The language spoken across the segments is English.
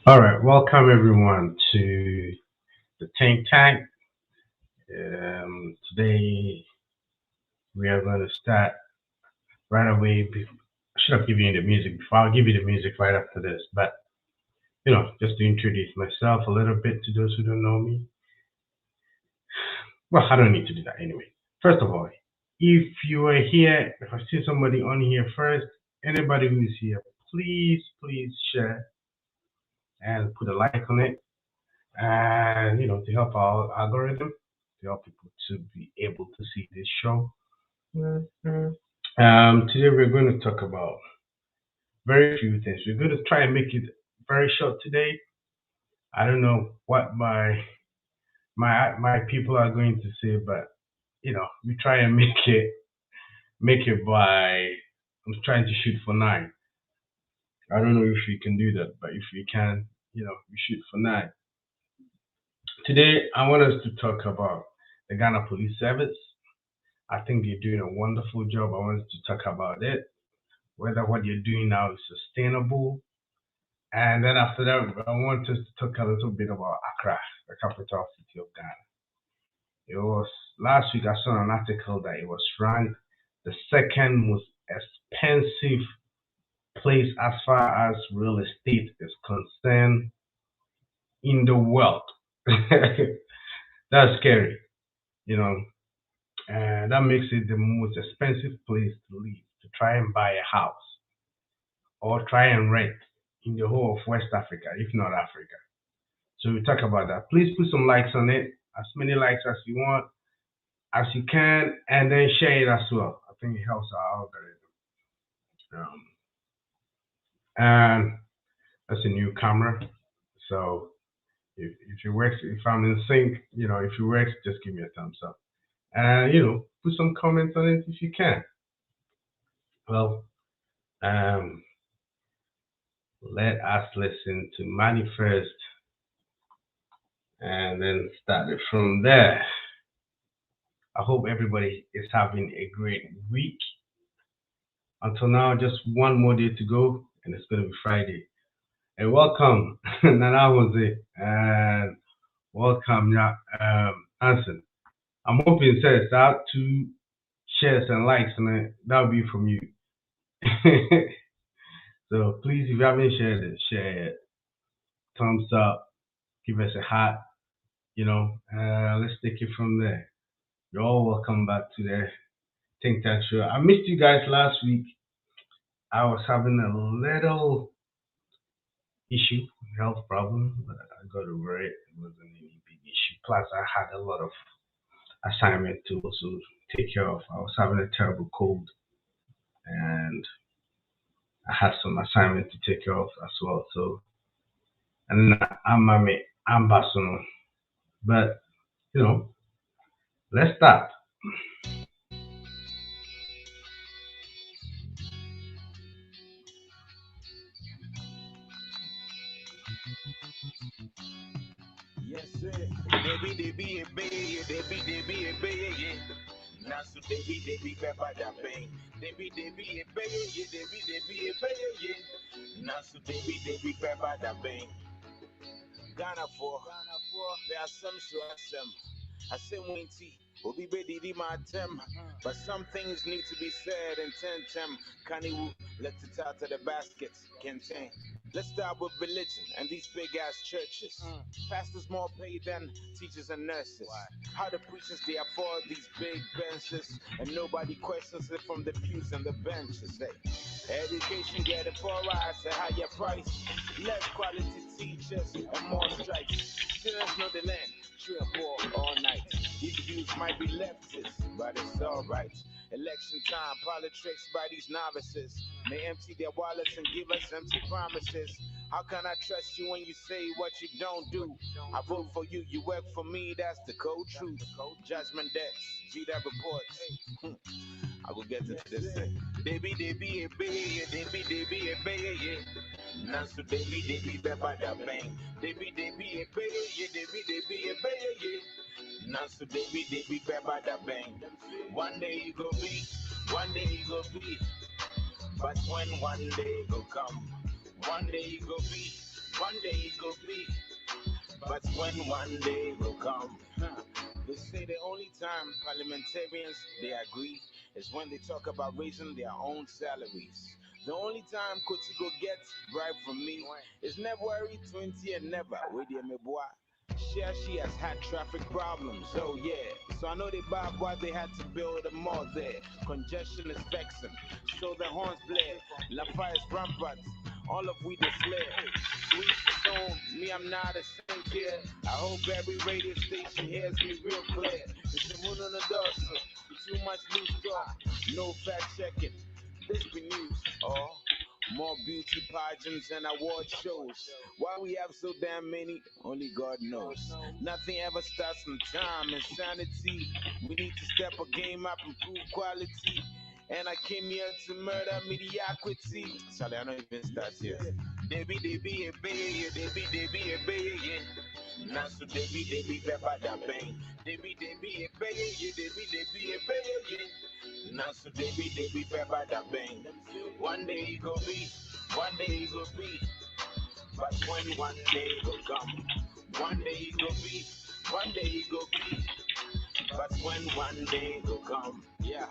All right, welcome everyone to the Think Tank. Today we are going to start right away. I should have given you the music before. I'll give you the music right after this. But just to introduce myself a little bit to those who don't know me. Well, I don't need to do that anyway. First of all, if you are here, if I see somebody on here first, anybody who's here, please share and put a like on it, and to help our algorithm, to help people to be able to see this show. Mhm. Today we're going to talk about very few things. We're going to try and make it very short today. I don't know what my people are going to say, but we try and make it by. I'm trying to shoot for 9. I don't know if we can do that, but if we can, we shoot for 9. Today I want us to talk about the Ghana Police Service. I think they're doing a wonderful job. I want us to talk about it, whether what you're doing now is sustainable. And then after that, I want us to talk a little bit about Accra, the capital city of Ghana. It was last week I saw an article that it was ranked the second most expensive place as far as real estate is concerned in the world. That's scary, you know, and that makes it the most expensive place to live, to try and buy a house or try and rent in the whole of West Africa, if not Africa. So we talk about that. Please put some likes on it, as many likes as you want, as you can, and then share it as well. I think it helps our algorithm. Um, and that's a new camera. So if it works, if I'm in sync, if it works, just give me a thumbs up. And put some comments on it if you can. Well, um, let us listen to Manifest and then start it from there. I hope everybody is having a great week. Until now, just one more day to go, and it's going to be Friday. And welcome, Nana Jose, and welcome, Anson. I'm hoping says that 2 shares and likes, and that'll be from you. So please, if you haven't shared it, share it. Thumbs up, give us a heart, let's take it from there. You're all welcome back to the Think Tank Show. I missed you guys last week. I was having a little issue, health problem, but I got over it. It wasn't any big issue. Plus, I had a lot of assignment to also take care of. I was having a terrible cold, and I had some assignment to take care of as well. So, and I'm Basono. But you know, let's start. Yes, sir. They be a bay, they be a bay, yeah. Nasu they be pepper that bang. They be a bay, yeah, they be a bay, yeah. Nasu they be pepper that bang. Ghana for, there are some show some. I say winty, Obi Bedi di my tem. But some things need to be said in ten. Kaniwu, let's it out to the baskets, Kenten. Let's start with religion and these big ass churches. Pastors more paid than teachers and nurses. Why? How the preachers they afford these big benches and nobody questions it from the pews and the benches. Hey. Education getting for us at higher price. Less quality teachers and more strikes. Students know the land, true and poor all night. These views might be leftist, but it's alright. Election time, politics by these novices. May empty their wallets and give us empty promises. How can I trust you when you say what you don't do? I vote for you, you work for me, that's the cold truth. Judgment debts, G that reports. I will get into this thing. They be a bay, they be a bay, yeah. Nansu they be by that bang. They be a bay, yeah, they be a bay, yeah. Nansu they be by that bang. One day you go be, one day you go be. But when one day go come, one day you go be, One day it will be, but when one day will come. They say the only time parliamentarians they agree is when they talk about raising their own salaries. The only time Kotigo gets bribe from me is February 20 and never. With the Meboa. She has had traffic problems, oh yeah. So I know they bought why they had to build a mall there. Congestion is vexing, so the horns blare. La Fire's rampant, all of we the flare. Sweet soon, me I'm not a saint here. I hope every radio station hears me real clear. It's a moon on the dorsal, too much loose talk, no fact checking. This be news, oh. More beauty pageants and award shows. Why we have so damn many, only God knows. Nothing ever starts on time. Insanity. We need to step a game up, improve quality. And I came here to murder mediocrity. Sorry, I don't even start here. Debbie, Debbie, Debbie, Nasu Debbie, Peppa da Bang. Debbie, Debbie, Debbie, Nasu Debbie, Peppa da Bang. One day it go be, one day it go be. But when one day will come, one day it go be, one day it go be. But when one day will come, yeah,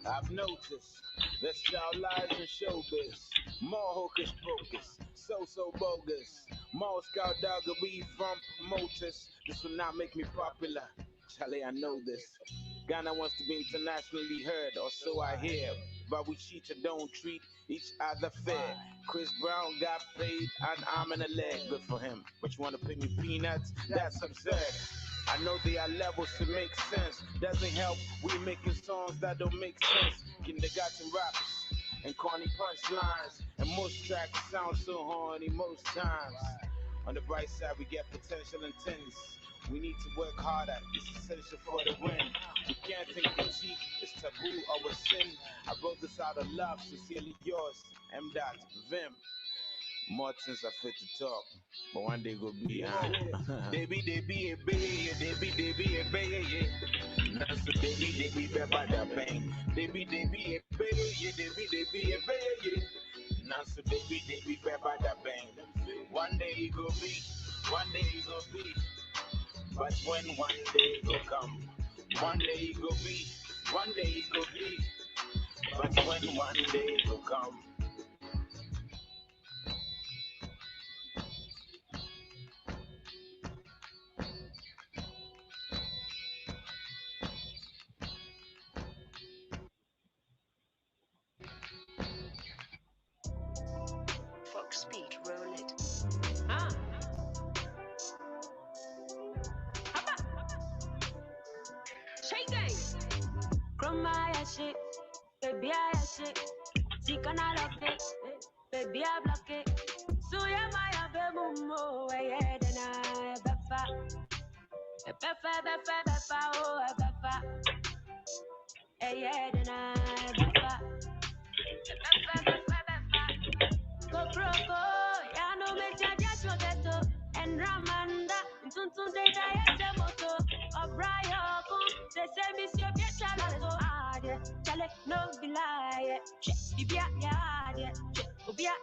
I've noticed there's child lies in showbiz. More hocus pocus, so bogus. More scout doggery from promoters. This will not make me popular. Charlie, I know this. Ghana wants to be internationally heard, or so I hear. But we cheat and don't treat each other fair. Chris Brown got paid an arm and a leg. Good for him. But you want to pay me peanuts? That's absurd. I know there are levels to make sense. Doesn't help, we making songs that don't make sense. Kindergarten raps and corny punchlines. And most tracks sound so horny most times. On the bright side, we get potential and tennis. We need to work harder, it's essential for the win. We can't think critique, it's taboo or a sin. I wrote this out of love, sincerely yours, M. Vim. More things are fit to talk, but one day go be, Debbie, Debbie, Debbie, Nasu Debbie, Peppa da Bang. Debbie, Debbie, Debbie, Nasu Debbie, Peppa da Bang. One day it go be, one day it go be. But when one day will come, one day it go be, one day it go be. But when one day will come. Fox Speed, roll it. Ah. Shake it. Chromaya shit, baby I shit. Chicken I love it, baby I block it. So yeah, my bemumo, yeah, then I befa, oh, befa. Yeah, then I befa. Go croco, ya no me charge your ghetto. And Ramanda, Tuntun de Diet Moto, or Brian, they say Monsieur Biachalato, ah, yeah, Chale, no be lie, Bibia, yeah, Ubia.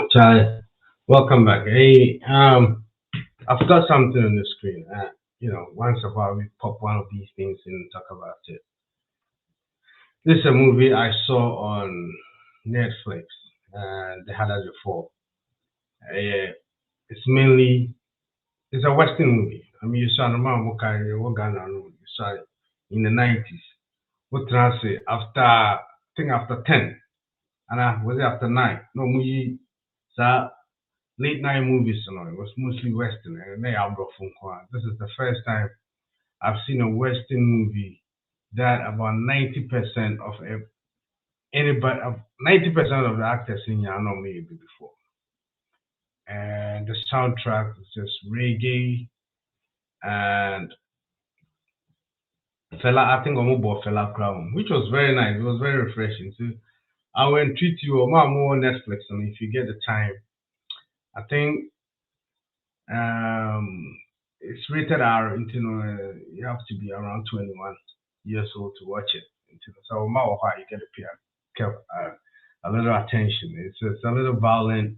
Charlie, welcome back. Hey, I've got something on the screen. Once in a while we pop one of these things and talk about it. This is a movie I saw on Netflix, and they had it before. It's mainly it's a Western movie. I mean, you saw the man who carry Ghana, you saw it in the 90s. What can I say? After I think after 10, and I was it after 9? No, movie, so late night movies, it was mostly Western, and they are brought from Kwan. This is the first time I've seen a Western movie that about 90% of anybody, 90% of the actors in here, I know maybe before. And the soundtrack is just reggae and Fela, I think I'm about Fela Crown, which was very nice. It was very refreshing. So I will treat you or more on Netflix, and if you get the time, I think it's rated R. You have to be around 21 years old to watch it. So more why you get to pay a little attention. It's a little violent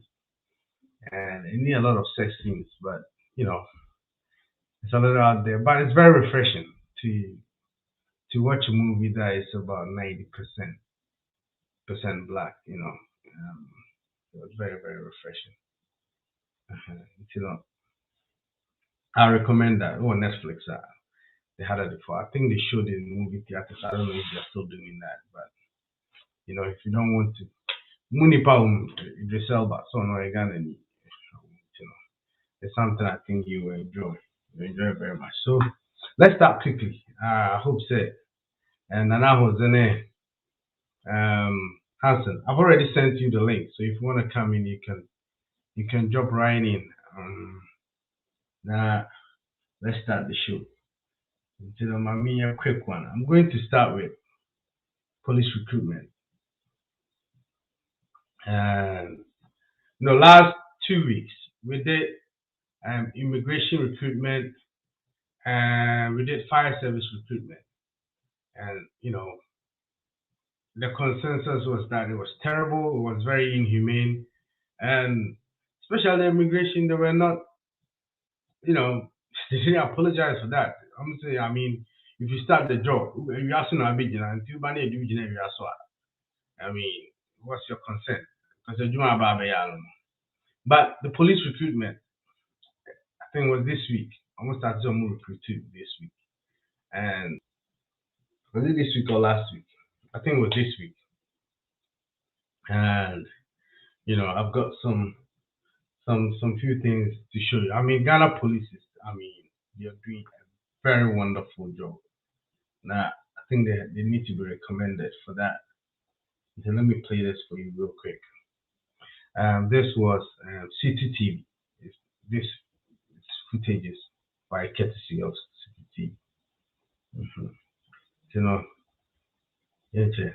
and it need a lot of sex scenes, but it's a little out there. But it's very refreshing to watch a movie that is about 90% black. It was very very refreshing. Uh-huh. You know, I recommend that. Oh, Netflix. They had it before. I think they showed it in movie theaters. I don't know if they're still doing that, but if you don't want to, Munipa Idris Elba, so no, again, it's something I think you will enjoy. You enjoy very much. So let's start quickly. I hope so. And Nana Hosene, Hanson, I've already sent you the link. So if you want to come in, you can jump right in. Now let's start the show. A quick one. I'm going to start with police recruitment. And last 2 weeks we did immigration recruitment and we did fire service recruitment. And the consensus was that it was terrible, it was very inhumane, and especially immigration, they were not, they didn't apologize for that. I'm saying, I mean, if you start the job, you ask no abidjan and you manage to do I mean, what's your consent? Because you but the police recruitment, I think it was this week. Almost started some recruit this week. And was it this week or last week? I think it was this week. And I've got some few things to show you. I mean, Ghana police is, they're doing a very wonderful job. Now, I think they need to be recommended for that. So let me play this for you real quick. This was CCTV. This footage is by courtesy of CCTV. Yeah.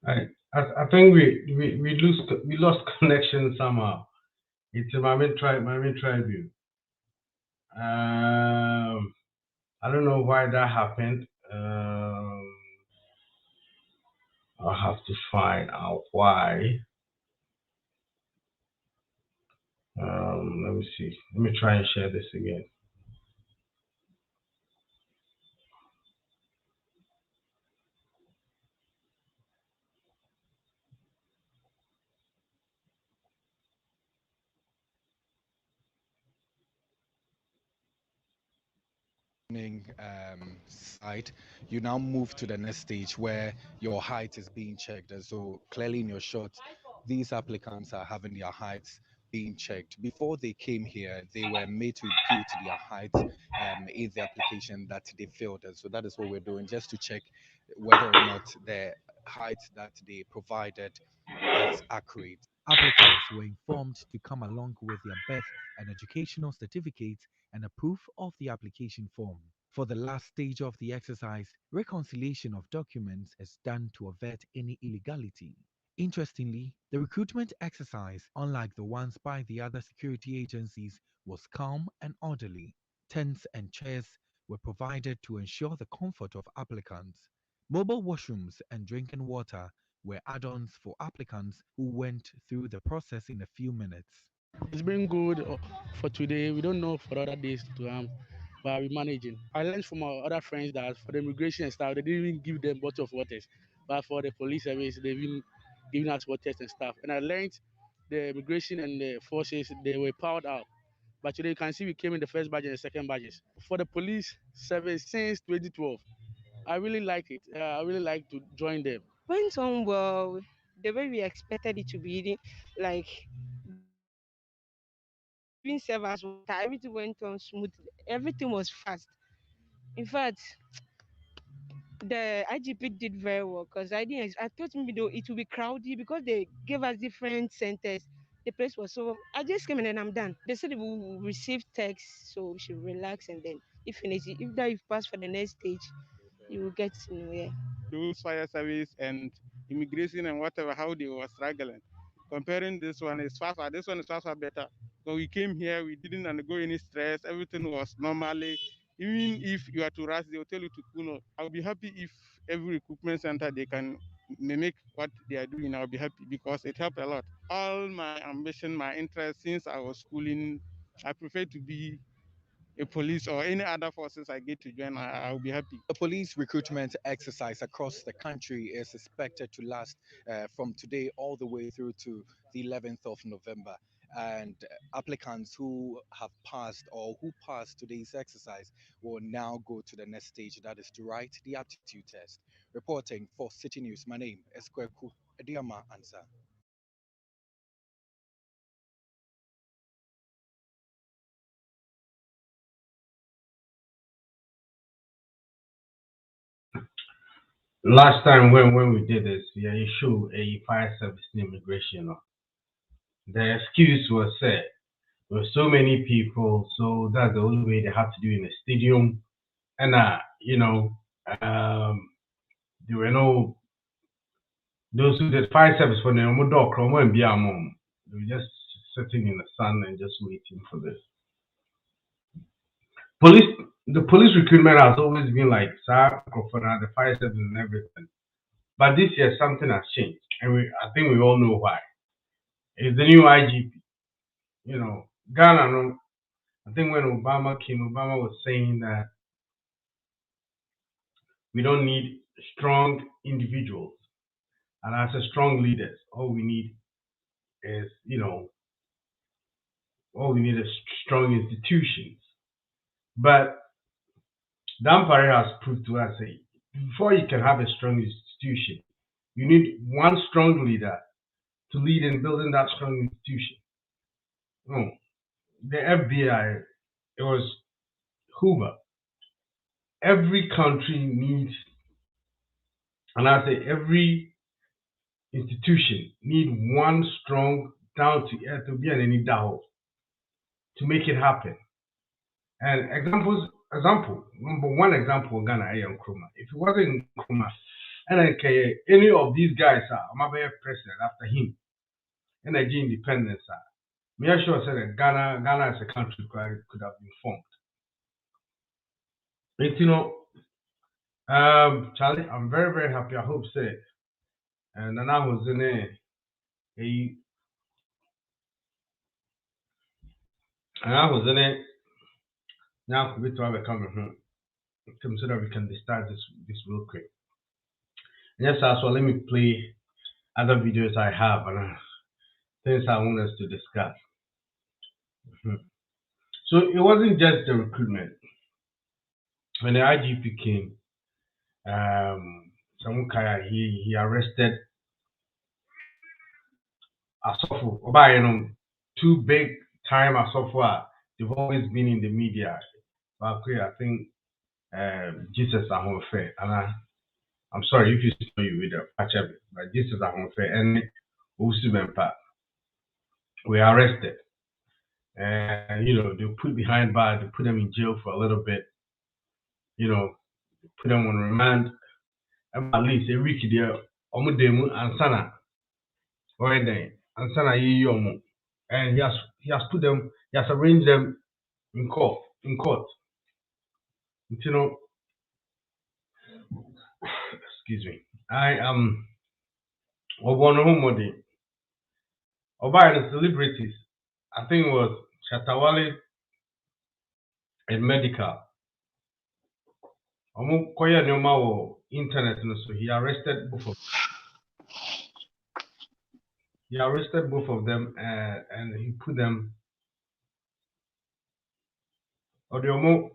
I think we lost connection somehow. It's a Mami tribute. I don't know why that happened. I'll have to find out why. Let me see. Let me try and share this again. Site, you now move to the next stage where your height is being checked. And so clearly in your shot, these applicants are having their heights being checked. Before they came here, they were made to impute their heights in the application that they filled. And so that is what we're doing, just to check whether or not the height that they provided is accurate. Applicants were informed to come along with their birth and educational certificates and a proof of the application form. For the last stage of the exercise, reconciliation of documents is done to avert any illegality. Interestingly, the recruitment exercise, unlike the ones by the other security agencies, was calm and orderly. Tents and chairs were provided to ensure the comfort of applicants. Mobile washrooms and drinking water were add-ons for applicants who went through the process in a few minutes. It's been good for today. We don't know for other days to but we're managing. I learned from our other friends that for the immigration and stuff, they didn't even give them bottle of waters. But for the police service, they've been giving us waters and stuff. And I learned the immigration and the forces, they were powered up. But today you can see we came in the first batch and the second batches. For the police service since 2012, I really like it. I really like to join them. Went on well, the way we expected it to be. Like being served as water, everything went on smooth. Everything was fast. In fact, the IGP did very well because I thought maybe though it would be crowded because they gave us different centers. The place was so. I just came in and I'm done. They said we will receive text, so we should relax and then if anything, if that you pass for the next stage, you will get to know. Yeah. Those fire service and immigration and whatever, how they were struggling. Comparing this one is faster. This one is faster better. So we came here, we didn't undergo any stress. Everything was normally. Even if you are to rush, they will tell you to I'll be happy if every recruitment center they can mimic what they are doing. I'll be happy because it helped a lot. All my ambition, my interest since I was schooling, I prefer to be a police or any other forces I get to join. I'll be happy. The police recruitment exercise across the country is expected to last from today all the way through to the 11th of November. And applicants who have passed or who passed today's exercise will now go to the next stage, that is to write the aptitude test. Reporting for City News, my name is Kweku Ediama Ansa. Last time when we did this, yeah, you show a fire service and immigration. The excuse was said there were so many people, so that's the only way they have to do in a stadium. And there were no those who did fire service for them and be among. They were just sitting in the sun and just waiting for this. The police recruitment has always been like the fire service and everything. But this year something has changed, and I think we all know why. It's the new IGP. Ghana. I think when Obama came, Obama was saying that we don't need strong individuals, and as a strong leaders, all we need is strong institutions. But Dampare has proved to us that before you can have a strong institution, you need one strong leader to lead in building that strong institution. The FBI, it was Hoover. Every country needs, and I say every institution need one strong, down to earth to be an any DAO to make it happen. And number one example, Ghana, Nkrumah. If it wasn't Nkrumah, And then any of these guys I'm a president after him. And I independence. Me sure said that Ghana as a country could have been formed. But Charlie, I'm very, very happy. I hope so. And then I was in it. Now we to have a coming home. So that we can start this real quick. Yes, also let me play other videos I have and things I want us to discuss. So it wasn't just the recruitment. When the IGP came, Samukaya he arrested Asofo. Two big time Asofo. They've always been in the media. But I think Jesus Ahonfe, and I'm sorry if you know you with the patch up, but Jesus Ahonfe and Usubempa were arrested. And they put behind bars, they put them in jail for a little bit, put them on remand. At least a week there, Omudemu and Sana. And Sana Yomu. And he has put them, he has arranged them in court. Excuse me. I am Obonohumodi. By the celebrities, I think it was Shatawale and Medical. Koya Nyoma internet, so he arrested both of them. He arrested both of them and he put them. Odiomo.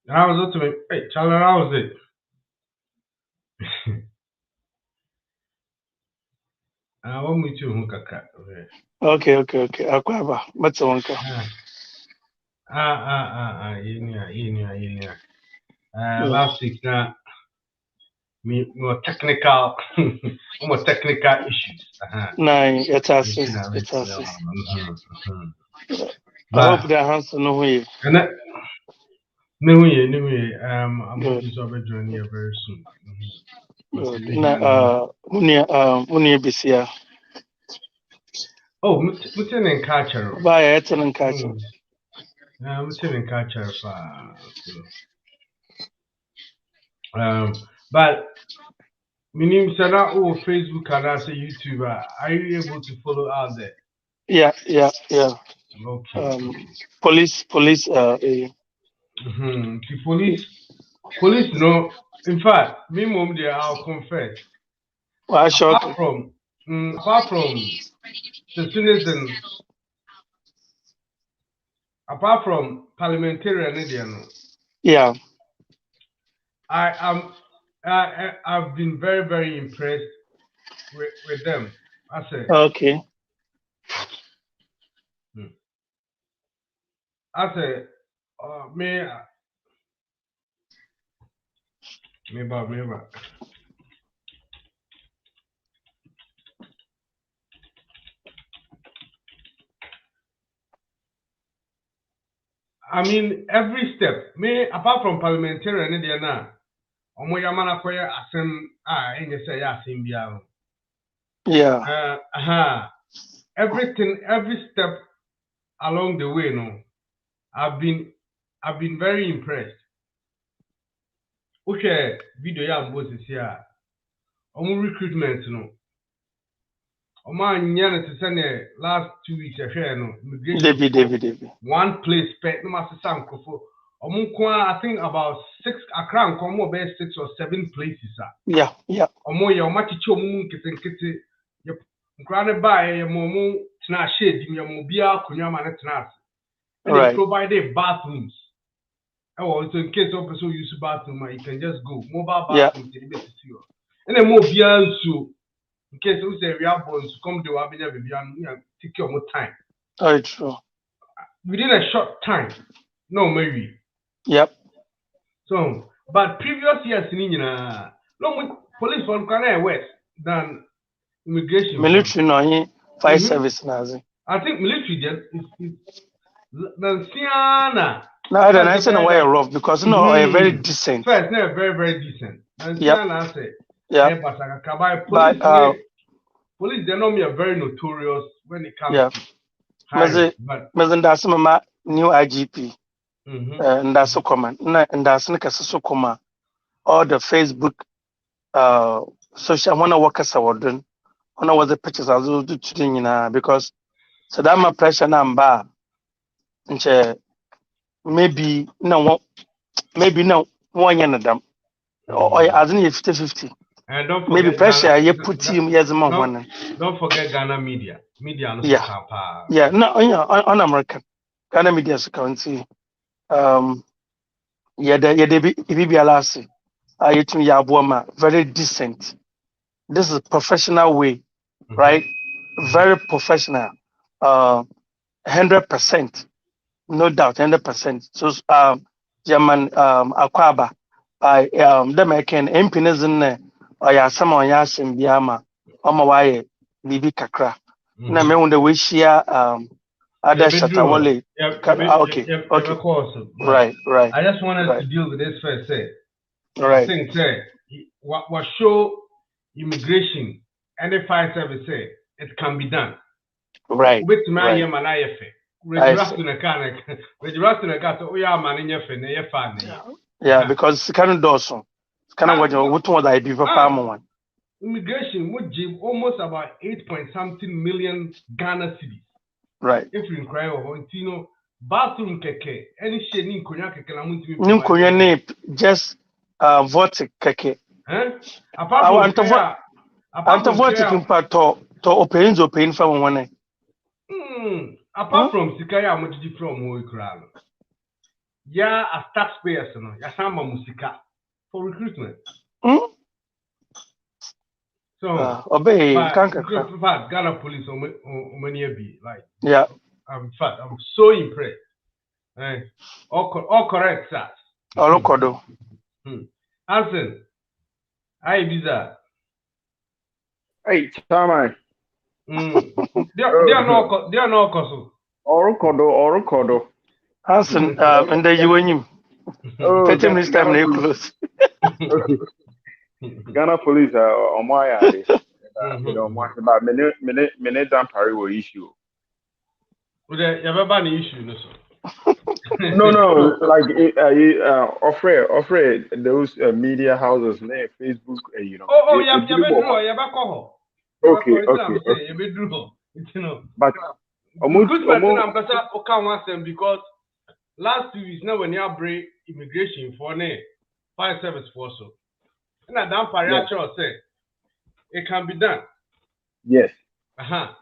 And I was ultimate. Hey, Charlie, how was it? I want me to Hunkaka. Okay. Akwaba, Matsawanka. Yeah. Last week now, more technical issues. Nine, it's us. I hope the hands no way. No way. I'm going to be joining you very soon. Munia Bisia. Oh, Mutin and Catcher. By Eton and Catcher. Mutin and Catcher. But meaning said that Facebook and I say YouTube. Are you able to follow out there? Yeah. Okay. Police. The police. No. In fact, me mom there. I'll confess. Well, apart from the citizens, apart from parliamentarian Indian. Yeah. I've been very, very impressed with them. I said. Okay. I said, me. I mean, every step. Me, apart from parliamentarian Indian now. Omoyamana koya asem enye say asem bia. Yeah. Everything, every step along the way, no. I've been very impressed. Okay, video ya mbozi here. Recruitment no. Nyana to send last 2 weeks no. David. One place pet no master sankofo. I think about 6 Accra and Como best 6 or 7 places. Yeah. Omoya maticho kete. Grande by momo tna shade mobia kunyama na tna. They provided bathrooms. Oh, so in case of person use bathroom, you can just go mobile bathroom to the best. And then mobile so in case we say we are born to come to Abinia baby and take your more time. Very true. Within a short time, no maybe. Yep. So, but previous years in no police from Ghana worse than immigration. Military no fire service nazi. I think military is Siana. No, I don't know. I say no way rough because no, very decent. First, no, very decent. Siana, I say, yeah. But police, they know me are very notorious when it comes to hiring. But that's my new IGP. And that's so common. And that's so common. All the Facebook, social, when I work as a warden, when I was the pictures, I was doing because so that my pressure number. Maybe no 1 year of them. Or as in 50-50. And don't forget maybe pressure Ghana, you put him years more one. Don't forget Ghana media. Media no yeah, no, on American. Ghana media security. Yeah, they be alasi. Very decent. This is a professional way, right? Very professional. 100%. No doubt, 100%. So, German Aquaba, the American impinison, or ya some on Yasim Biama, Omawaye, Bibi Kakra. Na me on the wish here, other Shatawale. Okay. Right. I just wanted to deal with this first. Say, right. I think, say, what show immigration and the fire service say it can be done. Right. With my Manayafe. Yeah, because it's kind of dorsal. It's kind of what was I be for one. Immigration would give almost about 8-point-something million Ghana cedis. Right. If you inquire of Ontino, bathroom keke, any shade in Konya Konya just vote keke. Apart from vote to open from one. Apart from Sikaya Motiji from Moikrano, yeah, as taxpayers, Yasama Musika for recruitment. So, obey Ghana police or many be like, yeah. In fact, I'm so impressed. All correct, sir. All cordo. Anson, I bizarre. Hey, Tamai. They are no coso. Orokodo. Hanson, and then you win him. 30 minutes time, they close. Ghana police are on my eye. About minute Dampari will issue. You have an issue, no, like offer those media houses, Facebook, you know. Okay. But because last 2 weeks now when you break immigration for fire service for so. And I don't say it can be done. Yes.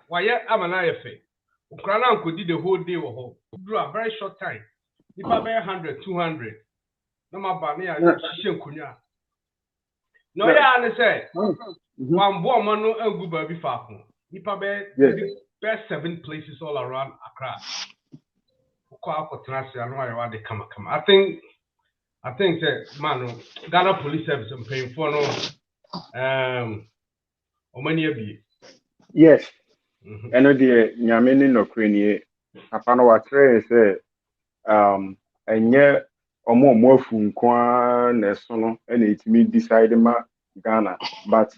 Why am an IFA? Ukraine could do the whole day or whole. Do a very short time. If I buy 100, 200. No matter kunya. No, yeah, I say. One woman no good baby far. If I buy best 7 places all around Accra. I think that man, Ghana Police Service and paying for no yes. I know the Yamini no Queenie. Upon our train say and yet or more from Kwan Nesono and it me decide Ghana, but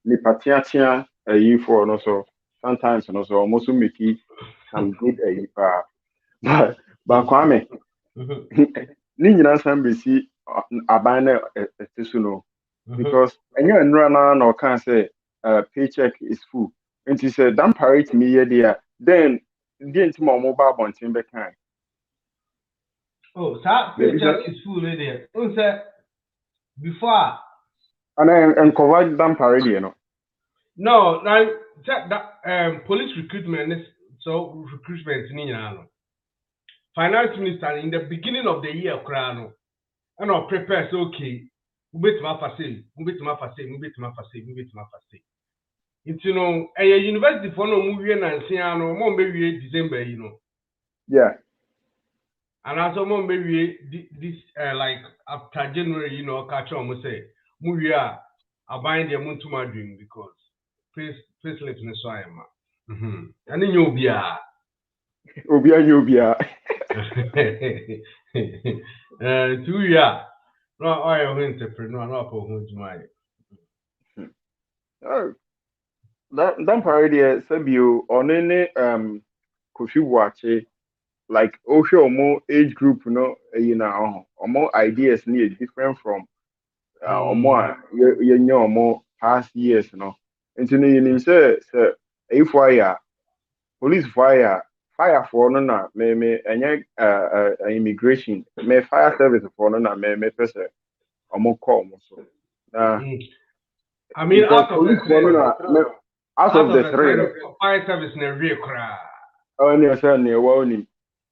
the Patiatia a year for also sometimes and also almost make it some good a year. But Kwame, Ninja Sambisi Abana Estisuno because and you and Rana or can say paycheck is full. And he said, don't parade me there. Then didn't my mobile on Timber kind. Oh, that paycheck is full there. Before and cover them parade, you know. No, that police recruitment is so recruitment in Finance Minister in the beginning of the year, Krano, and I'll prepare okay. Move it to my facility. It's a university for no movie and Siano, more maybe December, Yeah. And also more maybe this like after January, catch on say movie I bind the moon to my dream because please let me so I am. And then you'll be Obia. 2 years. No, I am entrepreneur, no, for who's my. Oh, that part there, Sabio, on any Kofi Wache, like Osho more age group, more ideas need different from more more past years, And you say, if fire, police fire for no na me immigration, me fire service for no na me person, call so. I mean, Because out of the police out of the three, fire service in a real cry. oh,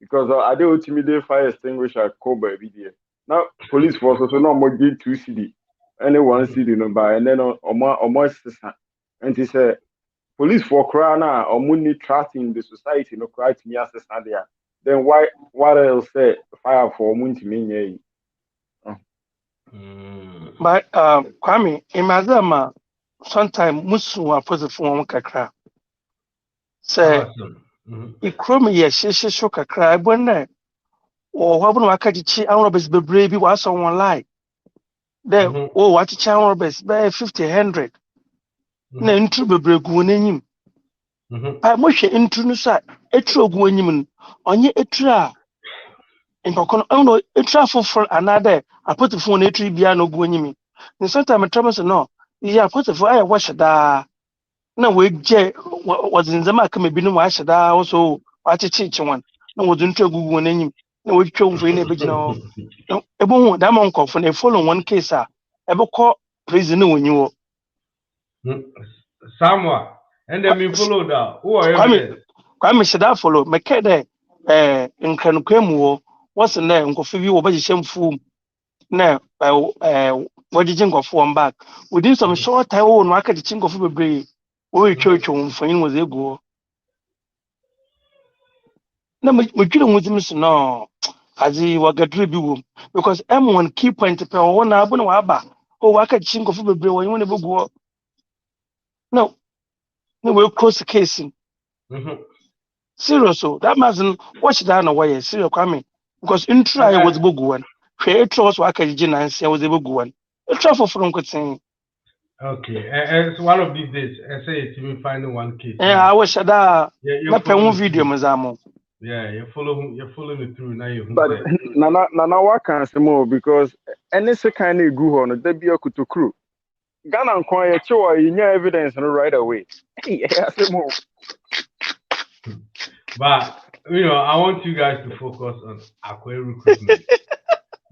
because I do ultimately fire extinguisher call baby there. Now police force also no more get 2 CD, only 1 CD number, and then almost and he said police for cry now or money trust in the society no cry to me as there. Then what else say fire for moon to me? But Kwame, imagine sometimes musu wa position kakra. Say ikrom ye sheshe so kakra ebonne o wabun wakachi anrobes bebre bi wa so online. Then o wachichi anrobes be 50 100. Na ntru bebre gu n'enyim. Pa mo hwe ntru no so etru ogu enyim no onye etru a nkokono ono etru afoforo anade apotifo na etru bia no gu enyim. Ni sometimes trouble say no, ya apotifo aye wash da na weje wazinzama aka mebinu wahyɛ daa also wakyekyeekye wan na wɔdze ntwa gugu wɔn anim na wɔtwa mfoni na ebegyina hɔ ebohu da ma nkɔfo na follow one case a ɛbɛkɔ prison na wɔnyi wɔ Samuel and then me follow that who are you kwame hyɛ daa follow mɛkɛ dɛ nkranukwa mu wɔ wɔsɛ dɛ nkɔfo bi wɔbɛhyehyɛ mfuom na wɔgyegye nkɔfo wɔn back within some short time wɔn no akagyekye nkɔfo bebree. We church on phone was a go. No, we couldn't with him no as he was a tribute because M1 key point per 1 hour waba or I could think of a bill when you never go. No, we'll close the case. Serious, so that mustn't watch down away. Serious coming because in try was book one. Create trust what I and say I was a book one. A truffle from could saying. Okay, and so one of these days, I say it's even finding one case. Yeah, I wish that one video, Mazamo. Yeah, you're following it through now. But Nana, what can say more because any kind of go on, there be a kutu crew. Ghana and Kwaya show you evidence right away. Hey, say more. But I want you guys to focus on Akwe recruitment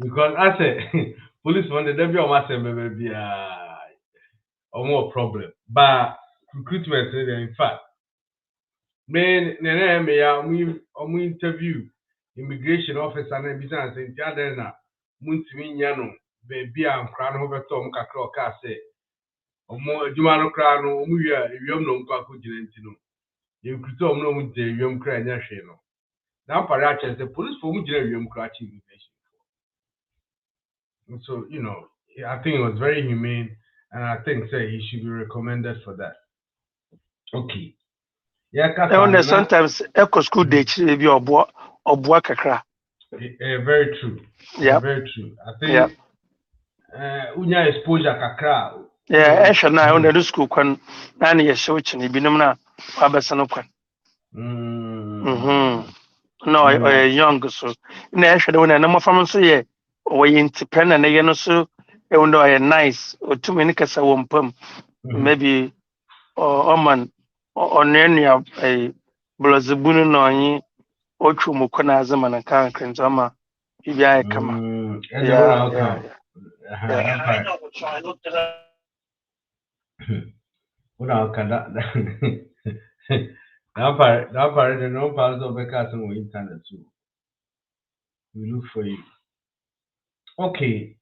because I say police want the debut of my baby. Or more problem, but recruitment in fact, me interview immigration officer and business in Tiadena, Muntimiano, baby, I'm crying over Tom Kakroka say, or more Jumano Crano, Muya, you know, Kakujilentino. You could tell no one, you cry, Nashino. Now, Paracha, the police for Mujay, you cratching immigration. So, I think it was very humane. And I think he should be recommended for that. Okay. Yeah, sometimes echo school day be or kakra. Very true. Yeah. Very true. I think unya exposure kakra. Yeah, I na on the school kwan na na show chini binom na abesa no kwan. No, young so. Na ehwe de na mo fam so ye o independent na ye no so e wondo nice o tumi ni kasa wo mpam. Maybe oman onenia blazibunu na onyi ochu mukọ na azama na kan krenzama bibia e kama yeah. That part the no parts of the on internet too. We look for you. Okay,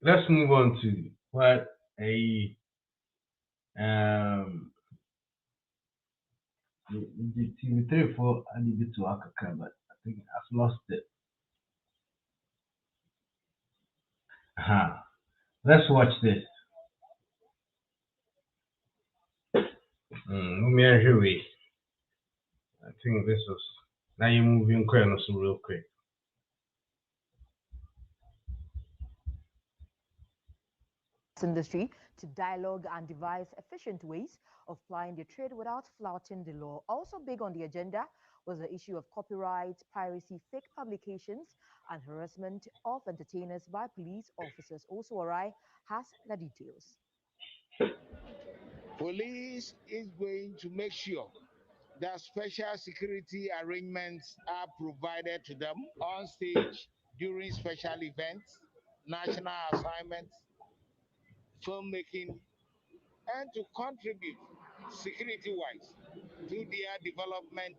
let's move on to what a the TV3 for I need to work but I think I've lost it. Uh-huh. Let's watch this. Here we. I think this was now you're moving quick so real quick. Industry to dialogue and devise efficient ways of plying their trade without flouting the law. Also big on the agenda was the issue of copyright, piracy, fake publications, and harassment of entertainers by police officers. Also, Arai has the details. Police is going to make sure that special security arrangements are provided to them on stage during special events, national assignments, filmmaking, and to contribute security-wise to their development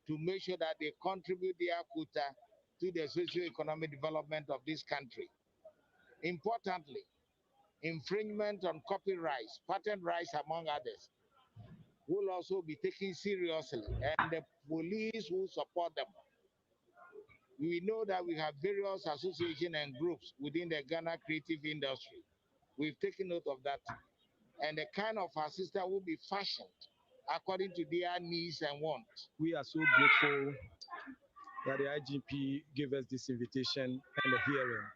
to make sure that they contribute their quota to the socio-economic development of this country. Importantly, infringement on copyrights, patent rights, among others, will also be taken seriously, and the police will support them. We know that we have various associations and groups within the Ghana creative industry. We've taken note of that, and the kind of assistance will be fashioned according to their needs and wants. We are so grateful that the IGP gave us this invitation and a hearing.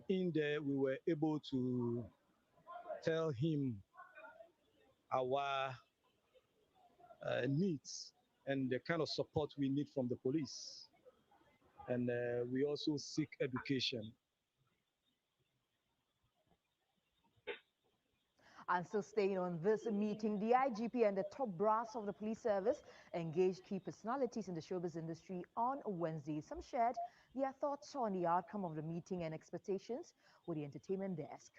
In there, we were able to tell him our needs and the kind of support we need from the police. And we also seek education. And still staying on this meeting, the IGP and the top brass of the police service engaged key personalities in the showbiz industry on Wednesday. Some shared their thoughts on the outcome of the meeting and expectations with the entertainment desk.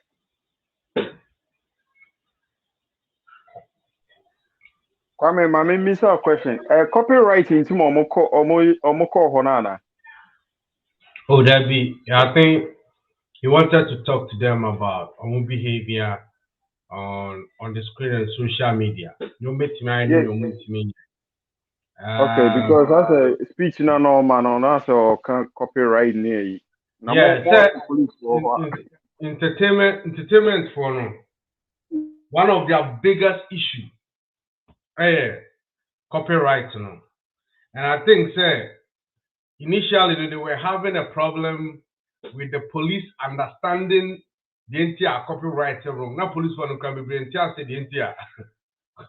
Kwame, mami, miss a question. Copywriting to Omoko Honana. Oh, that be. I think he wanted to talk to them about own behavior on the screen and social media. You meet me, I know you meet me. Okay, because that's a speech no man on us or copyright near. Yeah, entertainment for no. One of their biggest issue. Copyright, no. And I think, say, initially they were having a problem with the police understanding the entire copyright wrong. Now police want to come be entire say the entire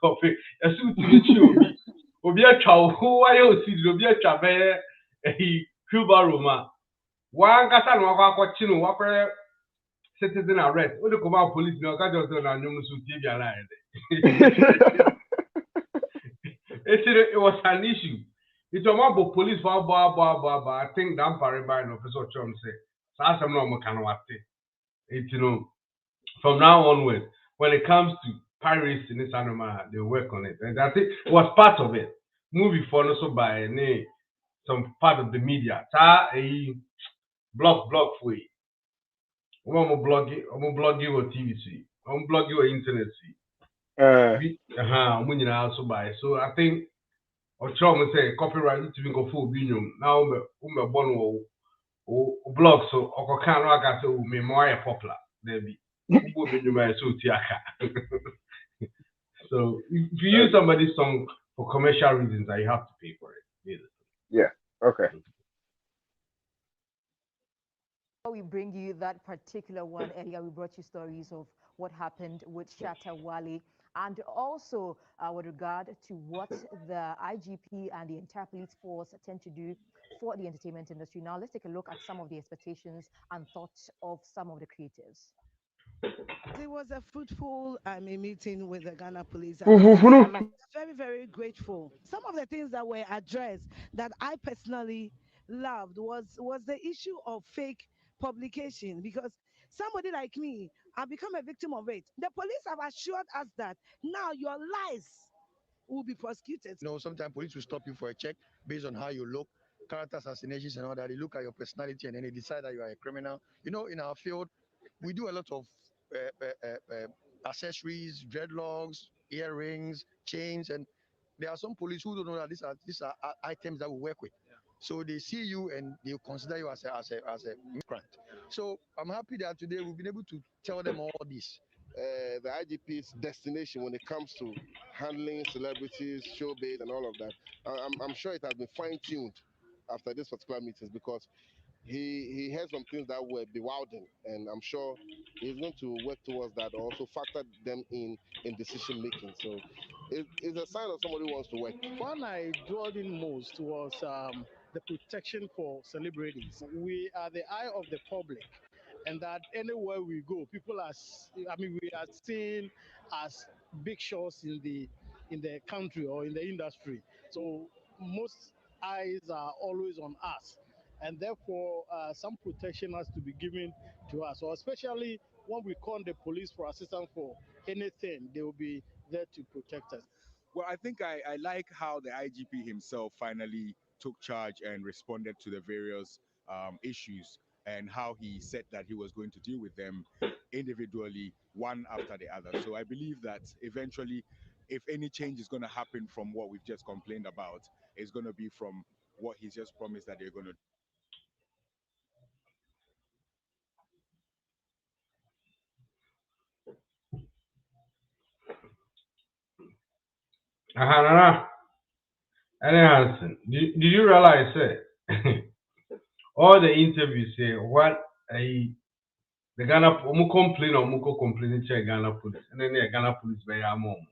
copy. As soon as you obi a twa ho ayo si obi a twa be Cuba Roma. One kasa no akwachi no wakore citizen arrest. O de come police no ka just na nyum so tie bia na ede. It was an issue. It was about police for I think that Pariba and Officer Chom say. So I some no can what it from now onwards, when it comes to piracy in this animal, they work on it. And I think it was part of it. Movie for also by some part of the media. A blog for you. I'm blogging or TV see. I'm blogging or internet see. Also by. So I think or Chom say copyright to be go full binium. Now born blog so or can I say me more popular. There be. So if you use somebody's song for commercial reasons, you have to pay for it. Yeah. Okay. We bring you that particular one earlier. We brought you stories of what happened with Shatta Wale and also with regard to what the IGP and the entire police force tend to do for the entertainment industry. Now let's take a look at some of the expectations and thoughts of some of the creatives. It was a fruitful meeting with the Ghana police. I'm very, very grateful. Some of the things that were addressed that I personally loved was the issue of fake publication, because somebody like me, I become a victim of it. The police have assured us that now your lies will be prosecuted. Sometimes police will stop you for a check based on how you look, character assassinations and all that. They look at your personality and then they decide that you are a criminal. In our field, we do a lot of accessories, dreadlocks, earrings, chains, and There are some police who don't know that these are items that we work with. So they see you and they consider you as a migrant. So I'm happy that today we've been able to tell them all this. The IGP's destination when it comes to handling celebrities, showbiz, and all of that. I'm sure it has been fine-tuned after this particular meetings because he had some things that were bewildering, and I'm sure he's going to work towards that, also factor them in decision making. So it's a sign of somebody who wants to work. One I dwelled in most was the protection for celebrities. We are the eye of the public, and that anywhere we go, people are. We are seen as big shots in the country or in the industry. So most eyes are always on us, and therefore some protection has to be given to us. So especially when we call the police for assistance for anything, they will be there to protect us. Well, I think I like how the IGP himself finally took charge and responded to the various issues and how he said that he was going to deal with them individually, one after the other. So I believe that eventually, if any change is going to happen from what we've just complained about, it's going to be from what he's just promised that they're going to do. And Hanson, did you realize that all the interviews say what the Ghana complain or Muko complaining to Ghana police, and then the Ghana police by our mom.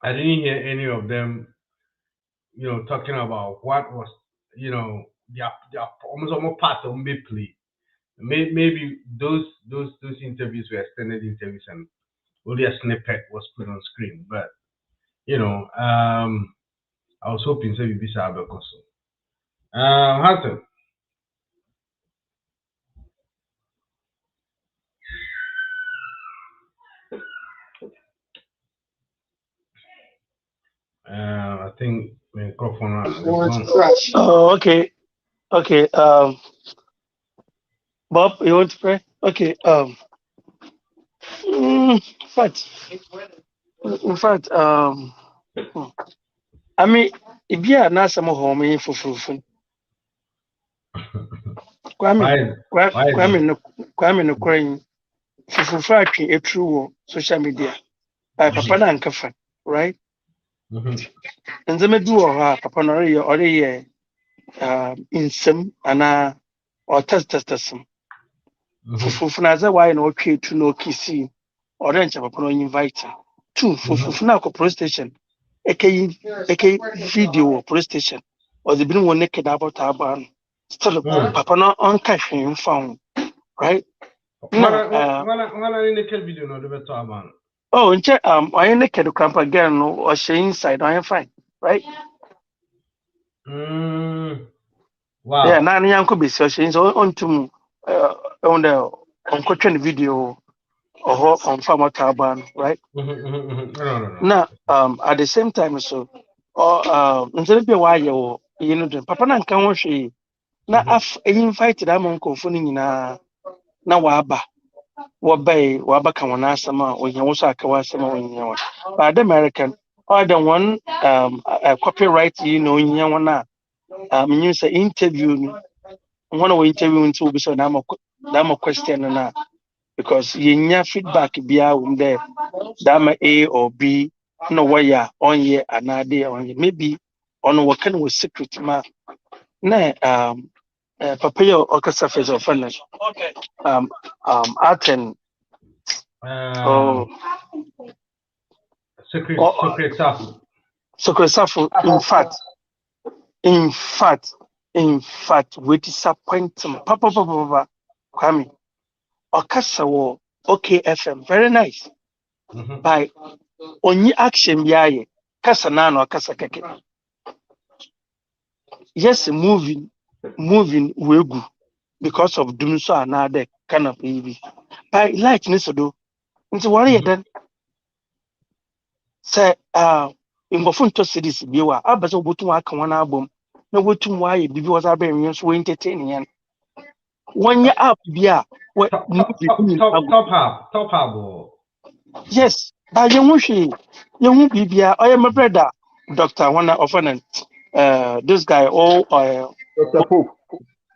I didn't hear any of them, talking about what was, their almost part of me play. Maybe those interviews were extended interviews and only a snippet was put on screen, but I was hoping so you'd be Sabe also. Hanson. I think microphone. Oh, okay. Okay. Bob, you want to pray? Okay. In fact, I mean, if you are not some home in for Kwame no crying for a true social media. Papa and Kafa, right? And the medu or Papa Nori or in some and or test some. Fufunaza why no okay to no kissy or then Papa invite. Two Fufuna police station. AK video police station or the bin one naked about our barn. Still Papa no on cash found, right? When I in the video no the better man. Oh, in check I ain't naked to camp again or she inside I am fine, right? Wow. Yeah, now young could be so on to on the video or on Farmer Taban, right? No. Now at the same time so or instead of why you Papa Nan can she na af invited am uncle phoning na waba waba kan wana sama onye wo so akawa sama onye wa but the American or the one copyright onye wana you say interview one of interview into be so na question na because yenya feedback bia there that A or B no why on ye another on maybe on what kind of secret ma na Papa or surface of furnish art and secret stuff in fact we disappoint them Papa Kwame Okasa wo okay FM very nice by only action biaye kasa na no kasa keke yes moving wegu because of doing so another kind of baby by like this do into worry then say in to cities biwa abazo botu aka wana album na botu waye bibi was abem so entertaining yan one year up bia top half. Yes, But you bibia or my brother, Dr. One of this guy, Dr. Pope.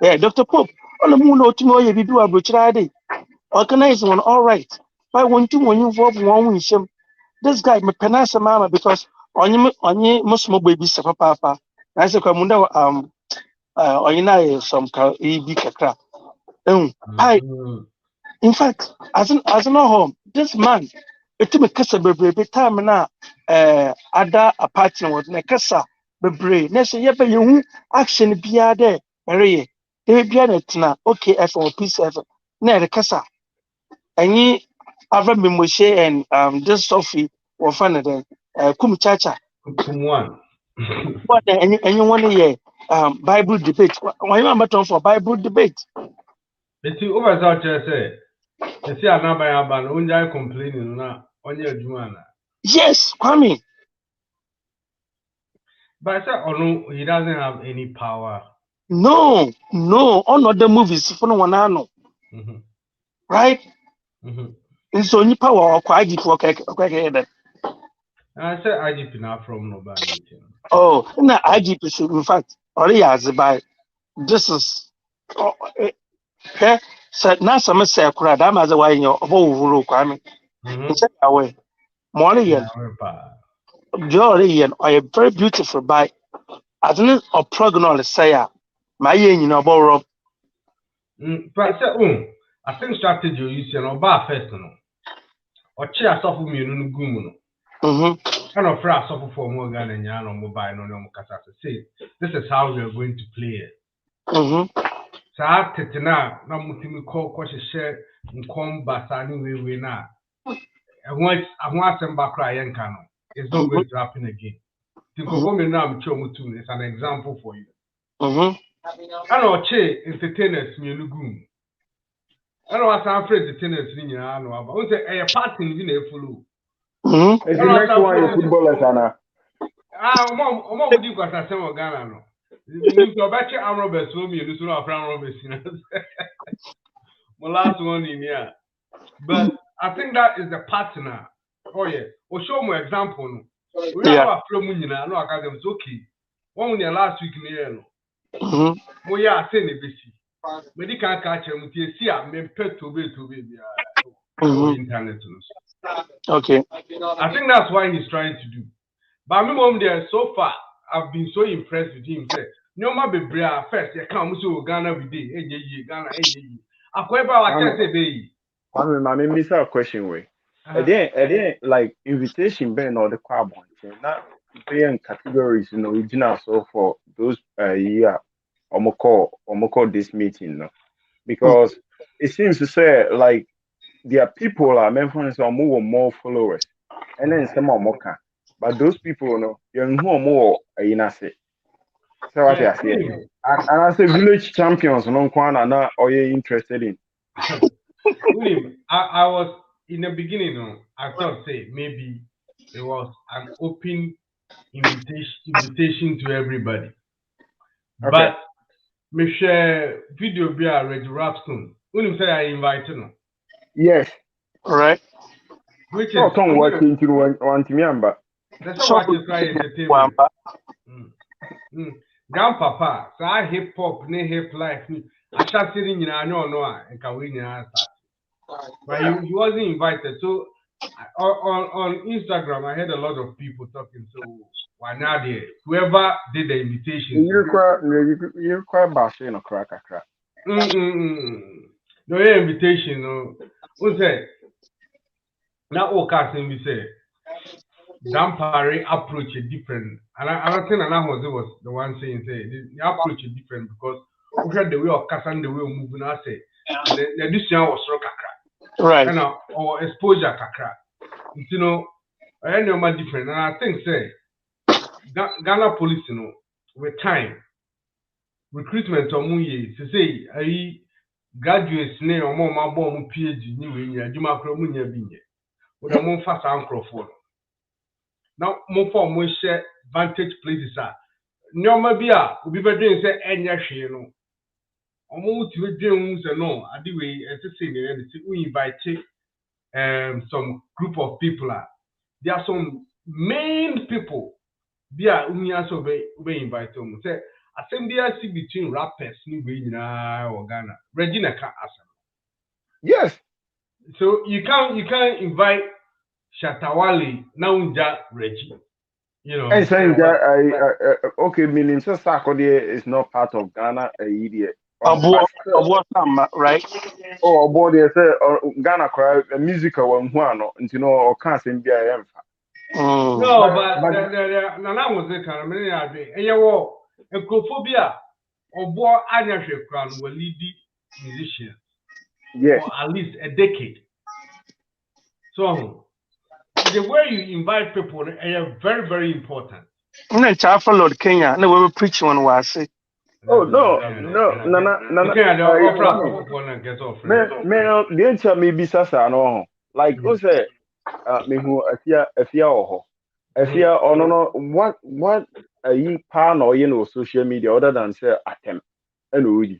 Yeah, Dr. Pope. On the moon, to know you do a butcherade. Organize one, all right. Why won't you when you involve one with him? This guy, my penasa mama, because on you must more baby, papa. I said, or you know, some big crap. In fact, as an home, this man, it took me kasa bebree time na other apartment was na kasa bebree. Na say yeba yehu action biya there. Ere ye biya na tina okay F or P7. Na the kasa. Any other memoshe and this Sophie or fan then kum chacha. Kum one. What any one year Bible debate. Why you am for Bible debate? It's over such say. You see, I'm not by a ban. Only complaining now on your Juana. Yes, Kwame. But I said, oh no, he doesn't have any power. No, all other movies for no one I know. Right? And so any power or quite deep work. And I said IGP now from nobody. Oh, no, IGP in fact, already has by this is okay. So now some say a crowd, I'm as a way in your whole Kwame. Away. Morning, Jolly, and I am very beautiful by I don't know or prognol say, my yin, borrow. But I think strategy you use an bar first, no. Or chair suffer me no gumuno. Kind of fraud suffer for more gun and yan or mobile no casa. Say, this is how we are going to play it. So I take now, no mutim call question share in combat anyway we now. I want some back cry and canon. It's not going to happen again. Think of me now, it's an example for you. I know che entertainers me lugu. I know I'm afraid entertainers ni ya no aba. O say a party ni na efulu. It's the next one is footballers ana. Omo wudi kwasa sem Ghana no. You to back Am Roberts so me lu so na Am Roberts na. My last one in here. But I think that is the partner. Oh yeah. O show me example no. We have a from nyina no aka dem okay. One year last week ni here no. Mo ya say ne besi. Medical catch him to see a me pet to be internet. Okay. I think that's why he's trying to do. But me mom there so far, I've been so impressed with him. Say, no ma be bria first, you come to Ghana with day, Ghana, Akweba wa say be. Mami, miss a question way. Again, like invitation ben or the carbon. Not being categories, original so for those year. Omoko this meeting no, because it seems to say like their people are mentioning some more followers and then some more can, but those people you're more say. So what I say, and I say village champions no kwana or you interested in. William, I was in the beginning I thought say maybe it was an open invitation to everybody, but me share video be a Reggie Rapstone. When say I invited him. Yes. All right. Which is don't work into one to that's what you try entertainment. Grandpapa, so I hip hop, ne hip life. I start sitting in no and can win your answer. But he wasn't invited. So on Instagram, I had a lot of people talking. So why not there? Whoever did the invitation. You require bashing or crack. No invitation, no. Who said? Now, all casting we say, Dampare approach is different. And I think Anna was the one saying, the approach is different because we had the way of casting, the way of moving. I say, the edition was rock kakra. Right. And or exposure kakra. I know my different. And I think, say, Ghana police, with time, recruitment or muye, to say, I graduates, ne or more my bomb PhD, new in your Juma Cromunia Binya. With a more fast microphone. Now, more for more share vantage places are. No, maybe will be better than say any share. Almost with Jones and no, I do as a singer, we invite some group of people there are some main people be a so be invite them. Say assembly see between rappers ni we or Ghana. Regina can asem. Yes. So you can't invite Shatawale now unja Reggie. You know. And saying that okay, meaning so Sarkodie is not part of Ghana idiot. Right? Oh, about there say Ghana cry a musical one you know or can't sing be a No, but Nana was the kind of many are there. And you walk a crophobia or boy Anya crown will lead musicians yes. for at least a decade. So the way you invite people are very, very important. I followed Kenya. No, we were preaching on was it. Oh no, Nana. The answer may be Sasa no. Like who say me who afia oho. Afia or no what a pan or social media other than say attempt. And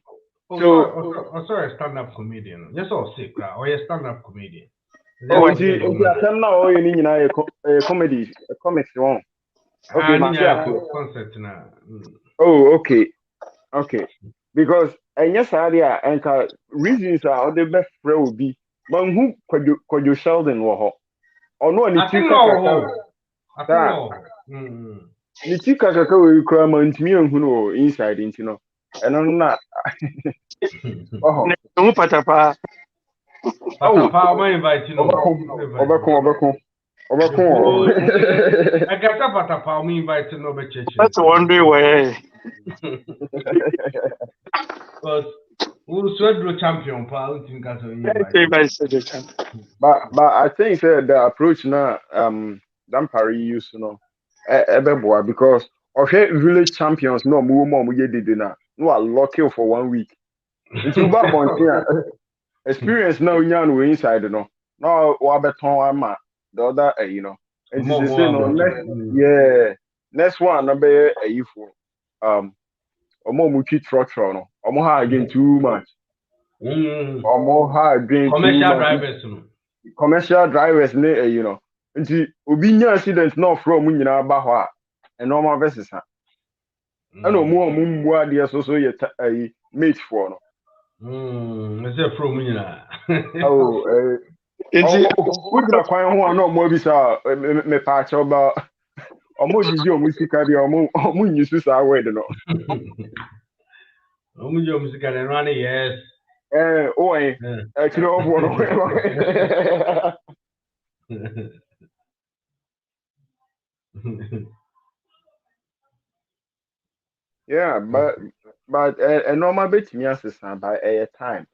so sorry, stand-up comedian. Yes, or sick, or a stand-up comedian. Oh, it's attempt now a comedy, a comics one. Okay, concept now. Oh, okay. Okay, because and yes, idea and reasons are the best friend will be, but who could you Sheldon war or no? Ni tika kaka we cry man to me and who know inside into no, and I'm not. Oh, patapa. Patapa, invite you. Obakon. I got a patapa, me invite no be church. That's one day way. Because who's the champion, pal? But I think the approach now, Dampari used to know, because of village champions, no more we did now. No, I lock you for 1 week. Until back on here, experience now, you inside, you know. No, Wabeton, the other, you know. And this is next one, number a for omo mu treat structure no omo ha again too much omo ha again commercial drivers ne you know nti obi nya accident no from nyina ba ho a normal versus ha ana omo mbu ade so ye mate for no me say from nyina oh nti udra kwan ho na omo bi sa me pa cha ba omo jiji omo sika bi omo nyisu sa word no Omujo musica de run yes. Actually yeah, but a normal bit me assistant by a time.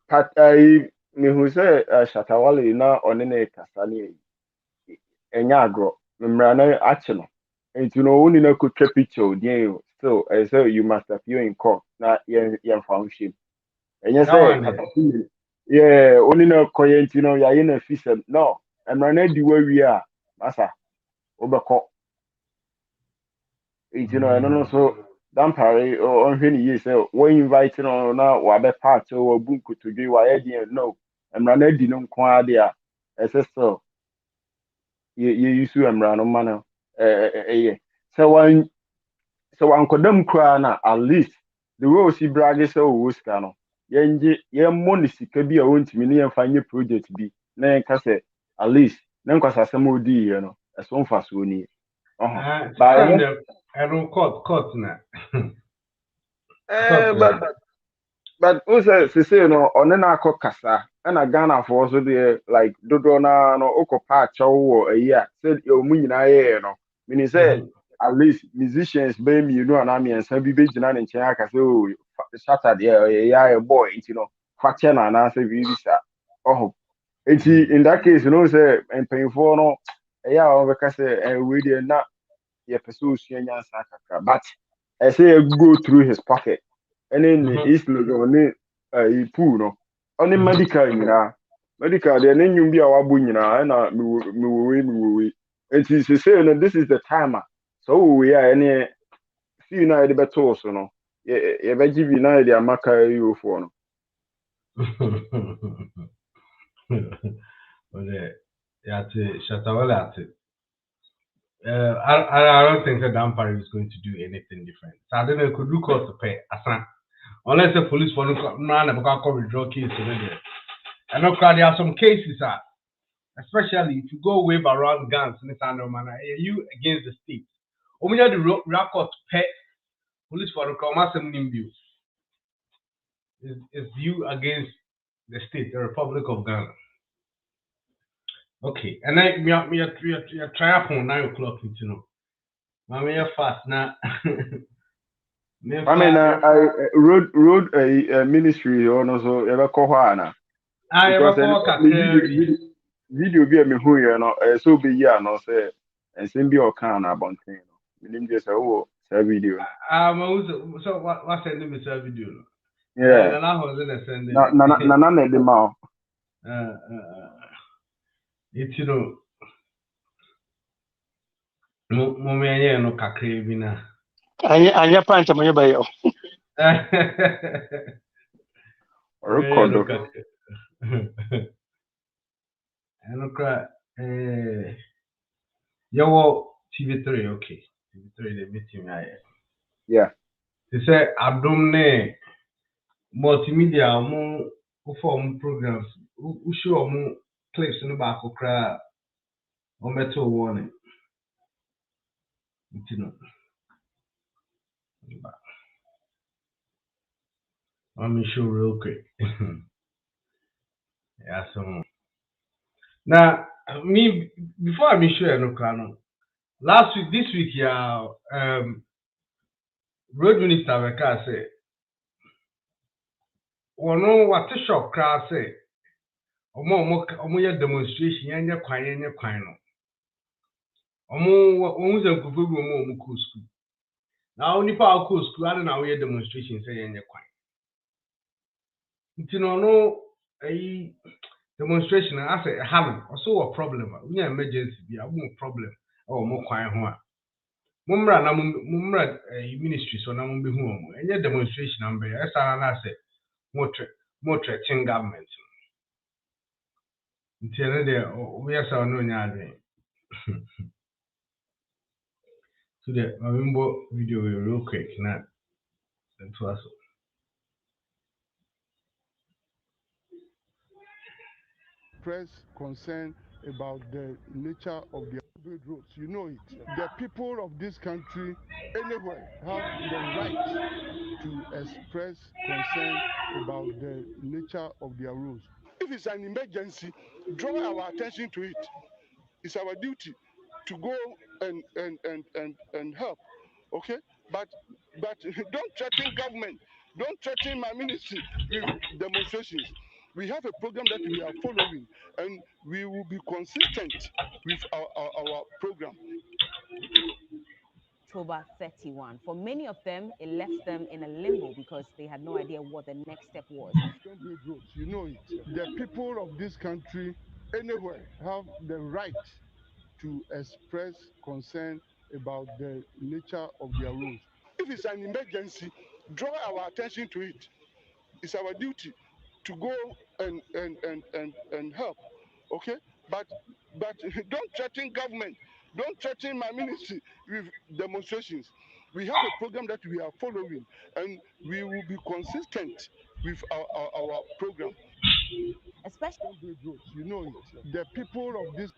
But I me who say Shatawale na onene kasani enyagro mrana achino. And you know, only no could take picture, so I say you must appear in court, not your function. And you say, yeah, only no coyent, you know, you're in a system. No, I'm not the way we are, Massa, overcoat. You know, and also, Dampari or on any years, when inviting on now, or other parts or bunko to do what I didn't know. I'm not ready, no quadia, as a so. You used to run on manner. So one kodam kra na at least the way she brag so wo ska no ye money sika bi a wontimi ne yemfa nye project bi na yenka say at least na nkwasa sam odi ye no eso mfa so ni but I don't court na but also say no one na akokasa na Ghana for so dey like dodo na no okopa acho a year said o mu nyina ye no meaning say at least musicians be me you and me and some be jina ne nchen aka say oh Saturday yeah boy you know facture na na say be bisa oh in that case you know say and paying for no yeah o be ka say we dey na ye person usua nya sakaka but I say go through his pocket and then is no ne he pool no only medical there na nyum bi a wabo nyina na me we and he say no this is the timer so we are any see na the better so no ye be give na the amaka you for no But yeah, Shatawale at it. I don't think that Dampare is going to do anything different. So I don't know, could look out to pay unless the police for no about withdraw case. And of course, there are some cases, especially if you go wave around guns in the you against the state. When you the record pay police for the commercial nimbu is you against the state, the Republic of Ghana. Okay, and then we are try up on 9 o'clock, you know. Mommy, you're fast now. I mean, I road ministry or no so ever kohana. I ever video be me who you know so be ya no say and same be or can about thing. Meaning just oh video. So what sending me video? Yeah. And I was in a sending. Na the mouth. It's you know. Mommy, no kakre bina. Anya panta mo ba yo. Record. And cry. Yo, TV3, okay. TV3, the meeting. Yeah. They say Abdomne multimedia form programs. Who show more clips in the back of cry or metal warning. You know. Let me show real quick. Yeah, so now me before I show you no last week, this week, yeah, road minister Weka say, "Ono what the shop crowd say, omo demonstration yanya kwan no. Omo ze nkufu bi omo ku school. Now only pa ku school ade na we demonstration say yanya kwan. Nti no demonstration I say have also a problem. We emergency be a problem or more kwan ho a. Mumra na mumra ministry so na mumbe hu omo. Enye demonstration ambe esa na say more threatening government. Nti ene de we esa no nya ade. So the Mavimbo video real quick now. To us. Press concern about the nature of the roads. You know it. The people of this country anywhere have the right to express concern about the nature of their roads. If it's an emergency, draw our attention to it. It's our duty to go and help. Okay? But don't threaten government. Don't threaten my ministry with demonstrations. We have a program that we are following, and we will be consistent with our program. October 31. For many of them, it left them in a limbo because they had no idea what the next step was. You know it. The people of this country anywhere have the right to express concern about the nature of their roads. If it's an emergency, draw our attention to it. It's our duty to go and help. Okay? But don't threaten government. Don't threaten my ministry with demonstrations. We have a program that we are following, and we will be consistent with our program. Especially, you know it. The people of this.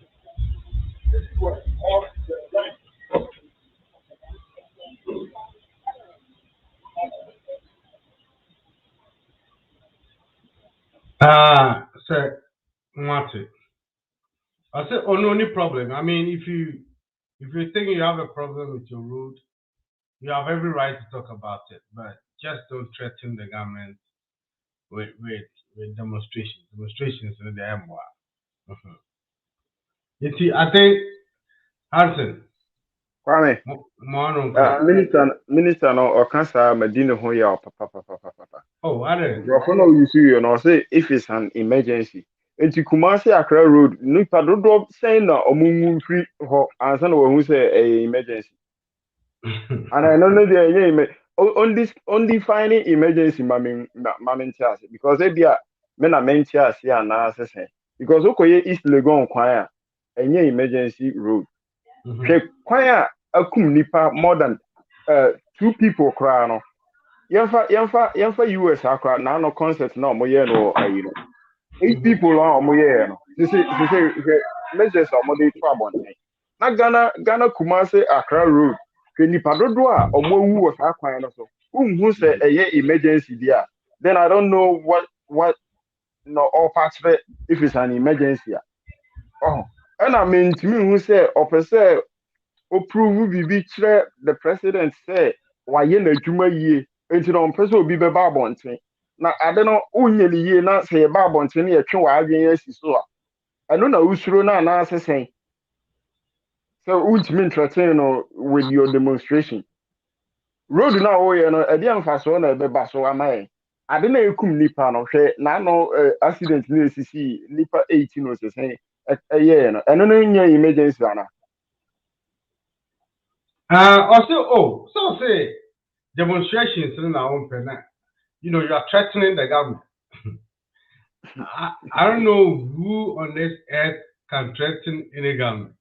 Sir, Martin. I said, oh, no, any problem. I mean, if you think you have a problem with your road, you have every right to talk about it, but just don't threaten the government with demonstrations. Demonstrations in the MWA. You see, I think, Hansen. Kwame. Minister no or cancer Medina Hoya papa. Oh, I don't know. You see, you know, say if it's an emergency. Enti Kumasi Accra Road, no padodo saying na omumu free ho ansa na who say a emergency. And I don't know the on defining emergency mamin chance because they be a men are men chance here na say because okoye East Legon kwan a enye emergency road. Hwe kwan a akum nipa more than 2 people kra no. Yemfa US akra na no concert na omoye no ayi no. 8 people on omoye no. This measures omode to abonten. Na Ghana Kumasi Accra road. Hwe nipa dodo a omowu wo sa kwan no so. Unhu say eye emergency dia. Then I don't know what no all parts of it if it's an emergency. Oh, and I mean to me who say or per se approve bibi chere the president say why ye na dwuma yie enti no person obi be ba abonten na ade no unye ni yie na say ba abonten ye twe wa adwen asi so a eno na usuro na na asesen so ultimate entertain no with your demonstration road na wo ye no e dey emfaso na be ba so amaye ade na ekum nipa no hwe na no accident na esisi nipa 18 no sesen ye no eno no nya emergency ana also so say demonstrations in our own pen. You know, you are threatening the government. I don't know who on this earth can threaten any government.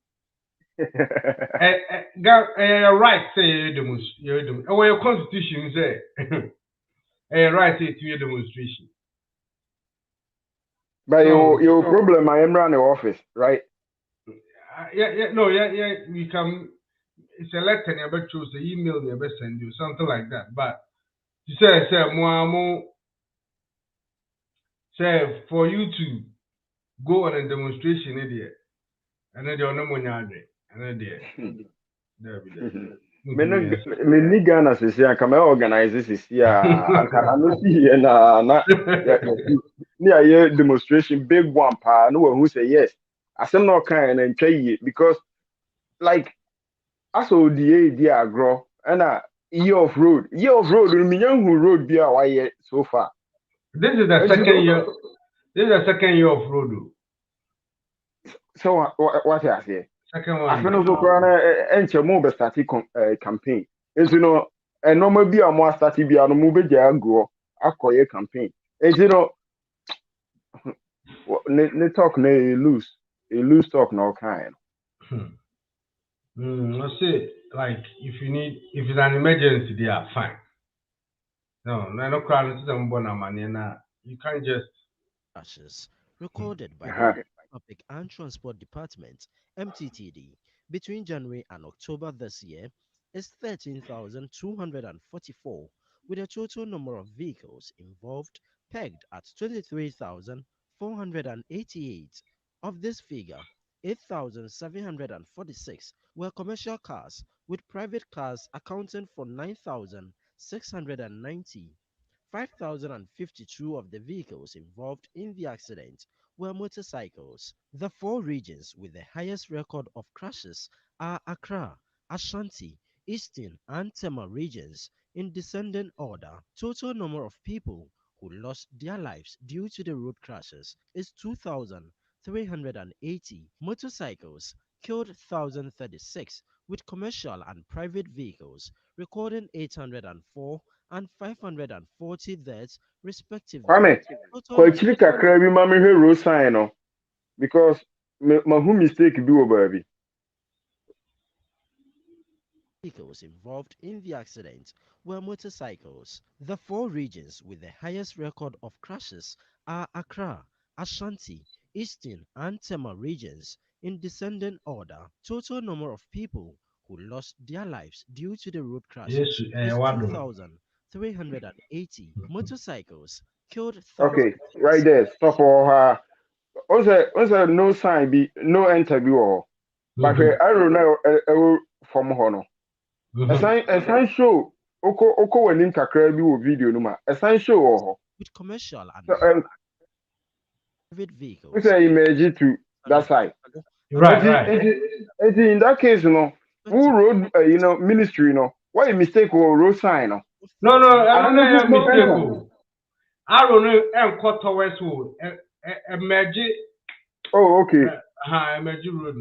Right, say you demonstration. Or your constitution say right say to your demonstration. But your problem I am running office, right? We can. It's a letter never choose the email never send you something like that. But you say more say for you to go on a demonstration idiot and then you're no money and then there me Ghana say I come organize this here I no see na near demonstration big one pa no who say yes asem no kind and try because like aso the agro and year of road minyan road be why so far. This is the second year. This is the second year of road. So what I say? Second one. I feel no so enche mo be start campaign. You know, and normal be a mo start be no mo be ja go akoye campaign. You know, ne talk ne lose talk no kind. I say like if it's an emergency, they are fine. No crowd is money na you can't just crashes recorded by the Public and Transport Department (MTTD) between January and October this year is 13,244, with a total number of vehicles involved pegged at 23,488. Of this figure, 8,746 were commercial cars, with private cars accounting for 9,690. 5,052 of the vehicles involved in the accident were motorcycles. The 4 regions with the highest record of crashes are Accra, Ashanti, Eastern, and Tema regions in descending order. Total number of people who lost their lives due to the road crashes is 2,380. Motorcycles killed 1,036, with commercial and private vehicles recording 804 and 540 deaths respectively. Kwame, ko chiri kakra bi ma me hwe road sign no because my who mistake bi o baby. Vehicles involved in the accident were motorcycles. The 4 regions with the highest record of crashes are Accra, Ashanti, Eastern, and Tema regions in descending order. Total number of people who lost their lives due to the road crashes is 2,380. Motorcycles killed thousands. Okay, right there. Stop all her. Also, no sign be no interview. But I don't know from Hono. A sign show. Oko wenin kakra bi wo video no ma. A sign show ho. With commercial and private vehicles. We say image to that side. Right. In that case, who road ministry why a mistake or road sign No, I don't know mistake. I don't know and cut towards who emerge. Oh, okay. Emerge road.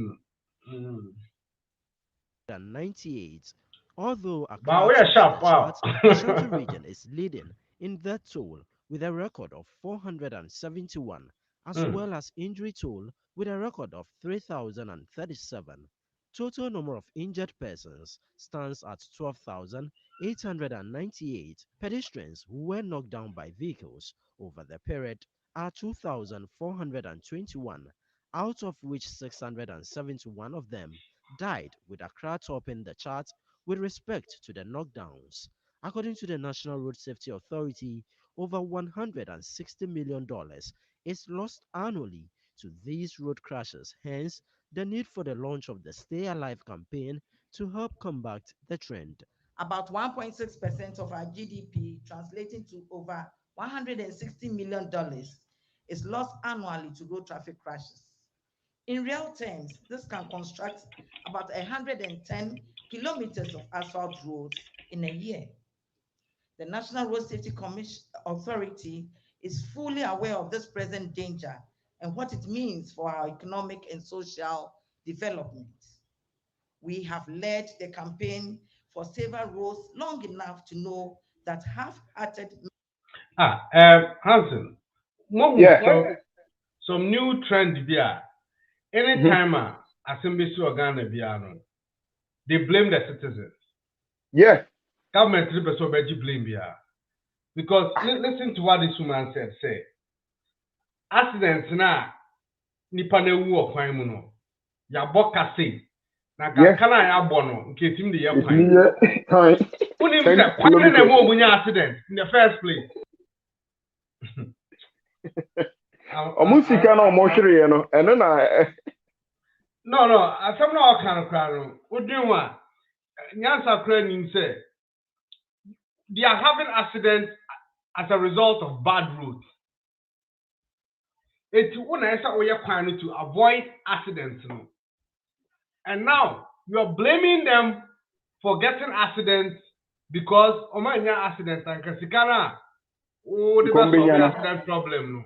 98. Although Ashanti region is leading in that toll with a record of 471, as well as injury toll with a record of 3,037. Total number of injured persons stands at 12,898. Pedestrians who were knocked down by vehicles over the period are 2,421, out of which 671 of them died, with Accra topping the chart with respect to the knockdowns. According to the National Road Safety Authority, over $160 million is lost annually to these road crashes. Hence, the need for the launch of the Stay Alive campaign to help combat the trend. About 1.6% of our GDP, translating to over $160 million, is lost annually to road traffic crashes. In real terms, this can construct about 110 kilometers of asphalt roads in a year. The National Road Safety Authority is fully aware of this present danger and what it means for our economic and social development. We have led the campaign for safer roads long enough to know that half-hearted... Hanson, some new trend there. Anytime Assembly to Ghana Biano, they blame the citizens. Yeah. Government blame Bia. Because listen to what this woman said. Say, accidents na nipa na wu okwan mu no. Ya boka say. Na kana ya bono nke tim de ya kwan. Unim say kwan na mo munya accident in the first place. Omusika na omohwere no eno na No, asem na okan kra no. Odinwa nyansa kra nim say they are having accidents as a result of bad roads. It's one to avoid accidents. And now you are blaming them for getting accidents because Omanya accidents and Kasikana the accident problem. No.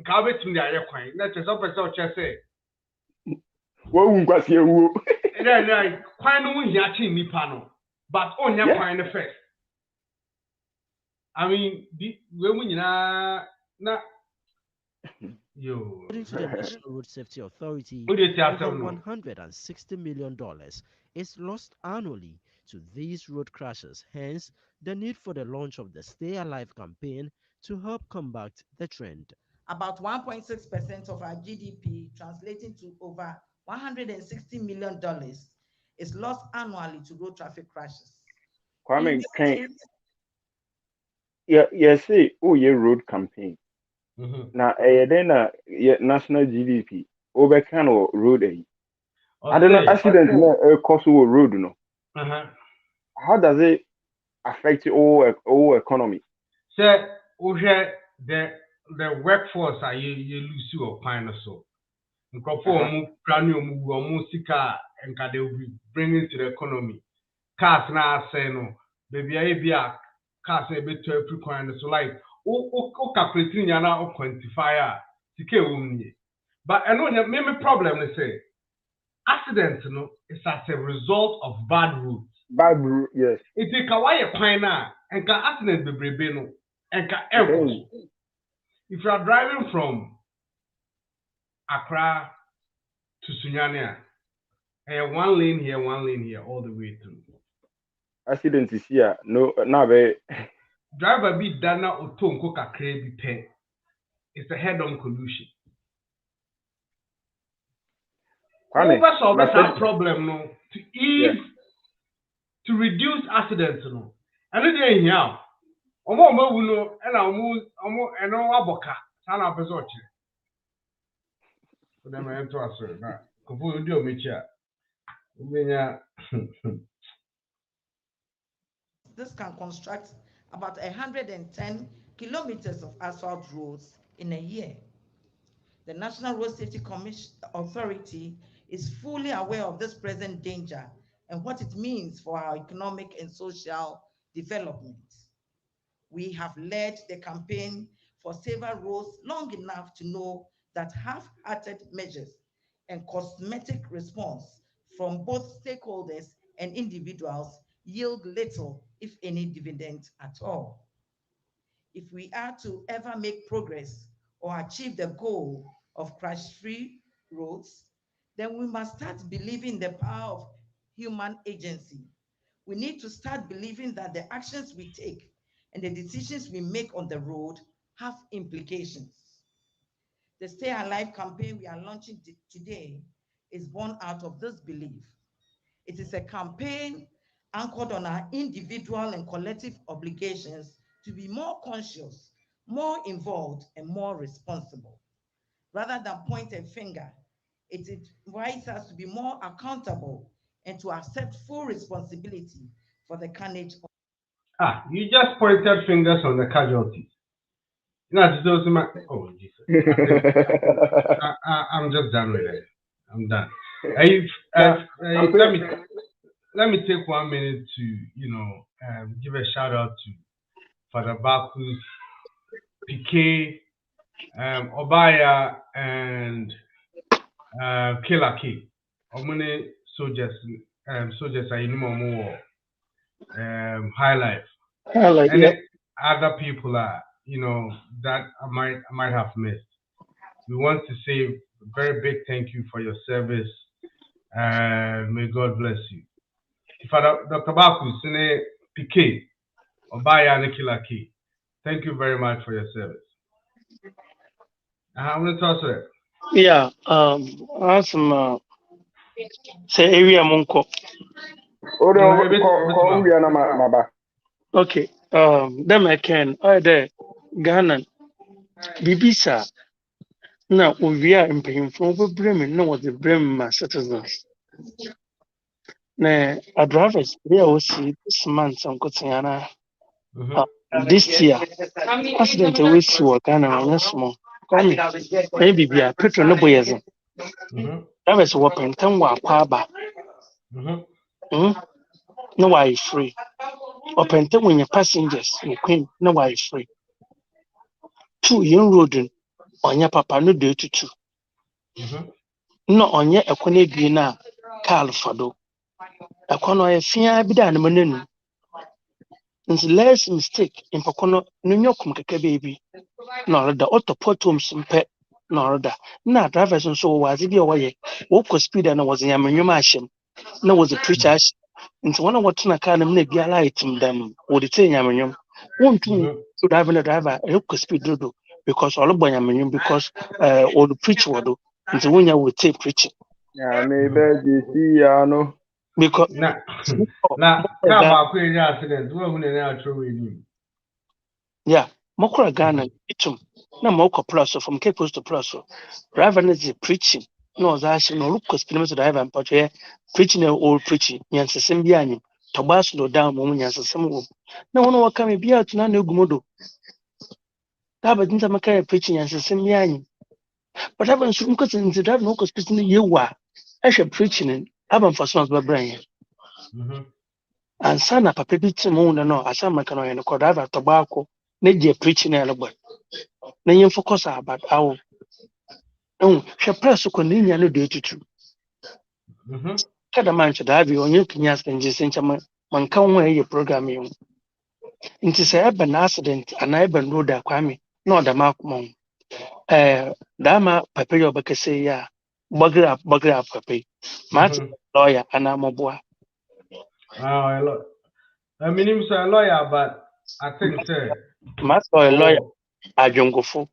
Kabe to the airplane. That's a person say. What was you? Then, quite yachi nipano, but on your point first. I mean, According to the National Road Safety Authority, over $160 million is lost annually to these road crashes. Hence, the need for the launch of the Stay Alive campaign to help combat the trend. About 1.6% of our GDP, translating to over $160 million, is lost annually to road traffic crashes. Kwame, see, road campaign. Now, then, national GDP over road. I don't know, accident cost road, no. How does it affect all economy? Sir, the workforce are you lose your pine or so. Sika and they will be bringing to the economy. Cars now say no, baby, I be a cars a bit to every coin so like calculating yana or quantifier but I know maybe problem they say accidents is as a result of bad routes. Bad route, yes. It is kawaii pina and can accident be brebeno and can ever. If you are driving from Accra to Sunyania, one lane here, all the way through. Accident is here. No, be. Driver be dana otonko kakre be pen. It's a head-on collision. Solve that problem no to ease to reduce accidents no. And then here, omo no, and omo aboka. Sana person so them enter us na. Kufu do mecha. This can construct about 110 kilometers of asphalt roads in a year. The National Road Safety Authority is fully aware of this present danger and what it means for our economic and social development. We have led the campaign for safer roads long enough to know that half-hearted measures and cosmetic response from both stakeholders and individuals yield little, if any, dividend at all. If we are to ever make progress, or achieve the goal of crash-free roads, then we must start believing the power of human agency. We need to start believing that the actions we take and the decisions we make on the road have implications. The Stay Alive campaign we are launching today is born out of this belief. It is a campaign anchored on our individual and collective obligations to be more conscious, more involved, and more responsible. Rather than point a finger, it invites us to be more accountable and to accept full responsibility for the carnage. You just pointed fingers on the casualties. Not those oh Jesus. I'm just done with it. I'm done. Let me take 1 minute to give a shout out to Father Baku's PK, Obaya, and Killer K. How many soldiers are in more High Life? And yeah. other people are that I might have missed. We want to say a very big thank you for your service. May God bless you. Father Dr. Baku, Sine PK, Obaya Nikila K. Thank you very much for your service. I'm going to toss it. Yeah, awesome. Say area Monko. Okay, them I can. There, Ghana, Bibisa. Now, we are in paying for Bremen, no, what the Bremen citizens. Now, a drivers, we will see this month on Cotiana. This year, accident we see what Ghana and small. Maybe be a petrol no boyism. Drivers were pentan wa kwaba. No, why free. Or pentan when your passengers, you queen, no, why free. 2 young road on your papa no day to 2. No on your economy na Carl Fado. A corner a fear be done manenu. It's less mistake in Pocono, New York baby. Nor the autopotum simpe, nor the na drivers and so was it your way. Walk speed and was in Yamanumashim. No was a preacher. Into one of what Tuna Canam Nebia light them would it say Yamanum. Won't you drive a driver a look speed dodo because all of Yamanum because all the preacher would do. Into when you would say preaching. Yeah, maybe you see, no. Because yeah, Mokra Ghana, itum, no Moko Plus from Cape Coast to Plus. Driver is preaching, no, that's no look because driver and portray preaching old preaching, Yansa Simbiani, Tobas low down, woman Yansa Samu. No one will come be out to Nano Gumodo. Dabba didn't make a preaching Yansa Simbiani. But I haven't soon because in the drive no because you were. I should preaching in Abba for sons by Brian. And son of a pepper moon and no, as I'm a canoe and a cordava tobacco, need preaching a little bit. Then you focus about our own. She press to continue no duty to. Cada man should have you on your kinyas and just in man come where you program you. It is a urban accident and I ban road a kwame, not the mark mom. Dama Papio Bacassia, ya, bugger up, papi. Martin, lawyer, and I'm a boy. I mean, he's a lawyer, but I think, sir, Master a lawyer, I don't go for.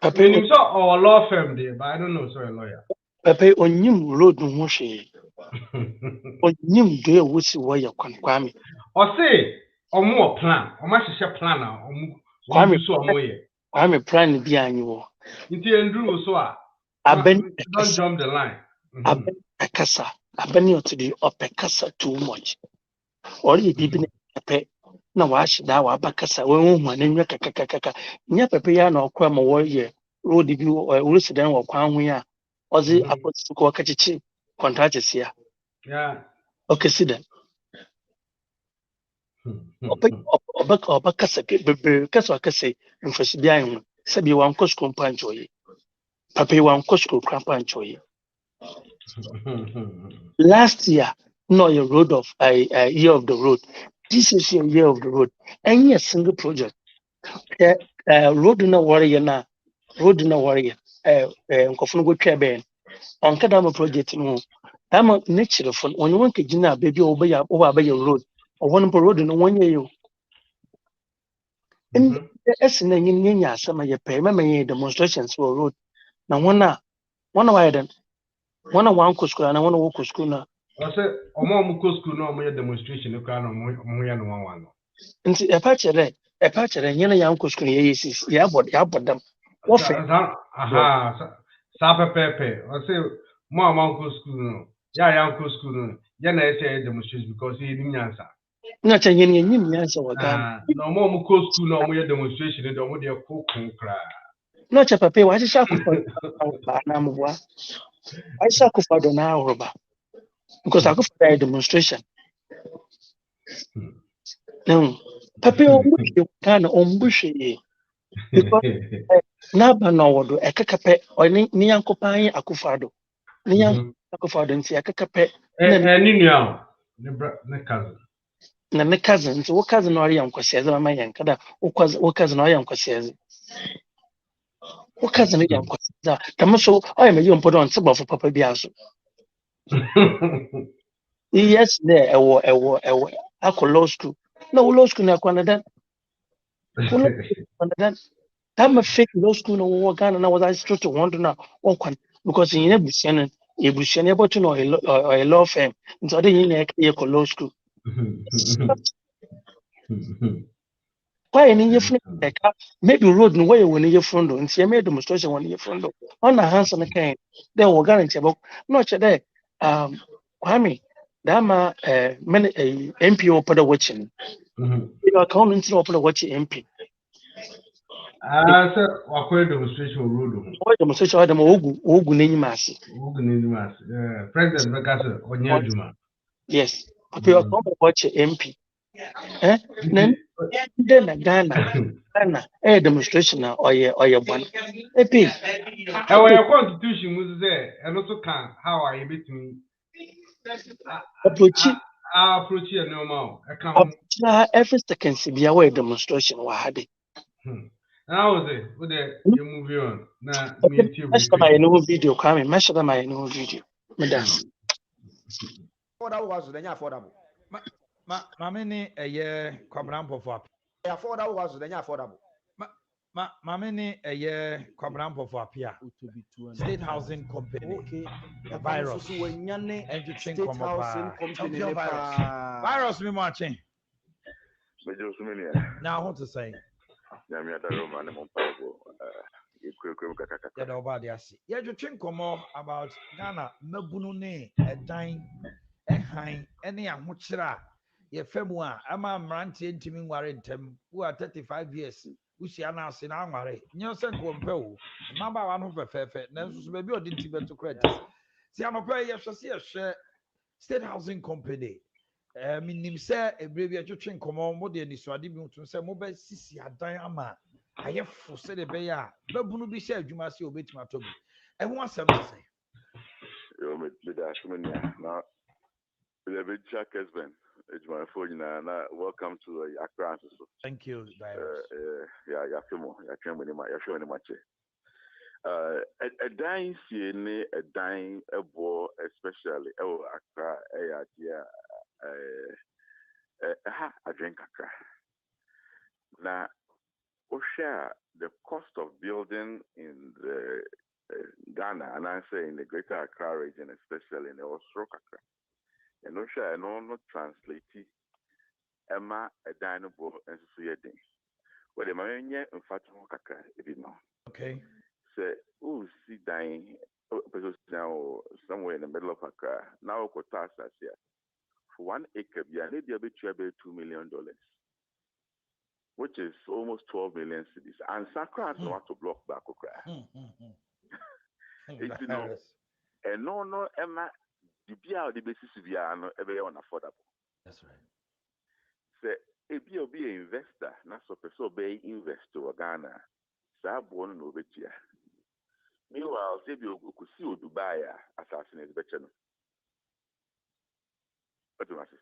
Papi, him so or law firm there, but I don't know, sir, a lawyer. Papi, on you road no more she. On you do a wussy way you can kwame. Or say, or more plan, or much a planner, or Kwame so more. Kwame plan behind you. Into Andrew, so don't jump the line. A cassa, a benio to the upper cassa too much. Or you didn't pay. No, why should I have a cassa woman in your cacacaca? Never or crime a warrior, road view or resident or crown we are. Or the apostle Cocachi, contractors here. Yeah. Okay, see them. Or Bacassa, Casso Casse, and for Sibian, Sabi one Cosco Panchoy. Papi one Cosco Crampanchoy. Last year, no, your road of a year of the road. This is your year of the road. Any a single project road na warrior na road na warrior nkofo go twa ben on kada ma project no ama nature fo onye wonka gina baby oba ya road won po road no wonye yo in esina nyin nyanya asama ye pe ma ye demonstrations for road na wana wa den wana wa school na wana wo school na I say omo ko school no omo demonstration ko na omo ya no wan no nti e pa chere nyina ya school ye yesis ya bodam wo fe sa pepe I say mo ko school no ya ko school no ya na say demonstration because he ni nyansa na cha nyin nyansa wa Ghana na omo ko school no omo demonstration de omo de ko kun kra no cha pepe wa sha ku fa na mwa I sha ku fa do na roba because I go for a demonstration no pepe o mu Ghana o mbuhwe ye because na ba na wodo ekekape o ni yankopan akufado ni akufado nti ekekape ni nua ne cousin na ne cousin nti wo cousin ori yankwase za ma yanka da wo cousin ori yankwase wo cousin yankwase za tamaso o ya me yom podo nti bofo papa bi aso yes there ewo akọ law school no law school na kwana dan I'm a fake law school no wo Ghana na was I straight to wonder na one kwan because in ebusian able to know a law firm nti ode yin na e law school why any friend maybe road no way when your friend nti e made demonstration when your friend on na hands on kind there wo Ghana nti no che there Kwame dama MP opada watching you know account nti opada watch MP say wakọ demonstration road o demonstration o dem ogu n'enyim ase president Bekasa onye adwuma yes papi o come watch MP na ndị na Ghana demonstration na oye ban epi our constitution was there and also can how are you between approach here normal account every second bia we demonstration wa hade and how was it with you movie on na me too my new video coming mesh my new video madam affordable Mammy ni a year quadrample for affordable was then affordable. Mammy a year quadrample for Pia State Housing Company. Okay, the virus. And you think virus me marching. Now I want to say. Yeah, you think about Ghana, Mabunune, a dime, a high, any amuchra. Ye femua, ama mranti intimi warentem, who are 35 years, who see announce in Amare. Nelson Compel, Mamba one of a fair, Nelson maybe or didn't to credit. See, I'm a player, yes, share State Housing Company. Minim say a brave train come on, more than this, so I didn't say mobile sissy a diama. I have for said a bear, but Bunu be said you must see obey my toby. And what's something to say? You met me that now. The big Jackers Ben. It's my phone now. Welcome to Accra. Thank you. Yeah, you feel more. You can't win you show any match. A dying CNA, a dying a war, especially Accra, a drink Accra. Now, share the cost of building in the Ghana, and I say in the Greater Accra region, especially in the Osro Accra. And no share no translate Emma a dynamo and society. Well, the man in fact, if you know. Okay. Say, oh, see, dying now somewhere in the middle of Accra. Now, Kotas here for 1 acre, you need to be $2 million, which is almost 12 million cities. And Sakra has not to block back Accra. And no, Emma. The basis of every unaffordable. That's right. Say, if you be an investor, not so person be investor or Ghana, so born no betia. Meanwhile, if you could see Dubai assassinate better. What do I say?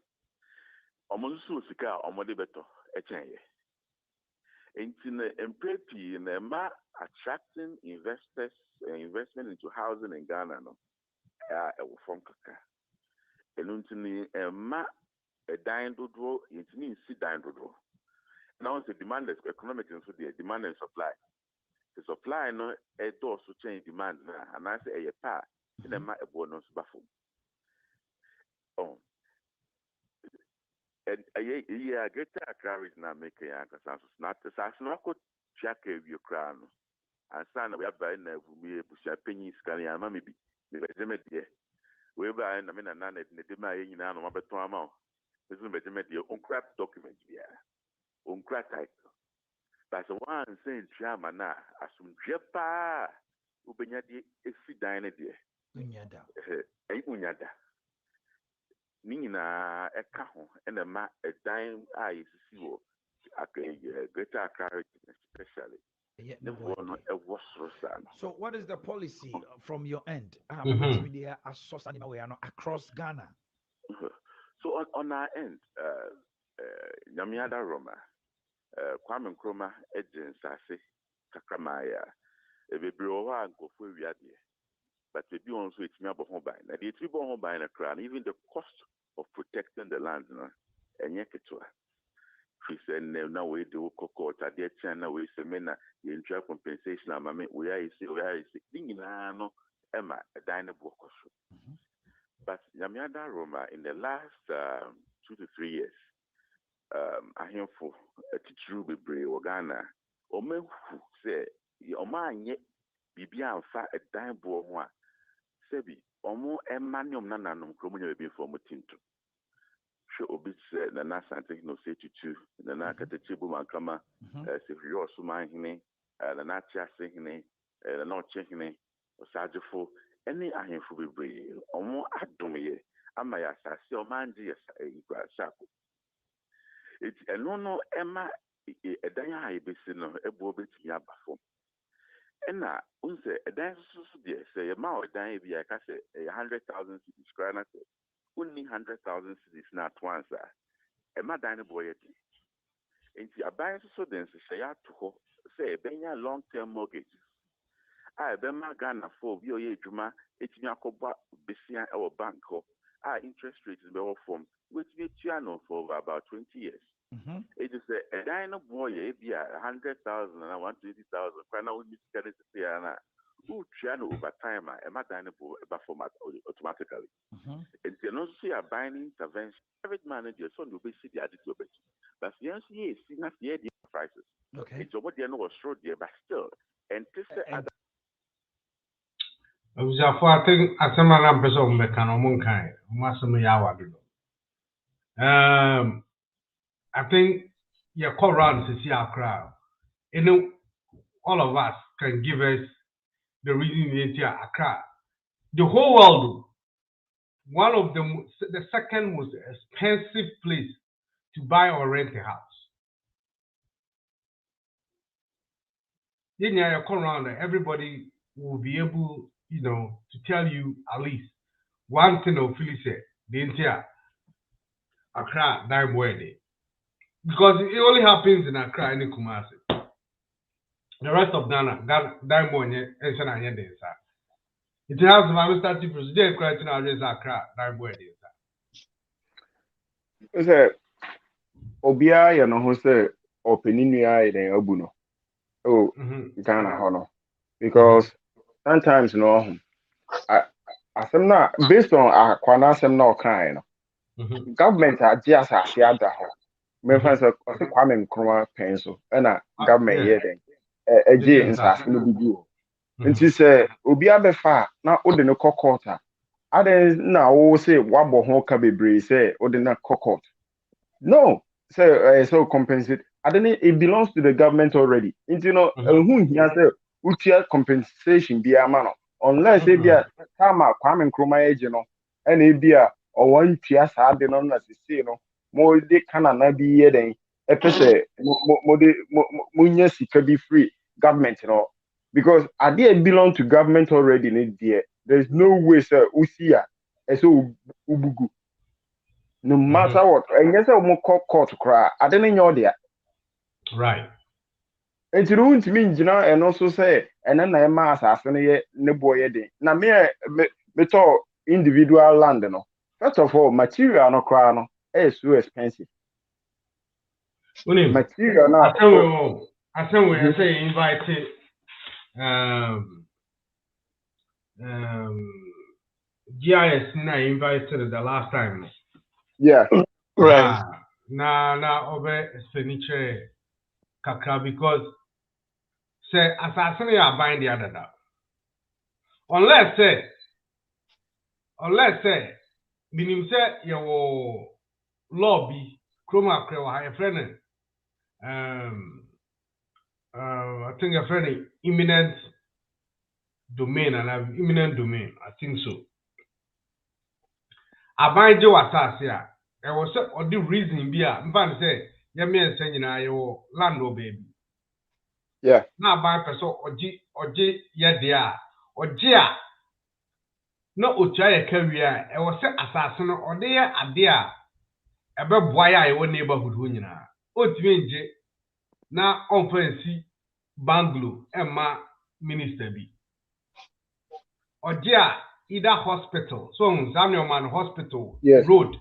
Omonsu sika omode beto echenye. In pretty in attracting investors investment into housing in Ghana no from kaka. And a dying dodo, it means see dying dodo. Now it's a demand economic and so the demand and supply. The supply no a door to change demand and I say a pa in a bonus baffle. Oh. And yeah, get that clarity now make a consensus. Not the Sasnako check your crown. And son, we are buying a penny scanning and mammy be the whereby I mean, and none of the demand in an amount. This is the uncraft document here. Uncraft title. But the one saying Jamana, as soon Jepa, Ubenyadi, if he dined there. Unyada. Nina a cajon and a dime eye see a greater clarity, especially. So, what is the policy from your end? Across Ghana. So, on our end, Nyamiada Roma, Kwame Nkrumah, Ejin Sase, Kakramaya, Ebebrowa and Kofu Yadi. But we do also it's me about home buying. Now, the triple home buying a crown, even the cost of protecting the land, and yet it's she said, now we do cocoa, at the channel, we say, men, the interest compensation, I mean, we are no, Emma, a diner book. But Yamiada Roma, in the last 2 to 3 years, I hear for a teacher will be Ghana, or men who say, your man yet be beyond far a dime board one. Sebi, or more emanium nananum, Chromia be for Mutinto. Obit said the Nasa take no say to the Naka the Chibu Mankama, if you also mind him, the Nacha saying, the not checking or Sajafo, any I am for be brave, or more Adomie, Amaya Sassi or Manji, a Shaku. It's a no Emma, a Daya Bissino, a Bobit Yabafo. And now, unse a dance say a Mao dying be a casse 100,000 cities crying. Only 100,000 cities not once. A madine boy. Into a buyer so then say to say a long term mortgages. I bema Ghana for VOA Juma, it's Yakoba Bessia or Banco. Our interest rates is well from which we channel for about 20 years. It is a dino boy, be 100,000 and 120,000. Now we need to say, who channel over time, a madine boy format automatically. And you also see a buying intervention. Private managers on the basic added to it. But the NCA is seeing at the prices. Okay. It's over there no short there, but still. And this other. I think as a man, I'm person Mekanomunkai, Masamayawa. I think your call round to see our crowd. You know, all of us can give us the reason we enter Accra. The whole world, one of the second most expensive place to buy or rent a house. Then you come around, everybody will be able, to tell you at least one thing of Philly said, the entire Accra, dime wedding. Because it only happens in Accra and in Kumasi. The rest of Ghana, dime wedding, and Sananya Densa. It has my Mr. Chief President Christian Address Accra, dime wedding. Obia, you know, who say, opening your eye, then Obuno. Oh, Ghana, honor. Because sometimes, I'm not based on a Quanasam no kind. Government are just as the other. My friends are Kwame Nkrumah pencil, and a government here then. A J in Sassino. And she said, Obia Befa, not Odin Cockota. Others now say, Wabo Hoka be say, Odin Cockot. No, so compensate. I don't know, it belongs to the government already. And who he has a Utia compensation be a man. Unless they be a Tama, Kwame Nkrumah agent, and it be a or one Tias had been on as you know, more they cannot be here than a person, Munyasi can be free government, because I did belong to government already in India. There's no way, sir, Usia, so Ubugu. No matter what, and yes, I won't call court to cry. I don't know there. Right. Enti no ntimi ngina eno so say ene na ema asase no ye ne boye den. Na me to individual land no. First of all, material no kra no is so expensive. Unim. Material na I say invite GIS na invited the last time. Yeah. Right. Na over expenditure kakra because say assassin ya bind the other da. Unless say minim say your lobby chroma krewa a friend I think a friend imminent domain and have imminent domain. I think so. I bind you at us here. I was or the reason be a man say, Yami saying I your land baby. Yeah. Now by person or G ya dia or Gia no Uchaya career. I was set assassin or there a dear about why I own neighborhood winner. O twinge now on fancy Banglo Emma minister be. Or dear either hospital, so Samuel Man Hospital yes. Road.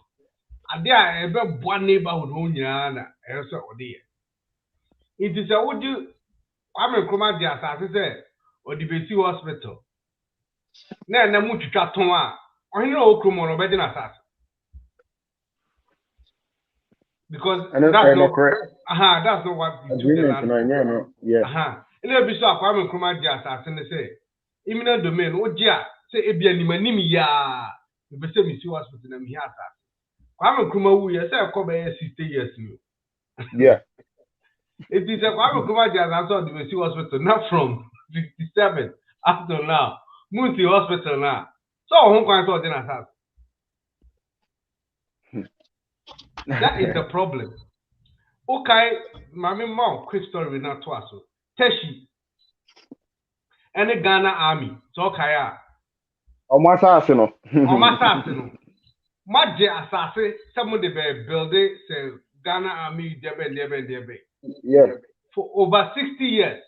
And there ever one neighborhood who yana else or dear. It is a would you I'm a command the assassin or the Besi Hospital. Na much chatoma or you know Okrumon or Bedin assassin. Because that's not correct. That's not what you do the land. Yeah. And it'll be so I'm a command the assassin say. Imminent domain, oh dear, say Ebian Manimi ya the Besi Hospital and Miata. I'm a Kuma, yes, I come 60 years. Yeah. It is a Kwame Nkrumah I saw the Besi Hospital, not from 57 up to now. Munsi Hospital now. So, Hong Kong saw dinner house. That is the problem. Okay, Mammy Mom, Crystal Rina Twasso, Teshi, and the Ghana Army. So, Kaya. Almost Arsenal. Almost Arsenal. Madje Assassin, someone they build it, say Ghana Army, Debe. Yeah. For over 60 years.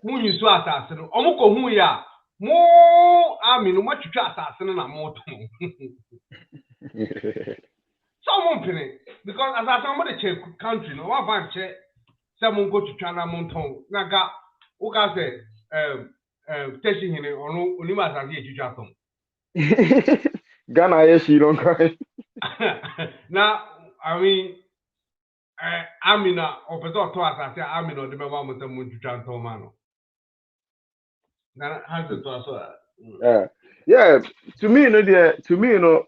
Mun you so assassin. Omoko hu ya. Mo army no much assassin na mo ton. Someone pin because as I somebody check country no one van check someone go to China monton. Naga uka say station hine onu onima assassin e chucha ton. Ghana yes you don't cry. Now I mean Amina or person to assassin Amina the member mo tell mo chucha ton mano. Yeah, to me,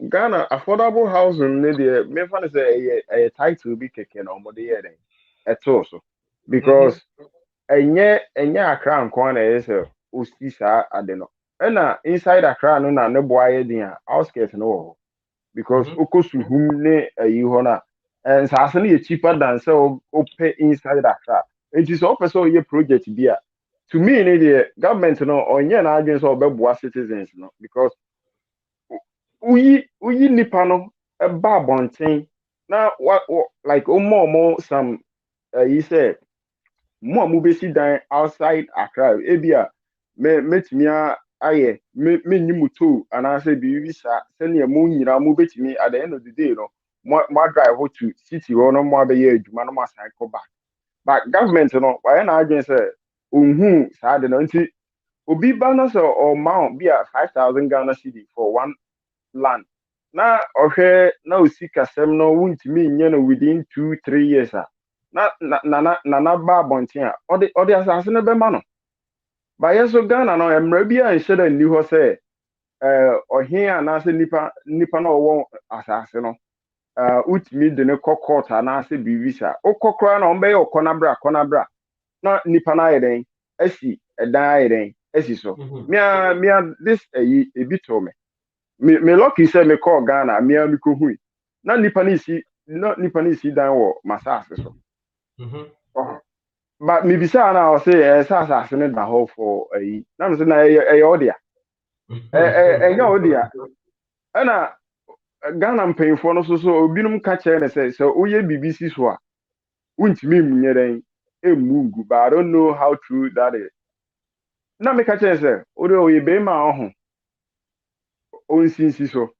Ghana affordable housing, me fan say a title be kicking on the year at also because enye Accra nkwan is usisa adeno. And inside Accra no na ne boy din outskirts no because okosuhum ne ayihona and sasane cheaper than so pay inside Accra. It is also a project be to me, the government no onye na agents or beboa citizens no because we nipa no ba bonten na what like more some he said more mu besi dan outside Accra ebia metimi aye me nimuto and I say bi visa send ye mu nyira mu betimi at the end of the day no more drive to city or no more be ye adwuma no more sign go back but government no why na agents saa de no nti obi balance or mount be a 5,000 Ghana cedi for one land na ohwe na osika sem no wuntimi nye no within 2-3 years na ba bonten a odi asase no be ma no ba yeso Ghana no emra bi a nhye da ni ho se ohia na se nipa na owo asase no utimi de ne court na se bi visa okokora na ombe konabra na nipa na yeden asi edan yeden asi so mia this a bit to me lucky say me call Ghana mia me ko hui na nipa ni si dan wo masase so but me bisa na o say asase ne da ho for na me say na odia odia ana Ghana mpanyfo no so obinum ka kire ne say so oye BBC so a untimi munye den mungu, but I don't know how true that is. Na me ka say, odo ye be ma ho on sinsi so.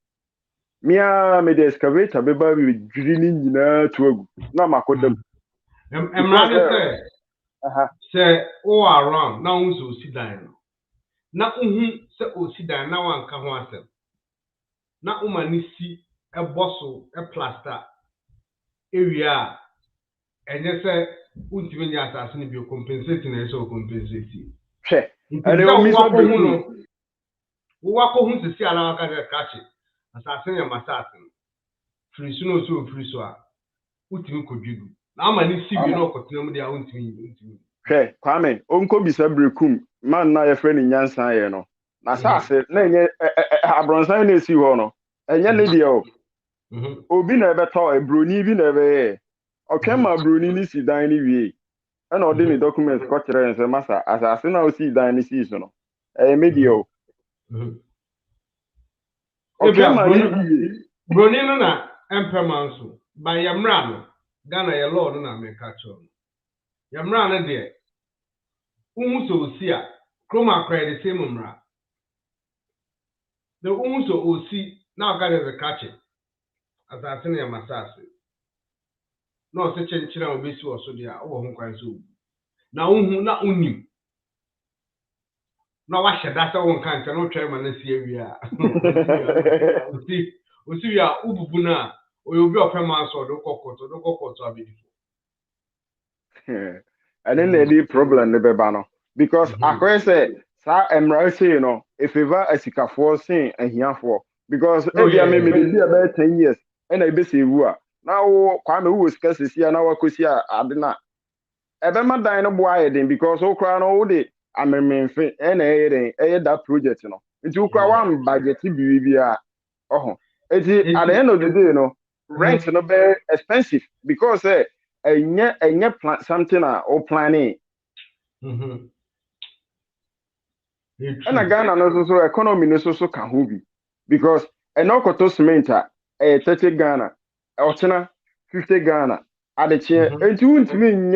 Mia me the excavator be ba bi dwiri ni nyina to agu. Na makodam. Emrade say o around na unso si dan no. Na uhu se o si dan na wanka ho asem. Na umani si eboso plaster area enye se untimi nya asase ni bi compensate na so compensate. Hwe. Ade o mi so be no. Wo ko hu sisi ala aka de kachi. Asase ya masase. Frisu no so frisu a utimi kodwigu. Na amani si bi no kotenam de a untimi. Hwe, Kwame, onko bisa brekum man na ye friend nyansan ye no. Na asase na enye abronsan na esi ho no. Enye ne de o. Obi na ebe to ebroni bi na ebe okema broni ni si dan ni wie. And all the documents got and say, Master, as I see now see the season. Medio. Okay, Brony na Empermanso by Yamran, Ghana, your lord, and I may catch on. Yamran, dear. Umuso see Chroma cried the same umra. The Umuso will see now got as a catch it as I send your massage. No such a children will be so dear, or whom can so. Now, not only. Now, I said that's all kind of no chairman this year. We see, ya Ubuna, or you'll be a permanent or the cocoa to the cocoa to be before. And then the problem, the Bebano, because I say, Sir Emrasi, you know, if ever a sika for saying and here for, because every maybe about 10 years, and I be say, now, Kwame who was scarce here, now I could see Adina. Ebema dine boy then because o crown all day I'm a main thing and that project, you know. It's you one budget BBA. Oh, at the end of the day, you know, rent no very expensive because a plan something or planning. And again, another economy no so can hobi because a no koto cement a 30 Ghana, or 50 Ghana at the chair, and you won't mean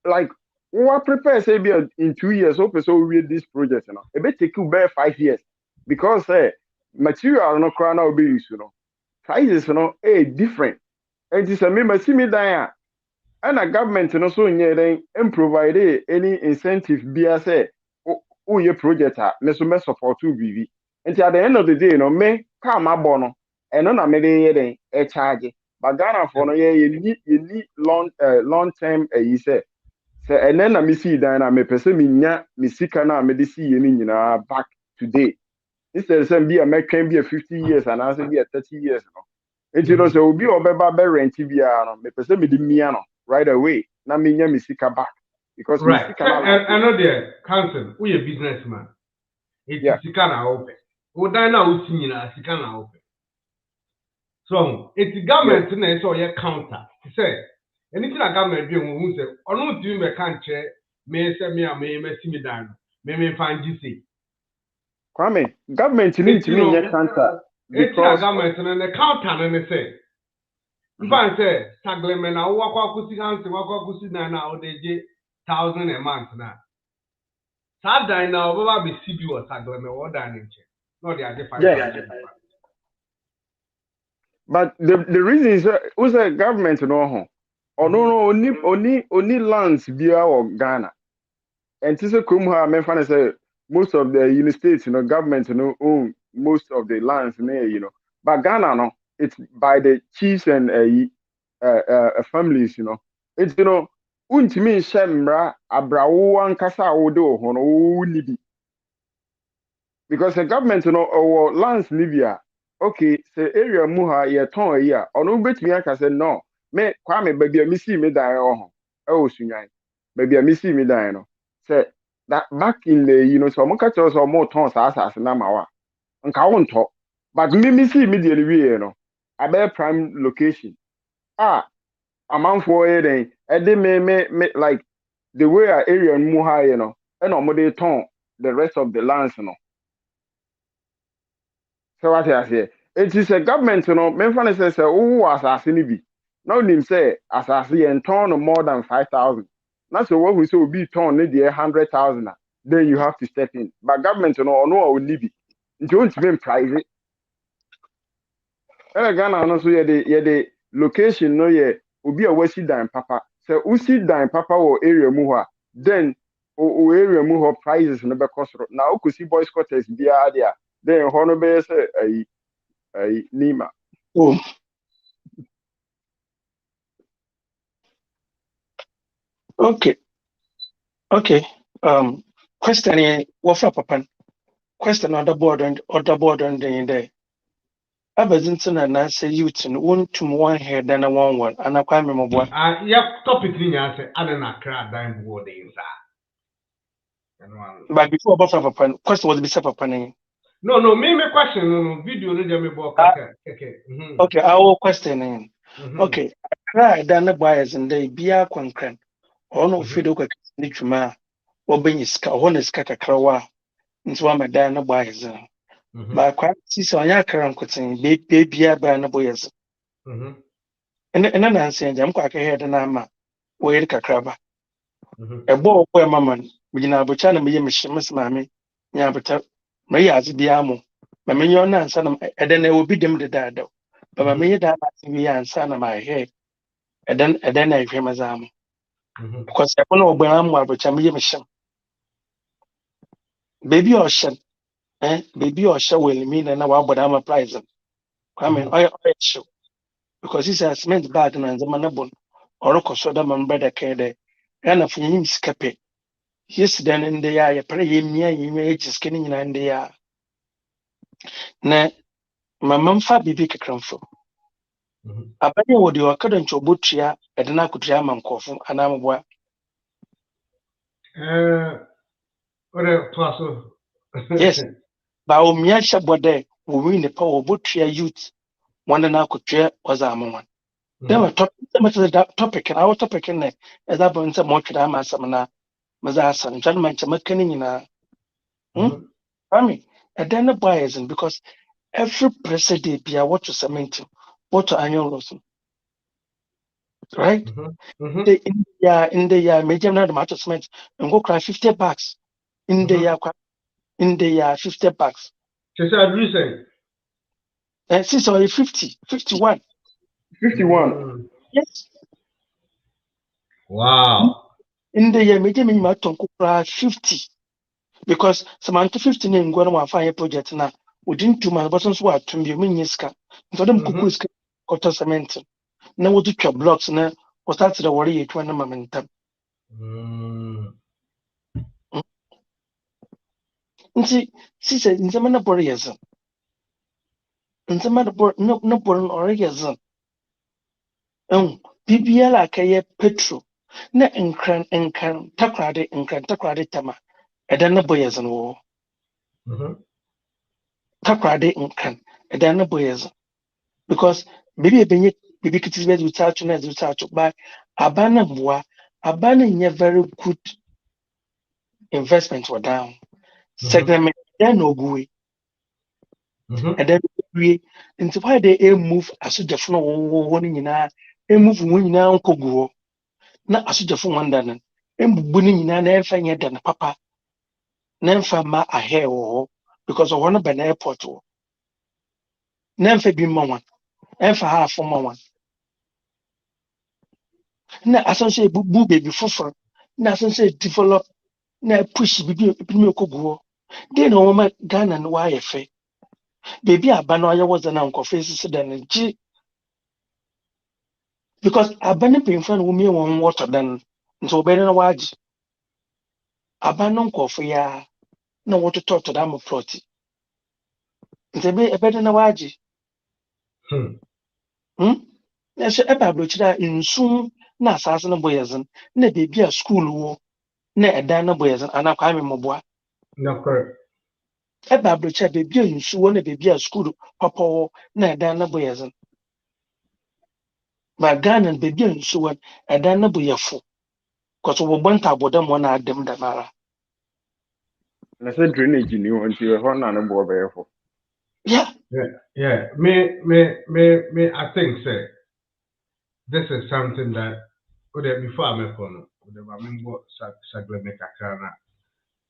like what prepare say be in 2 years hope so we this project you know it may take you about 5 years because material no crown now be used you know prices you know different and it's a me see me there and a government you know so near then and provide any incentive be as say oh your project me so me support to BV and at the end of the day you know me come abono and no na me dey then charge but Ghana for no you need long term you say. So and then I see that I'm a person me sika na me see you back today. Instead of be a can be a 50 years and I say be a 30 years. And you know, so will be over rent TV me person me the right away. Na me sika back. Because right. I know the council, we a businessman. It's sika na open. O dan na o si na sika na open. So it's the government na so your counter. Say anything I government do who say or no do me can't share me say me see me down me find GC. Kwame, government need to mean counter because government and the counter and say if I say taglemen na wo kwa kusi hanse wo kwa kusi na o dey 1,000 a month na that dan na over be CB or taglemen what dan nche no dey ade 5,000. But the reason is who's the government no or no only lands via or Ghana. And this is say most of the United States, you know, government own most of the lands there, you know. But Ghana, no, it's by the chiefs and families, you know. It's you know, untimi shemra abrawo ankasa odo hono nibi. Because the government, you know, our lands Libya, okay, the area muha ye ton here, or no bet me I say no. Me Kwame baby a missy me die sunyai baby a missy me die no say that back in the you know so mo catch us or more tons as na mawa nka won to but me missy immediately we you know a prime location amount for it then they me like the way our area mu high you know and no dey ton the rest of the lands you know so what I say it is a government you know me fan say who as ni bi. Now him say as I see and turn more than 5,000. That's what we say will be torn in the 100,000. Then you have to step in. But government no will leave it. You won't even price it. And Ghana no so the location no ye will be a west dime papa. So we see dime papa or area muha. Then o area muha prices no be cost. Now we see boys quarters be there. Then honorable say a Nima. Oh. Okay. Question here, what for papa? Question on the board and there. Abazinton and I say youth and one head than a one, and I can't remember. Yep, topic in your answer, I don't know, crowd dime board inside. But before papa, question was be papa. No, me question, no, video, no, me book. Okay, our question. Okay, I cried than the buyers and they be a concrete. Or no fiddle nichuma, or being is kakra, into one madana buyers. But quite see on your current cutting, baby, a banner boys. And then I'm saying, I'm quite ahead and I'm where kakraba. A ball where mamma, begin Abuchana, me, Miss Mammy, Yabata, Maria Biamo. Mammy, your nan, son, and then there will be them the dad. But Mammy, that me and son of my hair. And then I hear my arm. Because I don't know where I'm which I'm mission. Baby or shell, baby or shell will mean and now, but I'm a prize. I mean, I show because it's a cement bag and the manabon or a soda man better care there. And of him scape. Yes, then in the eye, pray me, you may just skinning in the eye. Na, my mum fa baby cramfo. I bet you would you couldn't your butcher at an acutram and coffin and I'm what. Yes, but me, I shall what day will win the power of butcher youth. One and I could share was a moment. Then we topic and our topic in there as I bring some more to them as some Mazas and gentlemen to make any in a I mean, and then the buyers because every president be a what to cement, what to annual loss. Right? In the year, major not matter cement and go cry $50 in the year 50 bucks. Just recent. And since only 51. Yes. Wow. In the year, major minimum to cry 50 because some 50 name go on fire project now. Within 2 months, buttons were to be miniska. So them cuckoo's quarter cement. Now what do your blocks now? Was that the worry 20 momentum? See, said in some of warriors. In some of the no born or yes. BBL like a petrol. Na enkran takrade tama. Edana boyas and war. Takrade enkran. Edana boyas. Because maybe a benny kitis bed without you as without by Abana Bois, Abana in very good investments were down. Segment then no gui. And then we into why they move as a different one in a move when now go. Na as a different one than bunning in an airfine than papa. Nemfa ma a hair or because of one of an airport. Nemfa be one. And for half for one. Na asonse bu baby foforo na asonse develop na push bibi me koguo dey na wo ma Ghana no wa yefe baby aba no aye was na nkofe sisi da na ji because aba ne pemfa no me won water dan nso be na waji aba no nkofe ya na water to da mo plot nse be ebe na waji na so eba blochira nsu na asase no boyezin na baby a school wo na edan na boyezin ana kwa me moboa no correct eba blocha baby a nsu wo na baby a school papa wo na edan na boyezin ba Ghana baby a nsu wo edan na boyefo cause wo bonta bodam wo na adem da mara na say drainage ni won ti ho na no bo be fo yeah me I think say this is something that before I'm on whatever. I mean, what Sagleme Kakrana.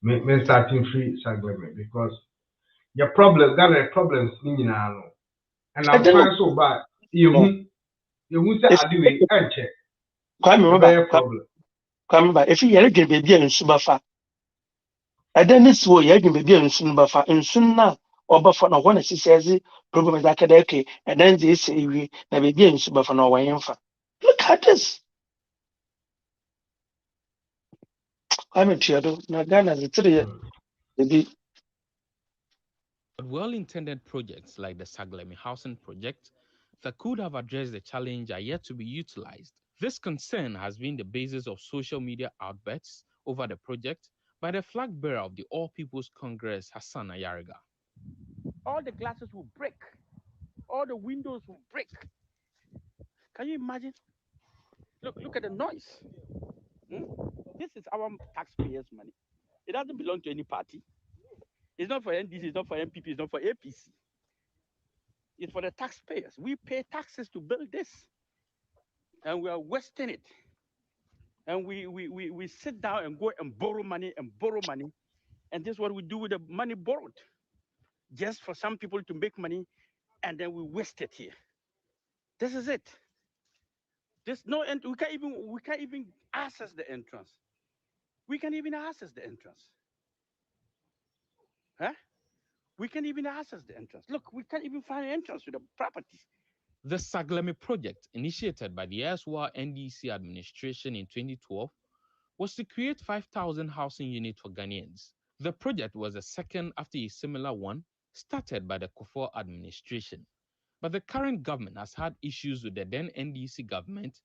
Me starting free Sagleme because your problem, Ghana problems, and I'm fine so bad. You say I do it, and check. Kwame, if you get baby and Subafa, and then this way, you can baby and Subafa, and soon now, or buffer no one, she says, problem is academic, and then they say, we never be in Subafa no way. Look at this. I'm a Chiado, Nagana, the 3 years. Well-intended projects like the Saglemi Housing Project that could have addressed the challenge are yet to be utilized. This concern has been the basis of social media outbursts over the project by the flag bearer of the All People's Congress, Hassan Ayariga. All the glasses will break. All the windows will break. Can you imagine? Look at the noise. This is our taxpayers' money. It doesn't belong to any party. It's not for NDC, it's not for MPP, it's not for APC. It's for the taxpayers. We pay taxes to build this. And we are wasting it. And we sit down and go and borrow money. And this is what we do with the money borrowed. Just for some people to make money, and then we waste it here. This is it. There's no end. We can't even access the entrance. We can't even access the entrance. Huh? We can't even access the entrance. Look, we can't even find an entrance to the property. The Saglemi project, initiated by the Aswa NDC administration in 2012, was to create 5,000 housing units for Ghanaians. The project was the second after a similar one started by the Kufuor administration. But the current government has had issues with the then NDC government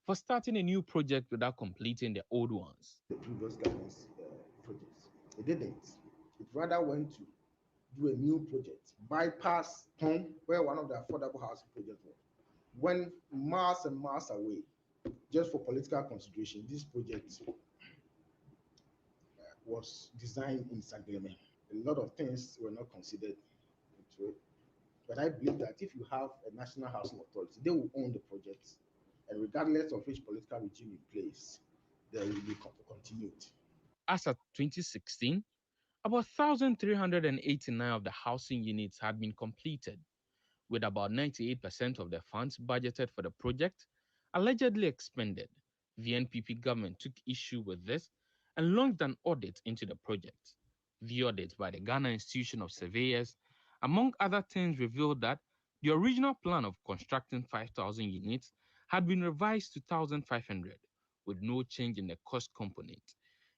for starting a new project without completing the old ones. The previous government's projects. It didn't. It rather went to do a new project, bypass home, where one of the affordable housing projects was. When miles and miles away, just for political consideration, this project was designed in Sagleme. A lot of things were not considered into it. But I believe that if you have a national housing authority, they will own the project. And regardless of which political regime in place, there will be continued. As of 2016, about 1,389 of the housing units had been completed, with about 98% of the funds budgeted for the project allegedly expended. The NPP government took issue with this and launched an audit into the project. The audit by the Ghana Institution of Surveyors, among other things, revealed that the original plan of constructing 5,000 units had been revised to 1,500, with no change in the cost component,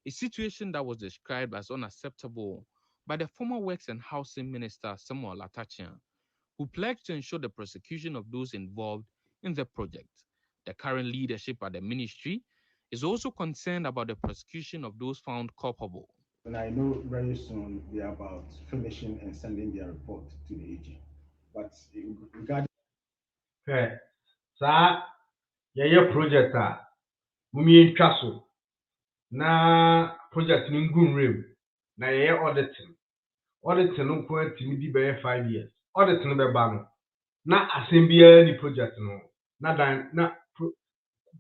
a situation that was described as unacceptable by the former Works and Housing Minister Samuel Atachian, who pledged to ensure the prosecution of those involved in the project. The current leadership at the ministry is also concerned about the prosecution of those found culpable. And I know very soon they are about finishing and sending their report to the AG. But regarding your project, Mumi Castle, na project Ningun Rim, na auditing. Auditing no point to me be 5 years. Auditing no be ban. Na assembly the project no. Na dan na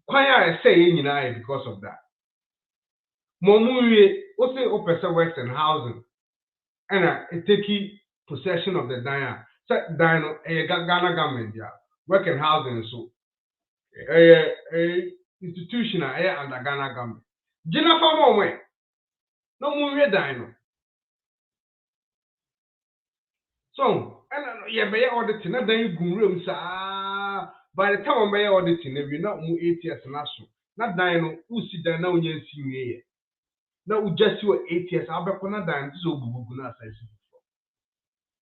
kwanya say nyina because of that. Momuye o say o person works and housing. And it take possession of the dine. So dine Ghana government dia. Work and housing so. Institutional under Ghana government. Jina fa mo we. No muye dine. So, and yeah, by auditing, and then you go room, sir. By the time by auditing, we not more 8 years national. Not dying, who sit down now, you see me. Now, we just see 8 years. I'll be on dying to so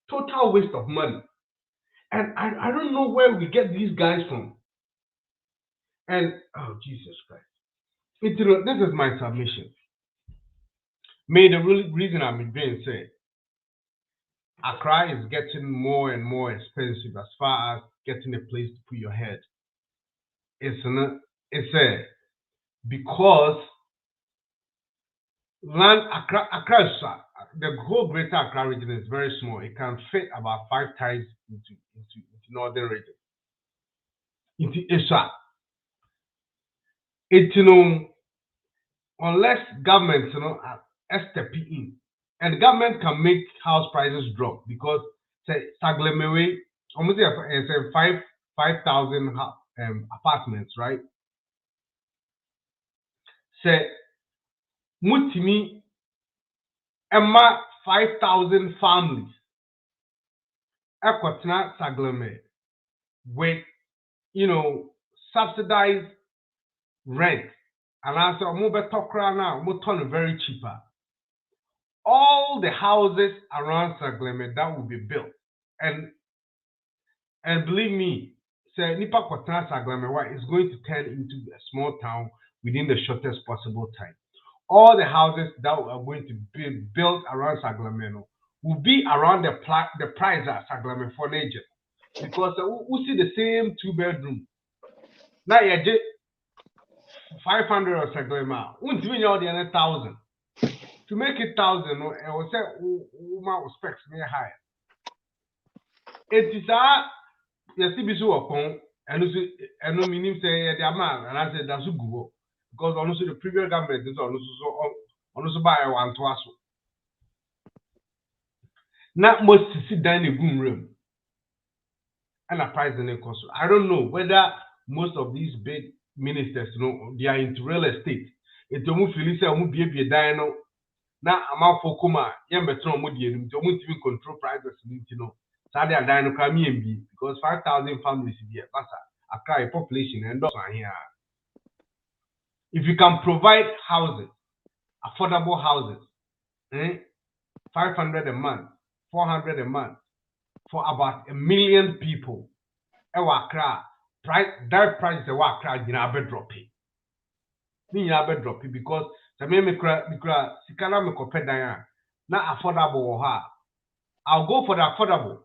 total waste of money. And I don't know where we get these guys from. And, oh, Jesus Christ. This is my submission. May the reason I'm being said. Accra is getting more and more expensive as far as getting a place to put your head. Because land Accra, the whole greater Accra region is very small. It can fit about 5 times into northern region. Into Isha. unless government, step in, and government can make house prices drop because say Saglemewe, almost say 5,000 apartments, right? Say mutimi emma 5,000 families. Ekwatna Sagleme with subsidized rent, and also move tokra now, move very cheaper. All the houses around Sagleme that will be built, and believe me, say Nipa Kwatna Sagleme is going to turn into a small town within the shortest possible time. All the houses that are going to be built around Sagleme will be around the price at Sagleme for nature, because we see the same 2-bedroom. Now you get 500 or Saglema. Won't even know the 1,000. To make it 1,000, I will say woman specs me higher. It is you see bisu upon and no meaning say the amount, and I said that's good because honestly the previous government is also buy one to us. Not most sit down in a boom room and a price in the cost. I don't know whether most of these big ministers, they are into real estate. If you move Felicia, move be a dino. Now I'm out for Kuma, young better moody, and don't even control prices. Sadia dino come in because 5,000 families here. That's a cry population and those are here. If you can provide houses, affordable houses, 500 a month, 400 a month for about 1 million people, that price is a crowd in a drop it. Because the mikra sikana mekopedaya not affordable or I'll go for the affordable.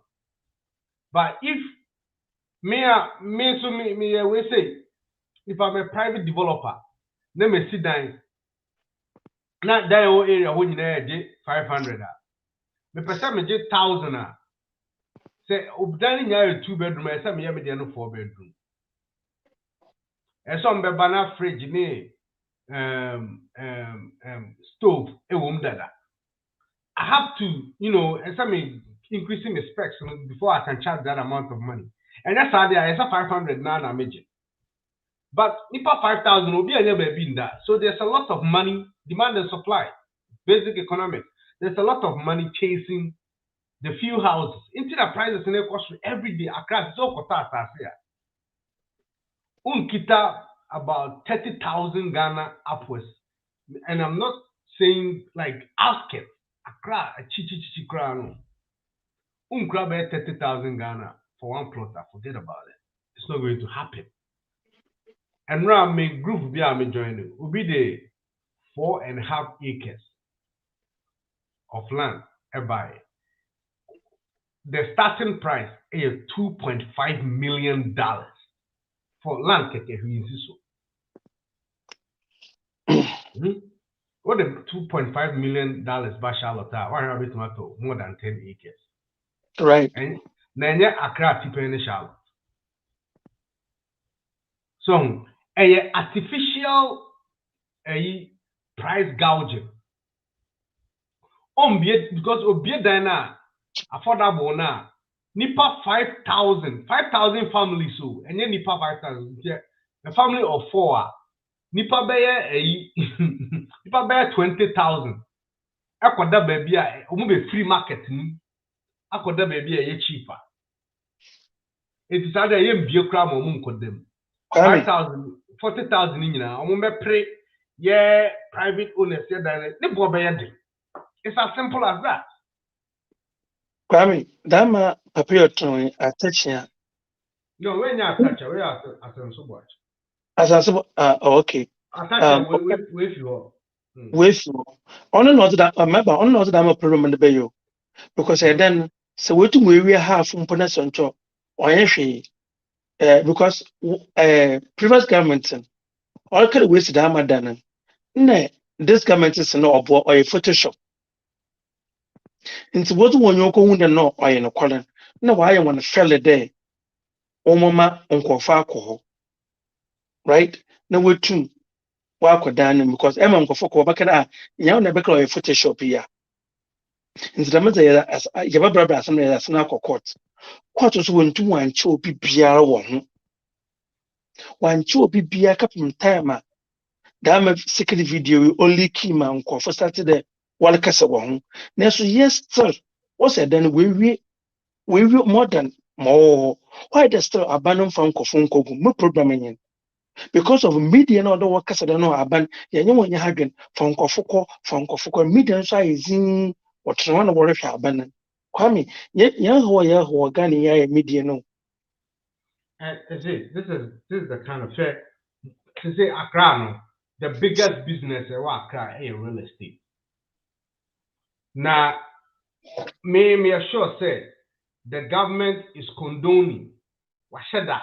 But if me we say if I'm a private developer, let me sit down. Not that whole area when you get 500. Me person me get 1,000. Say obdani nya 2-bedroom, I say me ya me dey no 4-bedroom. E some be bana fridge ni stove e wom dada. I have to, I me increasing the specs before I can charge that amount of money. And that's how I say 500 now na major. But nipa 5,000 will be a baby in that. So there's a lot of money, demand and supply, basic economics. There's a lot of money chasing the few houses. Into the prices in the cost every day across so kota here. Unkita about 30,000 Ghana upwards. And I'm not saying like asking Accra, a chichi crown. Grab 30,000 Ghana for one plot. Forget about it. It's not going to happen. And now my group be I'm joining will be the 4.5 acres of land I buy. The starting price is $2.5 million for land keke What the $2.5 million by Charlotte? Why have it tomato more than 10 acres? Right. And then Accra tipe in Charlotte. So a artificial price gouging. Because obie dana affordable na nipa 5,000 families so and then nipa 5,000 a family of 4 nipa beye nipa beye 20,000 akoda baby a omo be free market ni akoda baby a cheaper it is either yem bie kra mo omo nkodam 5,000 40,000 nyina omo be pre yeah private owners yeah ne bo be yede. It's as simple as that. Kwame, dama papiotron attention. No, when you attach, we are so much. As I said, okay. Attach with you. With you. Only not that remember, only not that I'm a problem in the bayo. Because then so we have from Ponasoncho or anything. Because previous government all could waste dama done. Nay, this government is no or a Photoshop. Into what one you go in the no or in a column. No, I want to fell a day. O mama uncle Farco. Right? No, we're two. Wako down because Emma Nkofoko Bakana, Yan Nebeka Photoshop here. Instead of as Yaba Brabra, some as Nako court. Court was one to one show BBR one show BBR couple time. Damn secret video only came and for started the Walakasa one. Next yes, still what's it then we more than more. Why the still abandon from Kofunko, no programming because of media and other workers that know aban, you had from Kofuko, media size in what one of what abandon. Kwame, yet young who are Gani media no. This is the kind of fair to say Accra, the biggest business in Accra is real estate. Now, me assure say the government is condoning what said that.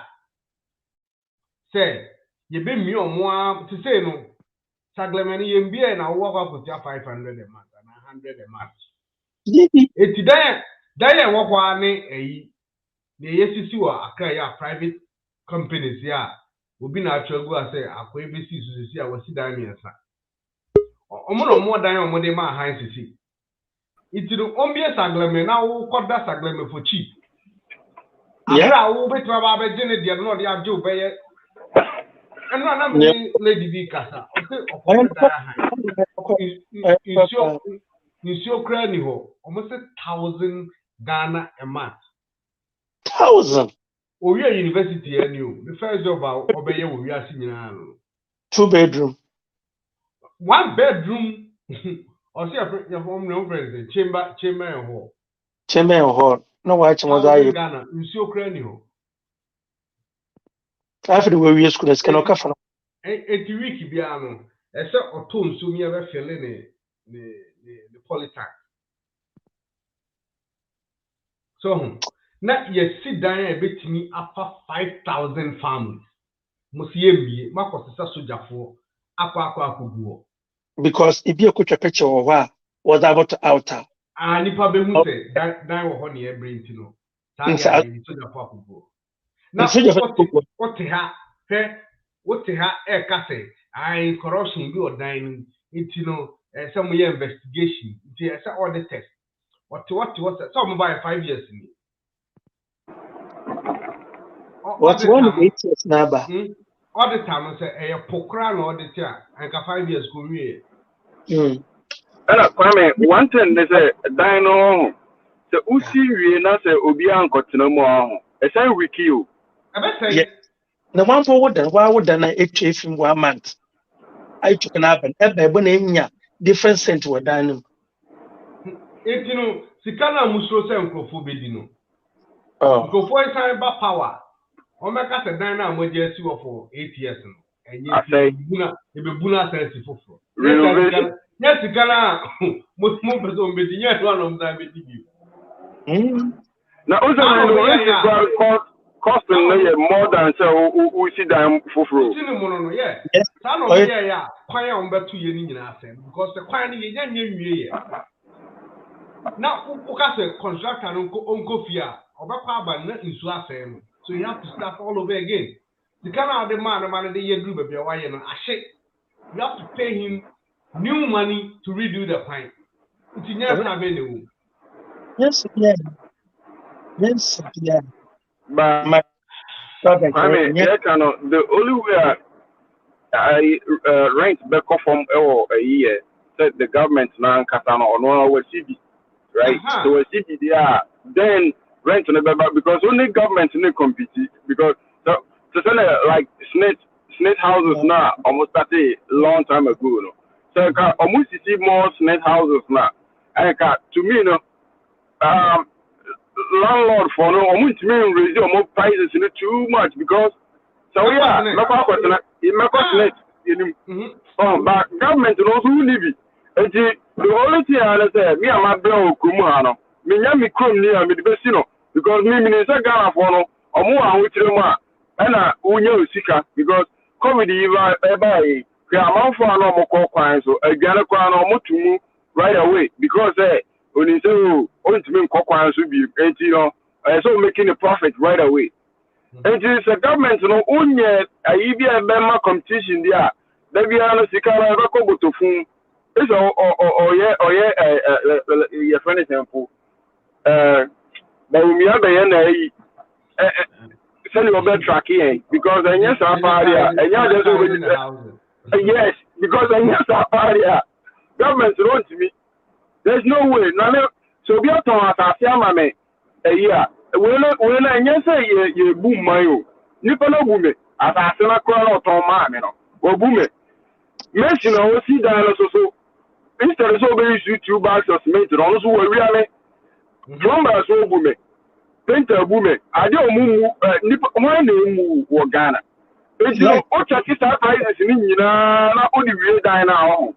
Say you be me or more to say no. Saglemani MBA and I walk up with your 500 a month and 100 a month. It's there walk one a the SEC or Accra private companies yeah. Will be natural go and say Akwa ABC to see I was sit down here. More than your money man high to see. It's the only Sagleme now who cut that Sagleme for cheap. Yeah, I will bet my baby Jenny the other day Joe Bayer. And I'm Lady V Casa. In your cranny hole, almost 1,000 Ghana a month. 1,000. Oh, yeah, university and you. The first job I'll obey you. We are seeing 2-bedroom. 1 bedroom. Or see your home no president. Chamber and hall. Chamber and hall. No watching was I. Ghana. You see your cranny. After the way we school is cannot cover. A week piano. Except or tone so me ever feeling the polytech. So now you sit down a bit to me after 5,000 families. Musiye Marcos is a soldier for aqua. Because if you could a picture of what was about to outer. And if I be who say that was honey brain to know. Now what they have a cafe, I corruption go or dining into some investigation. It's all the test. What some about 5 years in me. What's 1 of 8 years now? All the time I say a pokran or the chair and 5 years go here. Kwame, one thing they say dino the Usi we na say obi ankotena mo aho. E say wiki you. Yes. The one forward and why would I if in 1 month? I took an happen. Ebe different scent to a dining. Sikana musro se nkrofo bedino. Nkrofo time ba power. O meka se dan na mo je si wo for 8 years no. Enye buna sense foforo. Yes, sikana mo bezo mbedi nya to anom dan bedi bi. Na o say cost more than say we see them foforo. No, yeah. San o yeah. Kwan ya mbetu ye ni nyina asem because the kwan ni ye nya nwie ye. Now, because constructor unko fear, so you have to start all over again. The kind of the man the year group of your wife and you have to pay him new money to redo the pint. It's in your time. Yes, yeah. But I mean, the only way I rent back from a year said the government now Katana or no CB. Right, so a CPDR then rent on the back because only government in compete because so like snake houses now almost started a long time ago. No? So almost see more snake houses now. And to me, landlord for no almost mean raise more prices too much because so yeah, but government also need it. The only thing I say, me and my brother Kumano, me nyami krom ni am the best because me minister Ghana for no omo awutrema na unye osika because COVID eba e amount for no mo ko kwan so aduane kwan no mo tumu right away because oni say o ntimi ko kwan so bi enti no so making a profit right away. And the government no unye ayi bi e be ma competition dia Maybe I know Sikara Roko to Fun. It's your friend example. But we have a send your bed tracking because I yes, yes, because I yes, government wants me. There's no way. So be a ton as I say, a year. When I say you boom my Nippon boom it as I say, I call out on man, or boom it. Mention I will see that so instead of so very 2 bags of cement, also really plumbers will boom it. Painter boom it. I don't move Nippon move or Ghana. It's no prices in not only real dine now.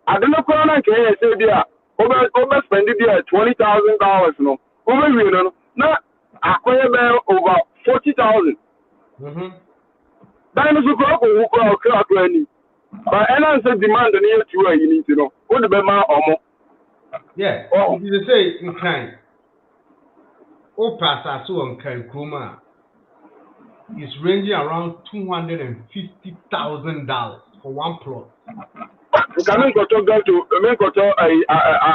I don't know what can say there. Over spending there $20,000 no. Over you know. Now acquire over 40,000. Dinosaur crop will crack any. But answer demand near to you need to know. What the Bema or more? Yeah. Oh, you say in kind. Oh, Pasa so on Kuma is ranging around $250,000 for one plot. Can I go to a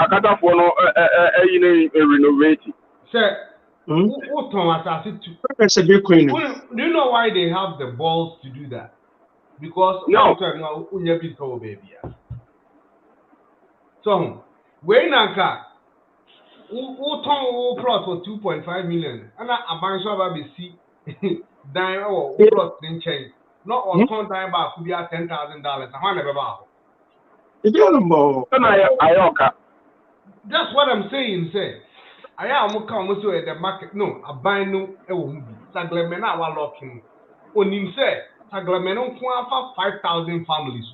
cataphono renovate? Sir, what Thomas That's a big queen. do you know why they have the balls to do that? Because no, baby. So when Nanka who plot for 2.5 million, and a bunch of ABC dime or plot in change. Not on time back could be at $10,000. I never bow. That's what I'm saying, say. I am come also at the market. No, a buy no Saglemena while locking. On him say, Saglemeno 5,000 families.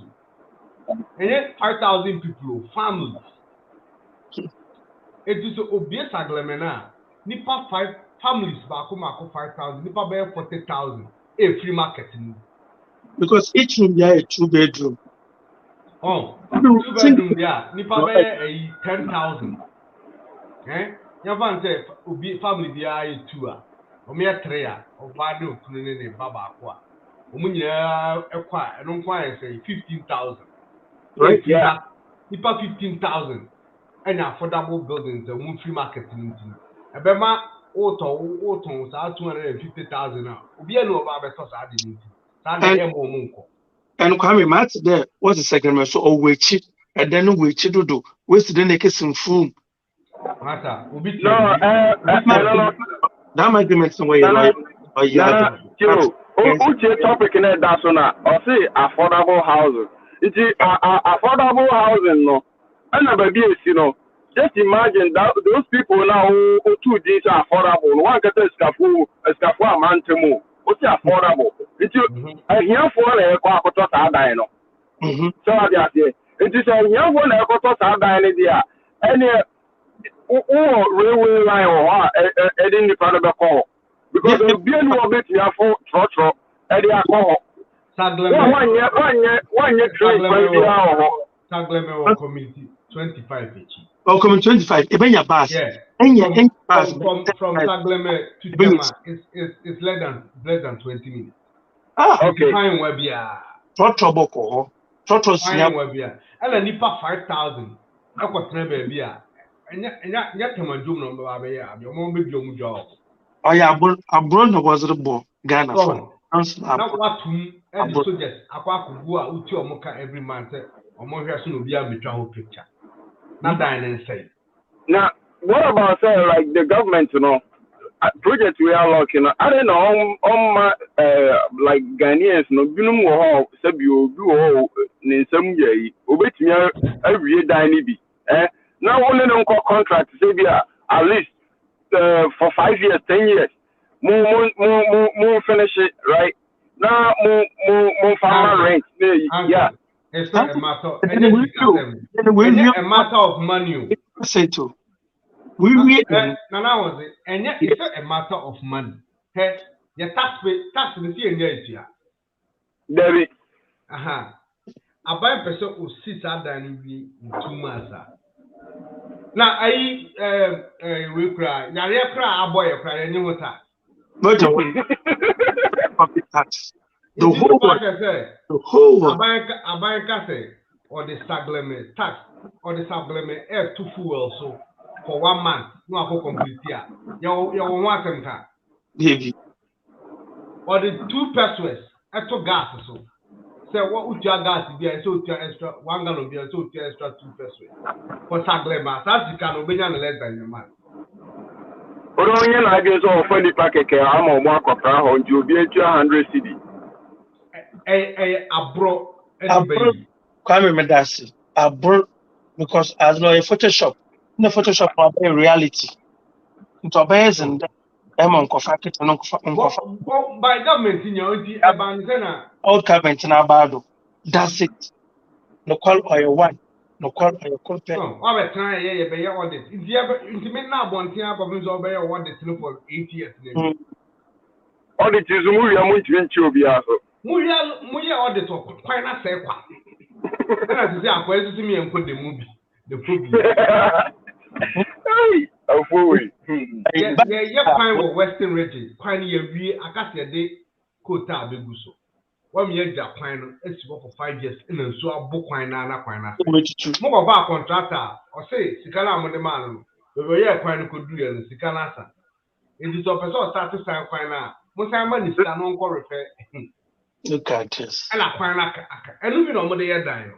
And yet 5,000 people, families. It is obvious Saglemena. Nipa 5 families, Bakumako 5,000, Nipa bear 40,000. A free marketing. Because each room there is 2-bedroom. Oh, 2-bedroom there. Nipa bear 10,000. Eh? Yavan say obi family there 2 a. Omi 3 a. Obado kunene baba akwa. Omunya ekwa no kwa say 15,000. Right, yeah. Nipa 15,000. And affordable buildings and free marketing. Ebema Oton sa 250,000 now. Obi no about better sa didn't. And Kwame Matt there was the second so or which and then which do waste the naked some food. Matter no, that might be some way. Topic in that or say affordable housing. It's affordable housing, no. And baby, just imagine that those people now who 2 days are affordable. One get a scafu amount more. What's affordable? It's here for a quarter dino. So I say it is a young one a quarter dino. Any railway line or heading the front of the call. Because the being will be here for trotro, Eddie alcohol. One year trade community 25 each. Oh, coming 25. Even your bus. Yeah. From Sagleme to Tema is less than 20 minutes. Ah, okay. Fine webia. Trotro fine webia. Ela nipa 5,000. Akwa trebe bia. Enya tema jom no ba ya. Yo mo be jom job. Oh yeah, abroad no was the ball. Ghana for. Now what and the soldiers akwa kugu a uti omoka every month. Omo hwe so no bia betwa ho picture. Not dying inside. Now, what about like the government, projects we are looking at? I don't know, like Ghanaians, Binum or Sabio, do in some year, obey me every year, Dine. Now, only no contract, Sabia, at least for 5 years, 10 years. More finish it, right? Now, more farmer rent. Yeah. It's not a matter. A matter of money. Say to. And yet it's a matter of money. Hey, your tax the fee and yeah. David. A buy person who sits out there in 2 months. Now I will cry. Yaria cry, a boy cry, and you water. But tax. The whole world. The whole world. Abanka say, or the supplement tax, or the supplement air to fuel so for 1 month. No, I complete here. You want them car. Baby. Or the 2 pesos extra gas so. Say what would your gas be? So extra 1 gallon be so extra 2 pesos for supplement. That's the kind of less than a month. Onye na-aga so ofani pakeke ama ọmụ akọkọ ahụ nji obi etu 100 cedi. Abro Kwame Medasi. Abro because as no a Photoshop. No Photoshop no be reality. Into base and Emon Kofaki to no by government in your Abanzena. All government in Abado. That's it. No call or your one. No call or your call pen. No, I try yeah, be your audit. If you ever intimate now, Bontia problems over your audit for 8 years. Audit is movie I'm going to be also. Muya audit of quite not say what. And as I say, me and put the movie. The movie. Hey, I'm forward. Yeah, fine with Western region. Pioneer we Acacia Day, Kota Beguso. 1 year Japan, it's for 5 years, and then so a book wine and a quina. More about contractor, or say, Sikala on the man, the way a quina could do and Sikanasa. It is a person started to sign quina. Most I money is an uncle repair. Look at this. And I find and even on the year dying.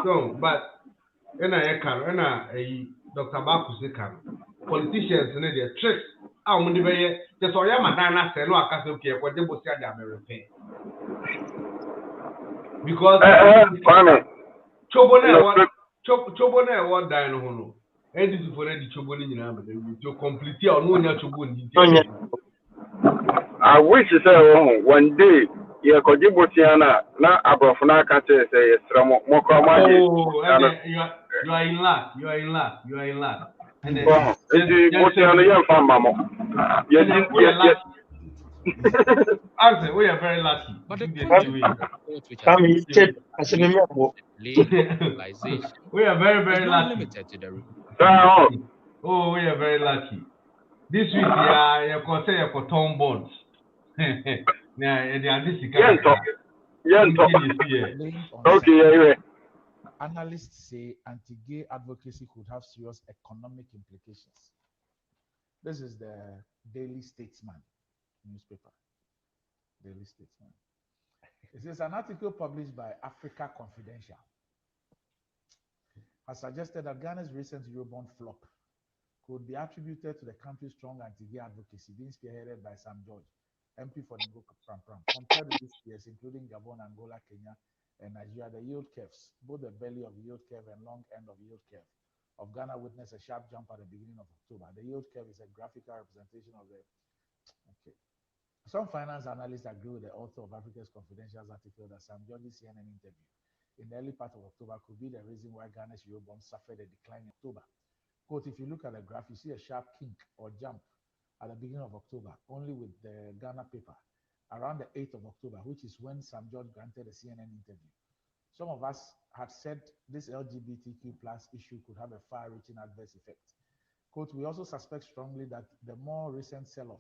So, but, and I can, and Dr. Bakus can. Politicians and their tricks. I'm going to be just so I am a dana say no, I can't okay what they will say they are repaying. Because Chobone what dying hono. And this is for the Chobone in Amazon. You complete or no Chobone. I wish you say one day you could give Botiana na Abrafuna can say Mokoma. You are in luck. You are in luck. You are in luck. And then, answer, we are very lucky. But the we are very lucky. Limited to the oh, we are very lucky. This week, you can say you Tom Bonds. Okay, analysts say anti-gay advocacy could have serious economic implications. This is the Daily Statesman newspaper. Daily Statesman. It says an article published by Africa Confidential has suggested that Ghana's recent Eurobond flop could be attributed to the country's strong anti-gay advocacy being spearheaded by Sam George, MP for Ngo Pram Pram. Compared to these peers, including Gabon, Angola, Kenya, and Nigeria, the yield curves, both the belly of the yield curve and long end of the yield curve of Ghana witnessed a sharp jump at the beginning of October. The yield curve is a graphical representation of the... Okay. Some finance analysts agree with the author of Africa's Confidential's article that Sam George's CNN interview in the early part of October could be the reason why Ghana's Eurobond suffered a decline in October. Quote, if you look at the graph, you see a sharp kink or jump at the beginning of October, only with the Ghana paper around the 8th of October, which is when Sam George granted a CNN interview. Some of us had said this LGBTQ plus issue could have a far-reaching adverse effect. Quote, we also suspect strongly that the more recent sell-off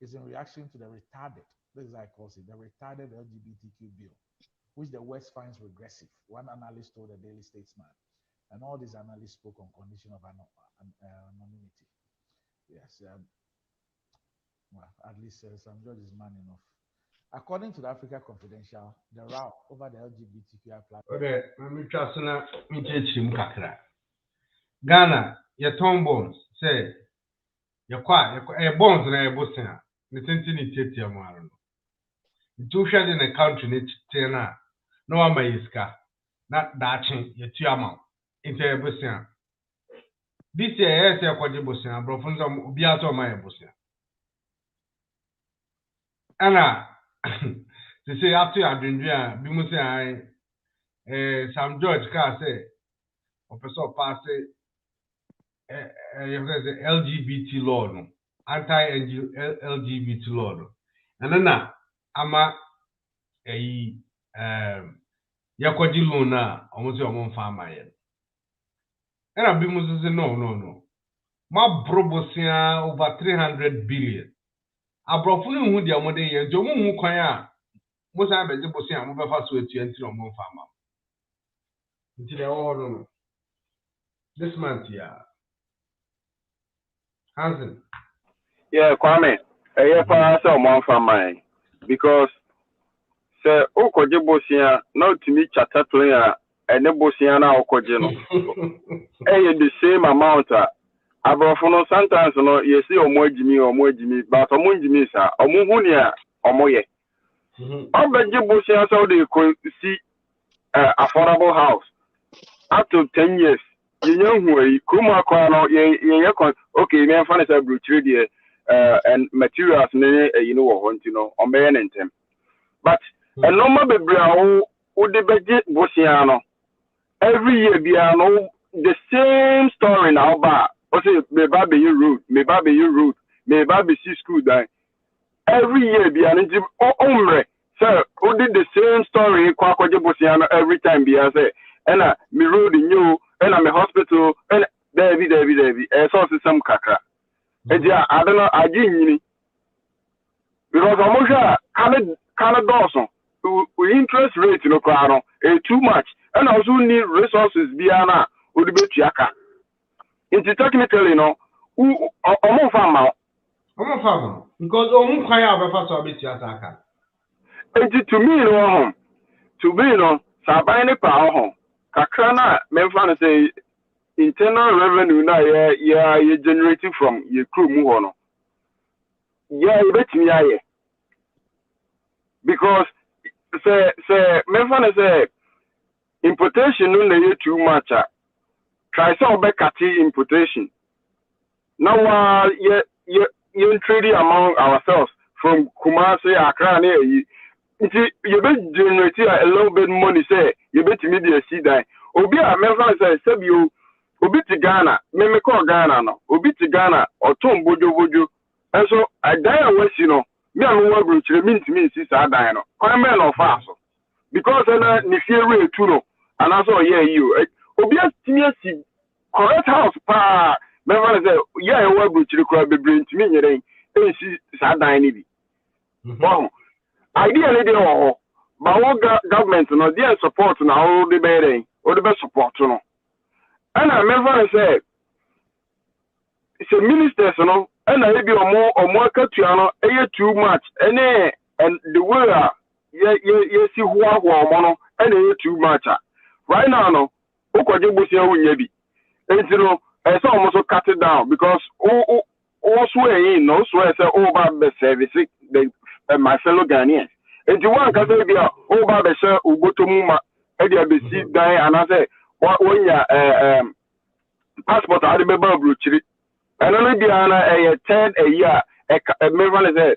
is in reaction to the retarded, this is how I call it, the retarded LGBTQ bill, which the West finds regressive, one analyst told the Daily Statesman. And all these analysts spoke on condition of anonymity. Yes, well, at least Sam George is man enough. According to the Africa Confidential, the row over the LGBTQI platform. Okay, let me try to Ghana, your Tom Bonds say, your quiet, your bonds and a bossina, the tintin titia maron. The two shared in a country, Tina, no one may iska, not daching your tiama into a bossina. This year, yes, a quadribossina, Brofunza, Biato my bossina. Anna. To say after I've been there, we must say, Sam George can say, or person pass LGBT law, no, anti-LGBT law, no, and then ama yakwadi loan na almost your own farmer yen. And I've been must say no. My brobosia over 300 billion. abrofo no hu dia mo de ye njo mo hu kwan a mo san beje bosi a mo be fa so etu enti no mo fa ma nti le wo no this month yeah Hansen Yeah, Kwame. Yeah, for someone from mine because say okoje bosia na otimi chata plan ene bosia na okoje no. The same amount abrofo no sometimes no you see omo agimi but omo agimi sa omo hu ne a omo ye. Obeje bosia so dey see affordable house up to 10 years. You know who kuma kwa no ye okay me fan say brochure there and materials you know what you know on be them. But a normal bebre wo de beje bosia no every year bia no the same story now ba o say me ba be you road me ba be see school die every year bia no omre so who did the same story kwa kwaje bosia no every time bia say and me road new and me hospital and there be so some kakra e dia I don't know aji because omosha can dawson interest rate no kwano too much and also need resources biana would be tiaka into technically no omo farmer because omo kwan ya be fa so be tiaka aka to me no to be no sabai ne pa ho kakra na me fa no say internal revenue na ye generating from ye crew mu ho no yeah you bet me aye because say me fa no say importation no na too much try so be cutting importation now you trade among ourselves from Kumasi Accra na you be generate a little bit money say you bet me the see that obi a me fa say sebio obi ti Ghana me call Ghana no obi ti Ghana oton bojo and so I die we see no me am wa brochure me see sa dan no kwan me no fa so because na ni fear way too no and also you obi atimi asi correct house pa me fa say yeah wa brochure kwa bebre ntimi nyere see sa dan ni bi wow idea ni dey but what government no dey support na all the better all the best support no and I remember say it's a ministers no and I be omo akatua no too much and the way you see who omo no and too much right now no okoje bosia wunya bi and you know I saw almost cut it down because also no so I say over the service my fellow Ghanaians and you want to say be over the share ugotomuma e dey be see die and I say when you passport I remember brochure and only be a third a year a member say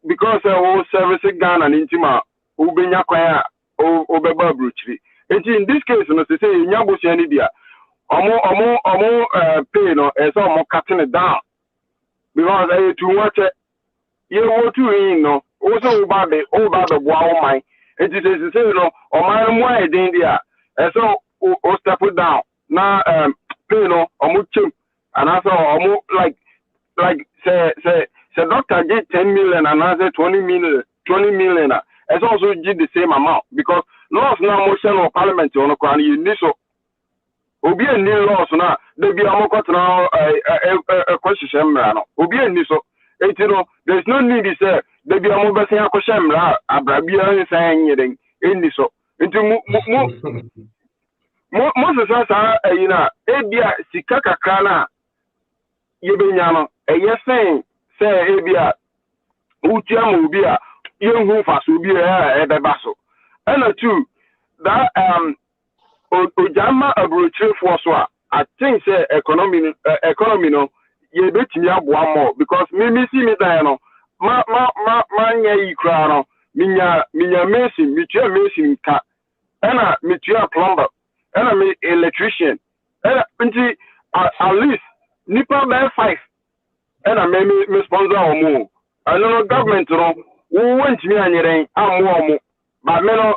because service Ghana and intima ubenya kwa obeba brochure and in this case no say nyabosi ani dia omo pay no so omo cutting it down because too much you want to no also about the wow my it is say no o man mo e din dia so o step down now pay no omo chem and also omo like say doctor get 10 million and I say 20 million it's also give the same amount because laws now motion of parliament on the you need so obi any laws na they be amoko na question mra no obi any so you know there's no need to say they be amo be say question mra abrabia say nyeden any so into mo sa you know ebia sika kakra na yebenya no say ebia utia mo obi a yenhu fa so obi e beba so and two that ojama abrochire for so I think say economy no ye betimi aboa more because me see me die no ma nya yi kra no minya mason mitua mason ka and mitua plumber and me electrician and nti at least nipa by 5 and me sponsor omo I know government no wo want me anyeren amomo but me no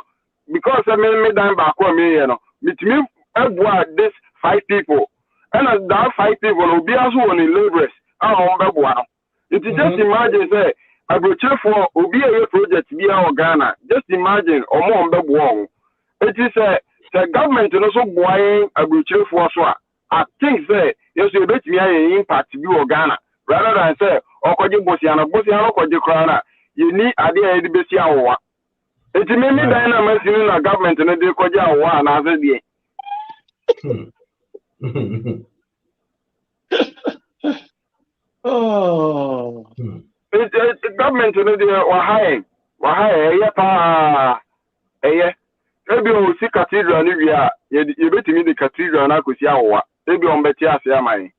because me dan back me you know mitimi abua this 5 people and that 5 people will be also on the laborers on beboa it just imagine say Abrochefo obi a project bi a Ghana. Just imagine omo mbebo. It is the government no so boying abrochefo so I think say yes you bet me an impact bi o Ghana rather than say okoje bosiana okoje krana you need ade e de besi awowa. It me me dan na machine na government no de koje awowa na ase de. Oh. The government no de wa high yeah pa eh ebi o si cathedral ni wi a ye betimi the cathedral na kosi awowa ebi on beti ase amai.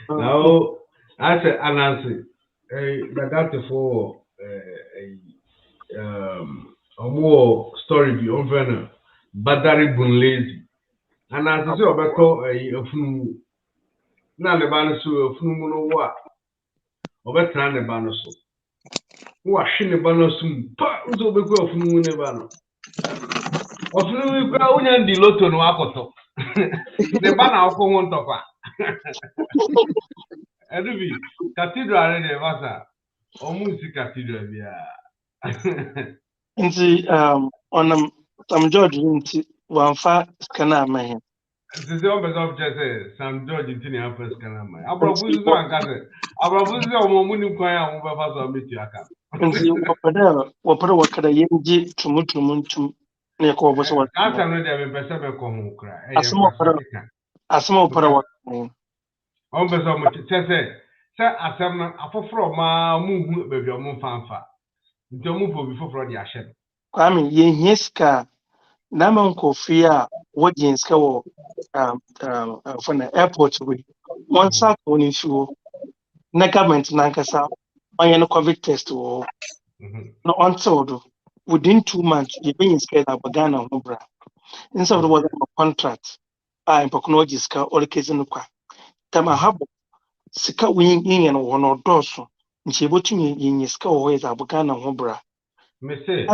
Now I said anansi the for more story bi on vena badari bunlezi anansi so obeto afunu na le ban so afunu mu no wa obetra ne ban so wa hwene ban so pa uzo beku afunu mu ne ban afunu kwa unya ndi loto no akoto the ban akọ ho ntokwa Edubi cathedral ne vasa omusi cathedral bia Nti on Sam George nti wanfa kana mahen. This is of just Sam George in Tinia first canama. Abrabuzi and Cassette. Abrabuzi or Momuni Quaya, who was on meet your account. Nti wapere wakada yenji tumutum ne ko boso wa. I can read them in Pesaba Comu cry. Asma wapere wakada. On Pesama say, Sir Asam, a for ma move baby or moon fanfa. Don't move before the ashen. Kwame yenyeska na manko fia wajinska wo from the airport we one sack on issue na government na nkasa on no COVID test wo no until within 2 months you been scared of Ghana hobra instead of what contract in technology ska or case no kwa tama habo sika win yin no wono doso nche botumi yin sika wo is Ghana hobra me say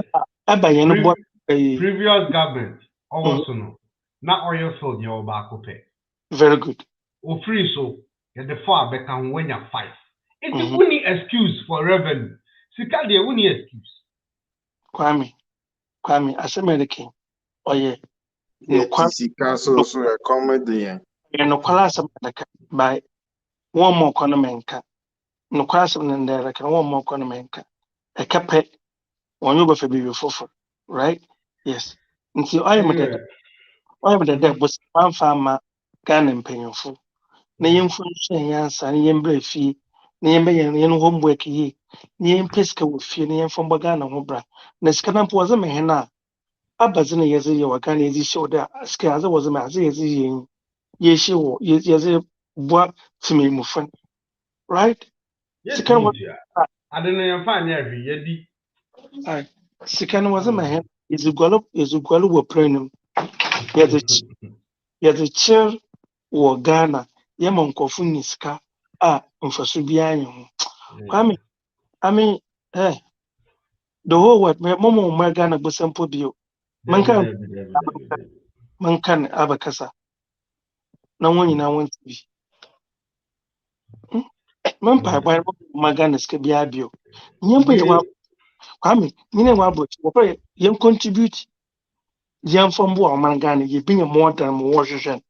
previous government also no na oil field your back pay. Very good. O free so the far back can when you 5. It's the only excuse for revenue. Sika the only excuse. Kwame as American. Oh yeah. Sika so a comedy. No class by one more economic. No class in there can one more economic. A capet on you for be for right? Yes. Until I am the was one farmer Ghana mpanyofo na yemfo nso yansa na yembre fie na yembe yen homework yi na yempeska wo fie na yemfo mboga na ho bra na sika na mpo me hena abaze na yeze ye waka na yezi show da sika aze woze ma aze yezi yen ye shi wo yeze bua timi mu fan right sika wo adena yemfa nya hwe yedi ai sika no woze ma hena izugwalo wo prenum yeze chill wo Ghana yema nkofu niska mfaso bia anyo Kwame I mean the whole world momo Ghana go sample bio mankan abakasa na woni na won TV mampa ba Ghana ska bia bio nyempa ye wa Kwame nyine wa bo wo yen contribute yen fombo o man Ghana ye binya more than more hwehwe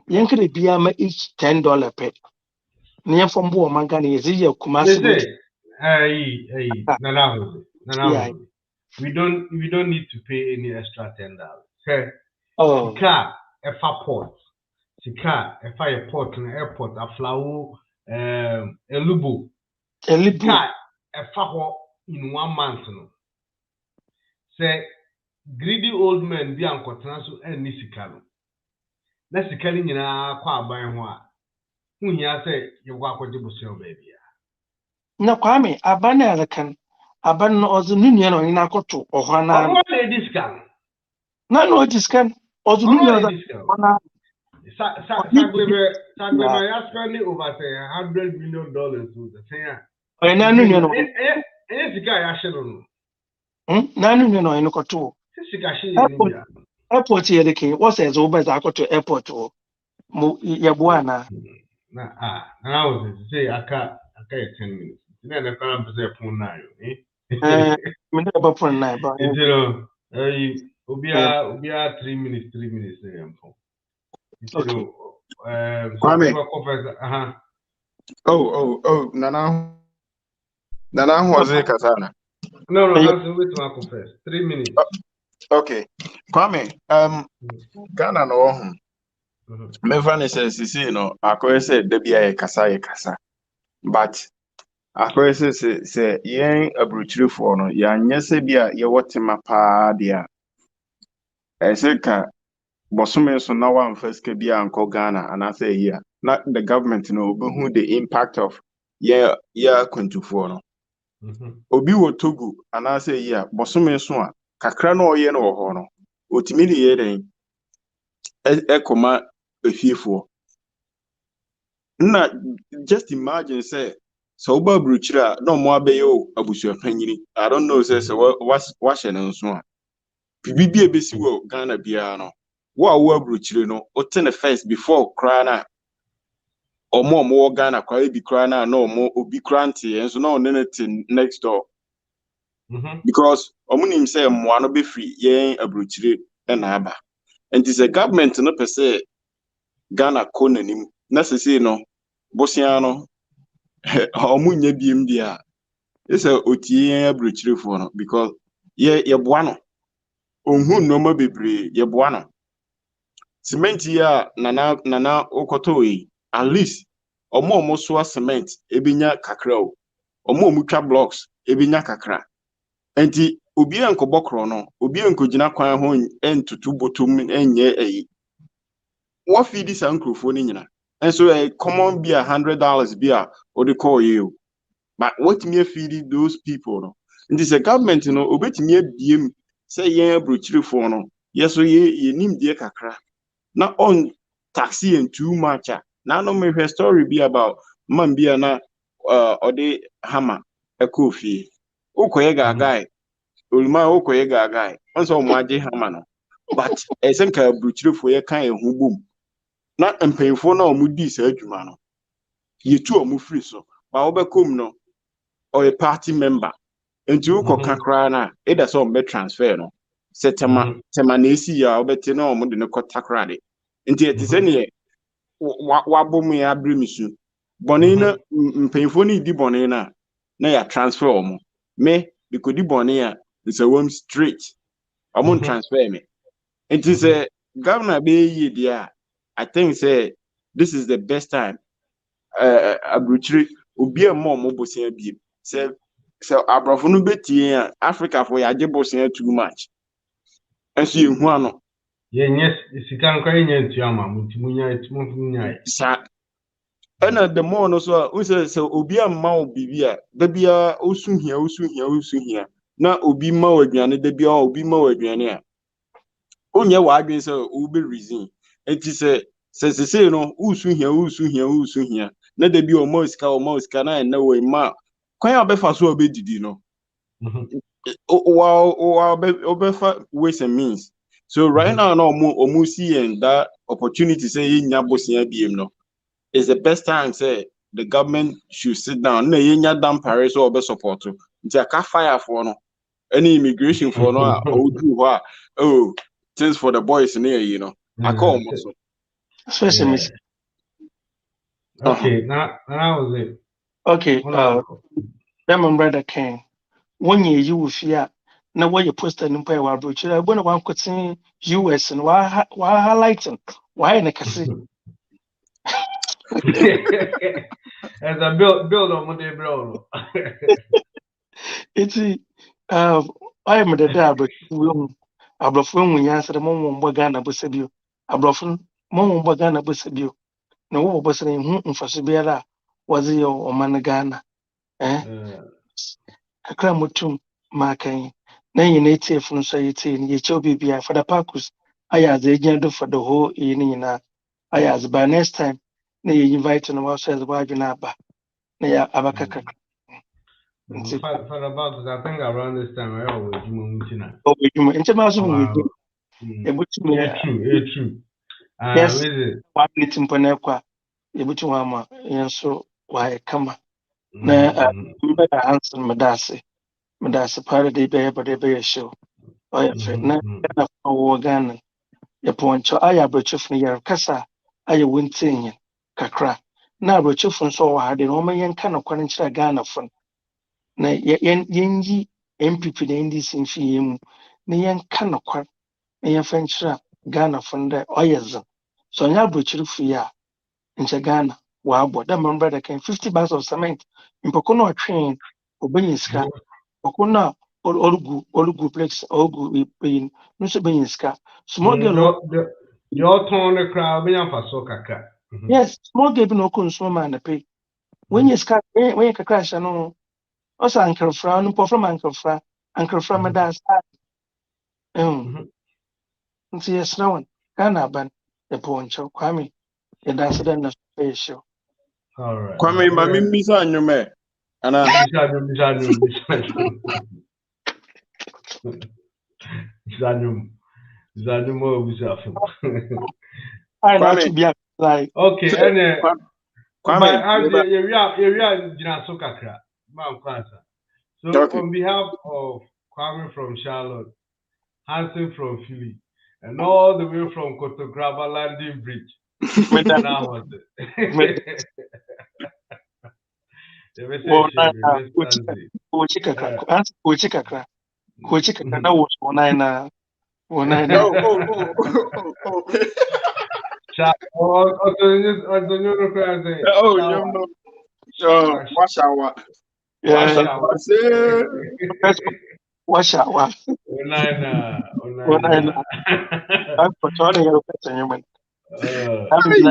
yen kre bia ma each $10 per near from Bo Magani is here. We don't need to pay any extra $10. Okay. Sika a port. Sika a fire port and airport a flower elubo. Sika a faho in 1 month. No. Say greedy old men be uncontranso and nisikalo. Let's see Kelly in a qua by one. When you say you walk with the baby. No, Kwame, Abana can Aban or the Union or in Akoto or Hana. Discount. No discount or the Union. Spending over $100 million to the same. And I knew the guy I should know. None in Okoto. Airport here, the king was as over as I got to airport or Yabuana. And I was say, Okay, 10 minutes. Then the plan is a phone now. Me dey about for nine, but Ubia 3 minutes, 3 minutes. okay. So Kwame. uh-huh. Nana was it Katana? No, I'm waiting to confess. 3 minutes. Okay. Kwame, Ghana no me fan says you know, I said Debia kasa. But I say yen abruchiri for no ya nyese bia ye wotima pa dia. I say ka bosome so na one first ke bia anko Ghana and I say yeah. Not the government no but who the impact of yeah kwentufoɔ no. Obi wo Togo and I say yeah bosome so a kakra no ye no wɔ hɔ no. Otimi ne ye den ekoma efiefoɔ. Na just imagine say so oba bruchira no mo abeyo abusua panyini. I don't know say what no so a. Bibi ebesi wo Ghana bia no. Wo a wo abruchire no o ten first before cry na omo Ghana kwa bi cry na no omo obi cranty enso na on next door. Because omo nim say mo no be free yen abruchire na aba. And it's a government no per se Ghana konanim na sese no bosia no omo nya biem dia. It's a otie abruchire no because ye boa no onhu noma bebre ye boa no. Cement ya nana okoto yi at least omo so cement ebinya kakra o omo twa blocks ebinya kakra enti obi enkobokro no obi enkogina kwan ho entutu botom enye eyi wo feed this ankrofo ni nyina enso common be $100 be a or the call you but what me feed those people no and this government no obetimi abiem say yen abrochire fo no yeso ye nim die kakra na on taxi and too much. Now no me story be about man be na or the hammer a coffee. Okoye guy. Ulma okoye guy. Also maji hammer no. But I think a brutal for ye kind of boom. Not and pay for no mudi surgery. Ye two are free so. But obekum no or a party member. And you can cry na it does all be transfer no. Setema temanesi ya obetino omo de no kotakrade. Nti etisene wabomu ya brimisu. Boni na mpemfo ni di boni na ya transfer omo. Me because di boni ya is a worm straight. Omo transfer me. Nti say governor be yi dia. I think say this is the best time abruchiri obi emo omo bosia bi. Say abrofo no betie Africa for ya je bosia too much. Enso ye hu ano. Yes, sikan kwa yenye ntiyama mutimunya itimunya. Ana the more no so say obi amma obibia da bia osuhia na obi ma wadwane da bia obi ma wadwane a onye wa adwen say obi reason enti say no usuhia na da bia o mosika na na we ma kwan obefa so obedidi no obefa ways and means. So right now, no more see and that opportunity say nya bosia biem no is the best time say the government should sit down. Na nya dam Paris or be support to. Nti aka fire for no any immigration for no oh things for the boys near you know. I call so. Especially Okay, now was it. Okay, Diamond Brother King. 1 year you fear. Now what you post in pay wa broach. I want one could see US and why highlighting why in a casino. As a build on Monday bro. It's I am the dad abrofo mu ya sere mo mo Ghana bosebio abrofo mo mo Ghana bosebio na wo bosere hu mfaso biara wazi yo o man Ghana akra mutum makan na yin ETF no so yete ni ye chew bibia for the purpose aya ze agenda for the whole yin na aya ze by next time na ye invite no was as ba dwena ba na ya abakaka For about I think around this time I always do oh you into my so true. Yes, one meeting Panaqua, Yabutuama, and so why come Na mbeda Hanson Madasi part of the be show. Oh yeah, na na for Ghana. Ya poncho aya brochuf ni ya kasa aya wuntin kakra. Na brochuf nso wa hade no mayen kana kwan nkyira Ghana fon. Na yenyi MPP na NDC mfi yemu. Na yen kana kwan na yen fa nkyira Ghana fon da oyezin. So nya brochuf ya nche Ghana wa abo da mbra kan 50 bags of cement mpoko no train obanyiska okuna olugu plex ogu pin no so banyiska small girl the autumn the crowd be am for so kaka. yes small girl no kun so man na pay when you ska when you crash no also uncle fra no perform uncle fra madas nti yes na one kana ban the poncho kwame the dance den na show. All right. Kwame mami mbisa anyume. Ana Zanum Kwame like okay, and Kwame, but area jina so kakra. Man kwanza. So okay. on behalf of Kwame from Charlotte, Hanson from Philly, and all the way from Kotograva Landing Bridge. Now was it? Kuchika na was onaina. Washawa. Onaina.